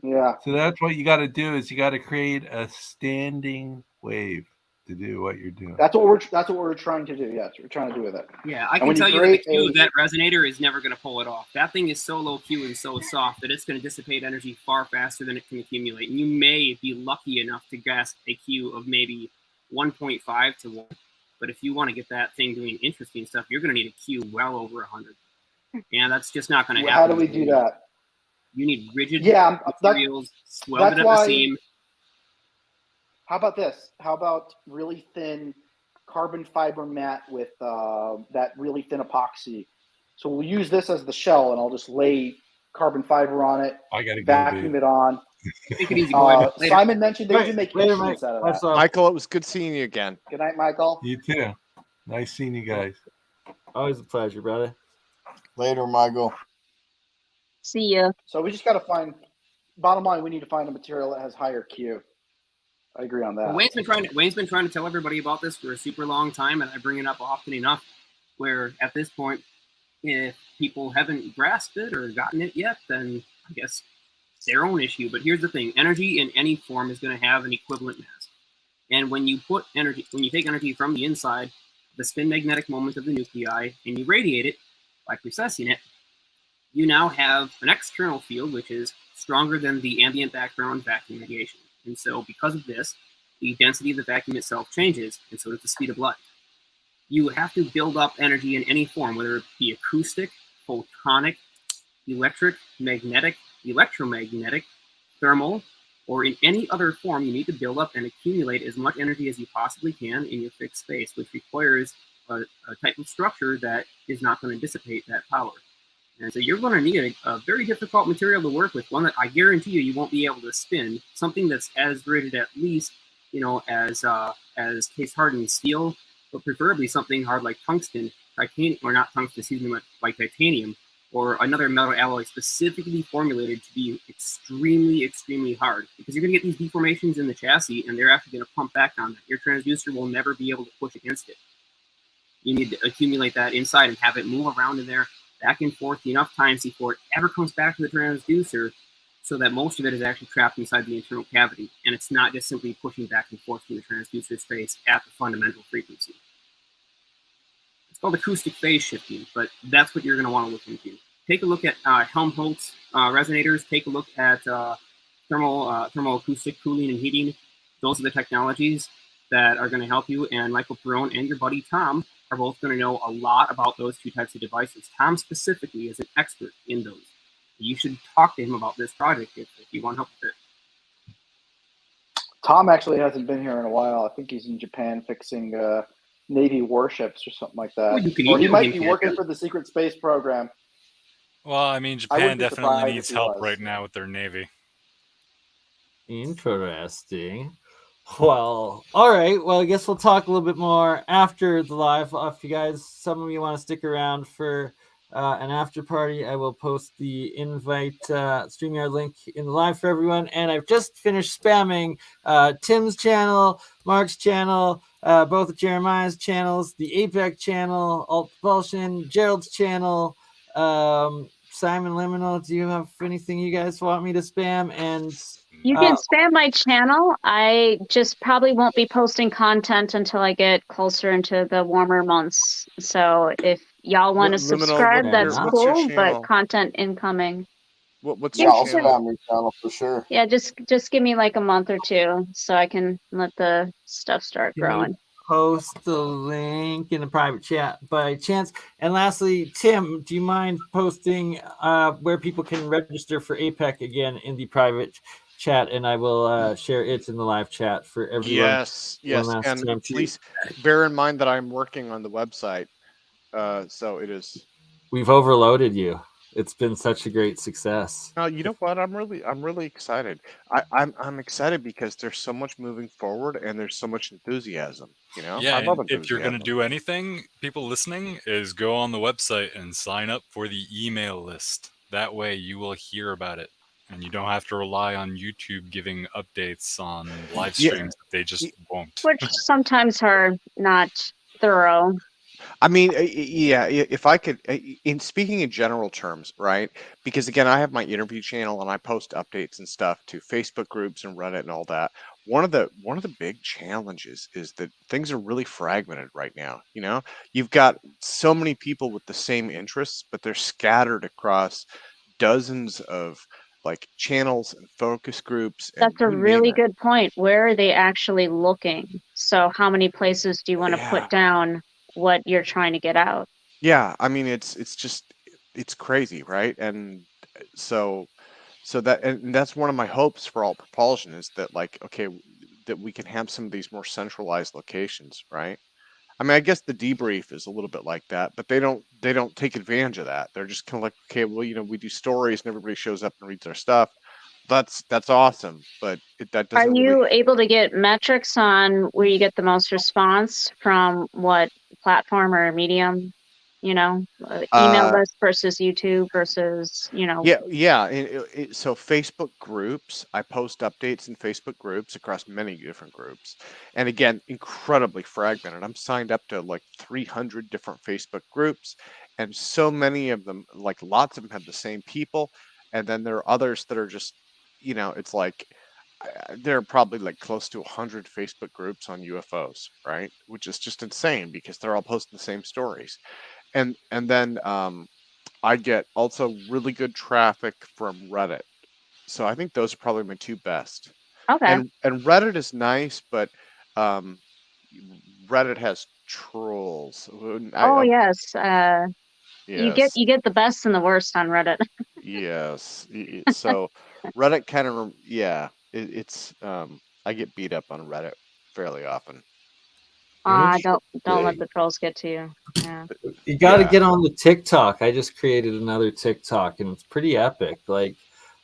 Yeah. So that's what you got to do is you got to create a standing wave to do what you're doing. That's what we're trying to do. Yes, we're trying to do with it. Yeah, I can tell you that the Q of that resonator is never going to pull it off. That thing is so low Q and so soft that it's going to dissipate energy far faster than it can accumulate. And you may be lucky enough to grasp a Q of maybe 1.5 to 1. But if you want to get that thing doing interesting stuff, you're going to need a Q well over 100. And that's just not going to happen. How do we do that? You need rigid materials, welded at the seam. How about this? How about really thin carbon fiber mat with that really thin epoxy? So we'll use this as the shell, and I'll just lay carbon fiber on it, vacuum it on. Take it easy, Simon mentioned they can make instruments out of that. Michael, it was good seeing you again. Good night, Michael. You too. Nice seeing you guys. Always a pleasure, brother. Later, Michael. See ya. So we just got to find, bottom line, we need to find a material that has higher Q. I agree on that. Wayne's been trying to tell everybody about this for a super long time, and I bring it up often enough where at this point, if people haven't grasped it or gotten it yet, then I guess their own issue. But here's the thing: energy in any form is going to have an equivalent mass. And when you take energy from the inside, the spin magnetic moment of the nuclei, and you radiate it by precessing it, you now have an external field which is stronger than the ambient background vacuum radiation. And so because of this, the density of the vacuum itself changes, and so does the speed of light. You have to build up energy in any form, whether it be acoustic, photonic, electric, magnetic, electromagnetic, thermal, or in any other form. You need to build up and accumulate as much energy as you possibly can in your fixed space, which requires a type of structure that is not going to dissipate that power. And so you're going to need a very difficult material to work with, one that I guarantee you won't be able to spin, something that's as rated at least, as case hardened steel, but preferably something hard like tungsten, titanium, or not tungsten, excuse me, like titanium, or another metal alloy specifically formulated to be extremely, extremely hard, because you're going to get these deformations in the chassis, and they're actually going to pump back on that. Your transducer will never be able to push against it. You need to accumulate that inside and have it move around in there back and forth enough times before it ever comes back to the transducer, so that most of it is actually trapped inside the internal cavity, and it's not just simply pushing back and forth through the transducer space at the fundamental frequency. It's called acoustic phase shifting, but that's what you're going to want to look into. Take a look at Helmholtz resonators. Take a look at thermoacoustic cooling and heating. Those are the technologies that are going to help you, and Michael Perrone and your buddy Tom are both going to know a lot about those two types of devices. Tom specifically is an expert in those. You should talk to him about this project if you want help with it. Tom actually hasn't been here in a while. I think he's in Japan fixing Navy warships or something like that. Well, or he might be working for the secret space program. Well, I mean, Japan definitely needs help right now with their Navy. Interesting. Well, all right. Well, I guess we'll talk a little bit more after the live. If you guys, some of you want to stick around for an after party, I will post the invite StreamYard link in the live for everyone. And I've just finished spamming Tim's channel, Mark's channel, both of Jeremiah's channels, the APEC channel, Alt Propulsion, Gerald's channel, Simon Liminal. Do you have anything you guys want me to spam? And you can spam my channel. I just probably won't be posting content until I get closer into the warmer months. So if y'all want to subscribe, that's cool, but content incoming. What's your channel for sure? Yeah, just give me like a month or two so I can let the stuff start growing. Post the link in the private chat by chance. And lastly, Tim, do you mind posting where people can register for APEC again in the private chat, and I will share it in the live chat for everyone. Yes, and please bear in mind that I'm working on the website, so it is. We've overloaded you. It's been such a great success. You know what? I'm really excited. I'm excited because there's so much moving forward and there's so much enthusiasm. Yeah, I love and if you're going to do anything, people listening, is go on the website and sign up for the email list. That way you will hear about it. And you don't have to rely on YouTube giving updates on live streams that they just won't. Which sometimes are not thorough. I mean, yeah, if I could, in speaking in general terms, right? Because again, I have my interview channel and I post updates and stuff to Facebook groups and Reddit and all that. One of the big challenges is that things are really fragmented right now. You've got so many people with the same interests, but they're scattered across dozens of like channels and focus groups. That's a really good point. Where are they actually looking? So how many places do you want to put down what you're trying to get out? Yeah, I mean it's crazy, right? And so that's one of my hopes for Alt Propulsion is that that we can have some of these more centralized locations, right? I mean, I guess the debrief is a little bit like that, but they don't take advantage of that. They're just kind of like, okay, well, we do stories and everybody shows up and reads our stuff. That's awesome, but that doesn't. Are you able to get metrics on where you get the most response from what platform or medium? Email list versus YouTube versus Yeah. So Facebook groups, I post updates in Facebook groups across many different groups, and again, incredibly fragmented. I'm signed up to like 300 different Facebook groups, and so many of them, like lots of them, have the same people, and then there are others that are just you know, it's like there are probably like close to 100 Facebook groups on UFOs, right? Which is just insane because they're all posting the same stories. And then I get also really good traffic from Reddit. So I think those are probably my two best. Okay. And Reddit is nice, but Reddit has trolls. Yes. Yes. You get the best and the worst on Reddit. Yes. So Reddit kind of, yeah, it's I get beat up on Reddit fairly often. Don't let the trolls get to you. Yeah. You got to get on the TikTok. I just created another TikTok, and it's pretty epic. Like,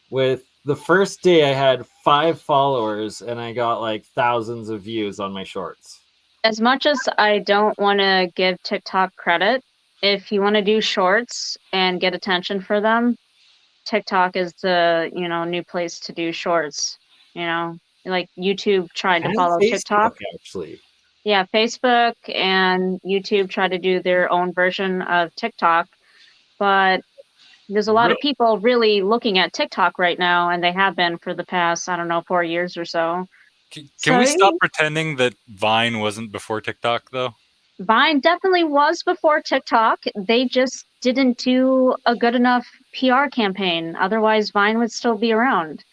with the first day, I had 5 followers, and I got like thousands of views on my shorts. As much as I don't want to give TikTok credit, if you want to do shorts and get attention for them, TikTok is the new place to do shorts. Like YouTube tried to follow TikTok. Actually. Yeah, Facebook and YouTube try to do their own version of TikTok, but there's a lot of people really looking at TikTok right now, and they have been for the past, 4 years or so. Can we stop pretending that Vine wasn't before TikTok, though? Vine definitely was before TikTok. They just didn't do a good enough PR campaign. Otherwise, Vine would still be around.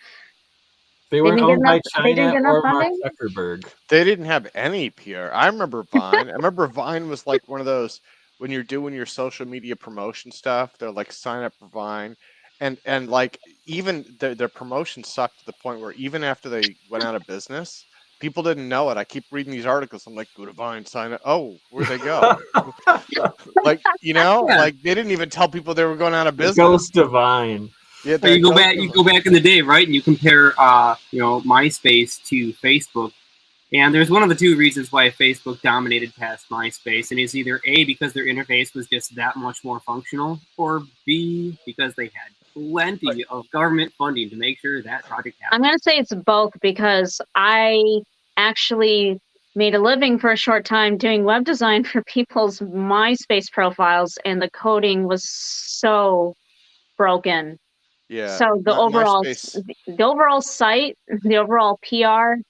They weren't owned by China or Mark Zuckerberg. They didn't have any PR. I remember Vine. I remember Vine was like one of those, when you're doing your social media promotion stuff, they're like, sign up for Vine. And like, even their promotion sucked to the point where even after they went out of business, people didn't know it. I keep reading these articles. I'm like, go to Vine, sign up. Oh, where'd they go? Like, like they didn't even tell people they were going out of business. Ghost of Vine. Yeah, you go back in the day, right? And you compare, MySpace to Facebook. And there's one of the two reasons why Facebook dominated past MySpace, and it's either A, because their interface was just that much more functional, or B, because they had plenty of government funding to make sure that project happened. I'm going to say it's both, because I actually made a living for a short time doing web design for people's MySpace profiles, and the coding was so broken. Yeah. So the overall site, the overall PR,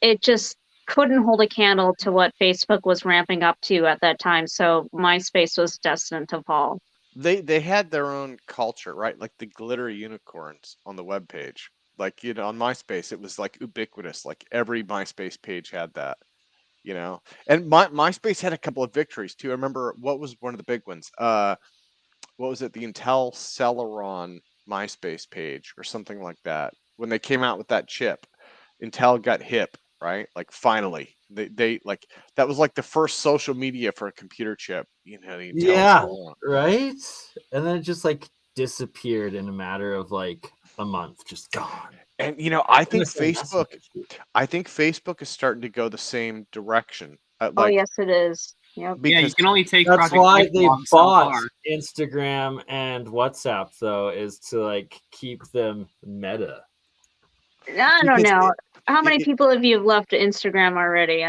it just couldn't hold a candle to what Facebook was ramping up to at that time. So MySpace was destined to fall. They had their own culture, right? Like the glitter unicorns on the webpage. Like, on MySpace, it was like ubiquitous. Like every MySpace page had that, And MySpace had a couple of victories too. I remember, what was one of the big ones? What was it? The Intel Celeron MySpace page or something like that. When they came out with that chip, Intel got hip, right? Like finally, they like, that was like the first social media for a computer chip. The Intel Celeron. Right. And then it just like disappeared in a matter of like a month, just gone. And I think Facebook is starting to go the same direction. Oh yes, it is. Yep. Yeah, you can only take. That's why they bought Instagram and WhatsApp, though, is to like keep them meta. I don't know. How many people have you left Instagram already?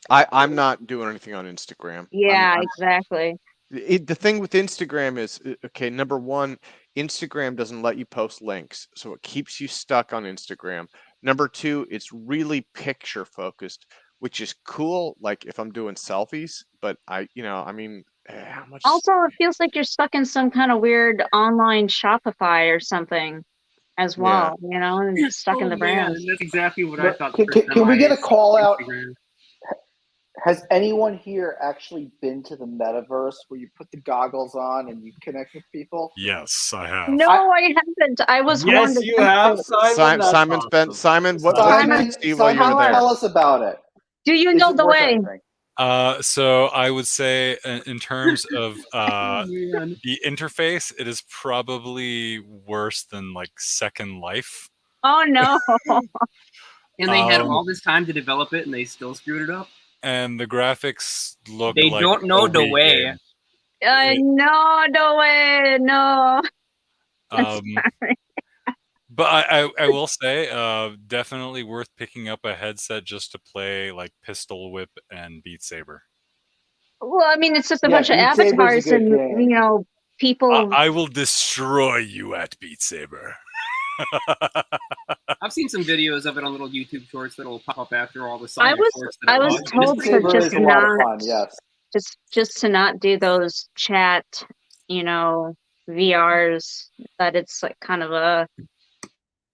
I'm not doing anything on Instagram. Yeah, exactly. The thing with Instagram is, okay, number one, Instagram doesn't let you post links, so it keeps you stuck on Instagram. Number two, it's really picture focused, which is cool, like if I'm doing selfies, but how much? Also, it feels like you're stuck in some kind of weird online Shopify or something as well, and stuck in the brand. That's exactly what I thought. Can we get a call out? Has anyone here actually been to the metaverse where you put the goggles on and you connect with people? Yes, I have. No, I haven't. I was Yes, you have, Simon. Simon's been. Simon, what Simon, did you see while you were there? Tell us about it. Do you know the way? So I would say, in terms of the interface, it is probably worse than like Second Life. Oh no! And they had all this time to develop it, and they still screwed it up. And the graphics look. They like don't know the way. No, the way. No. But I will say, definitely worth picking up a headset just to play like Pistol Whip and Beat Saber. Well, I mean, it's just a bunch of avatars and, people. I will destroy you at Beat Saber. I've seen some videos of it on little YouTube shorts that'll pop up after all the I science shorts that was watch. told Saber to just is a lot of not fun, yes. just to not do those chat, VRs, that it's like kind of a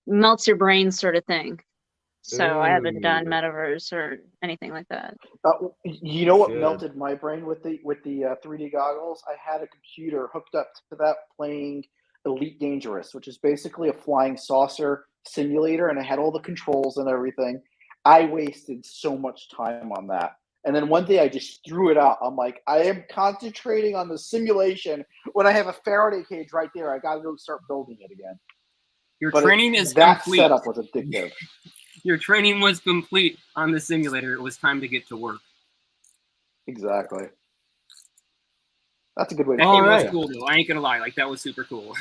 melts your brain sort of thing. So I haven't done metaverse or anything like that. You know what Good. melted my brain with the 3D goggles? I had a computer hooked up to that playing Elite Dangerous, which is basically a flying saucer simulator, and I had all the controls and everything. I wasted so much time on that. And then one day I just threw it out. I'm like, I am concentrating on the simulation when I have a Faraday cage right there. I got to go start building it again. Your training is that complete. setup was addictive. Your training was complete on the simulator. It was time to get to work. Exactly. That's a good way to That put game it. was cool, though. I ain't going to lie. Like, that was super cool.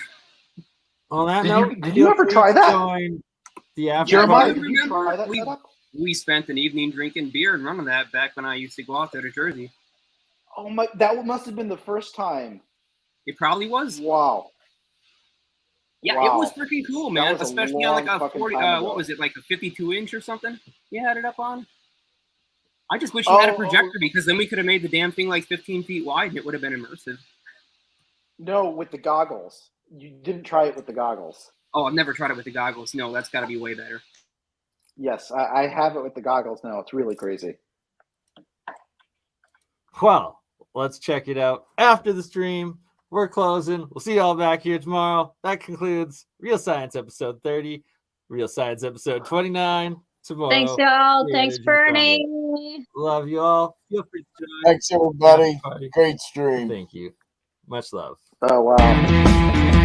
On that Did note, you- did you ever try that? join the after Jeremiah, party. did you try that setup? We spent an evening drinking beer and running that back when I used to go out there to Jersey. Oh my! That must have been the first time. It probably was. Wow. Yeah, Wow. it was freaking cool, That man. was a Especially on like long a fucking 40. time ago. What was it, like a 52-inch or something? You had it up on. I just wish you had a projector because then we could have made the damn thing like 15 feet wide and it would have been immersive. No, with the goggles. You didn't try it with the goggles. Oh, I've never tried it with the goggles. No, that's got to be way better. Yes, I have it with the goggles now. It's really crazy. Well, let's check it out after the stream. We're closing. We'll see you all back here tomorrow. That concludes Real Science episode 30, Real Science episode 29 tomorrow. Thanks, y'all. Free Thanks, energy Bernie. Love you all. Feel free to join. Thanks, everybody. Party. Great stream. Thank you. Much love. Oh, wow.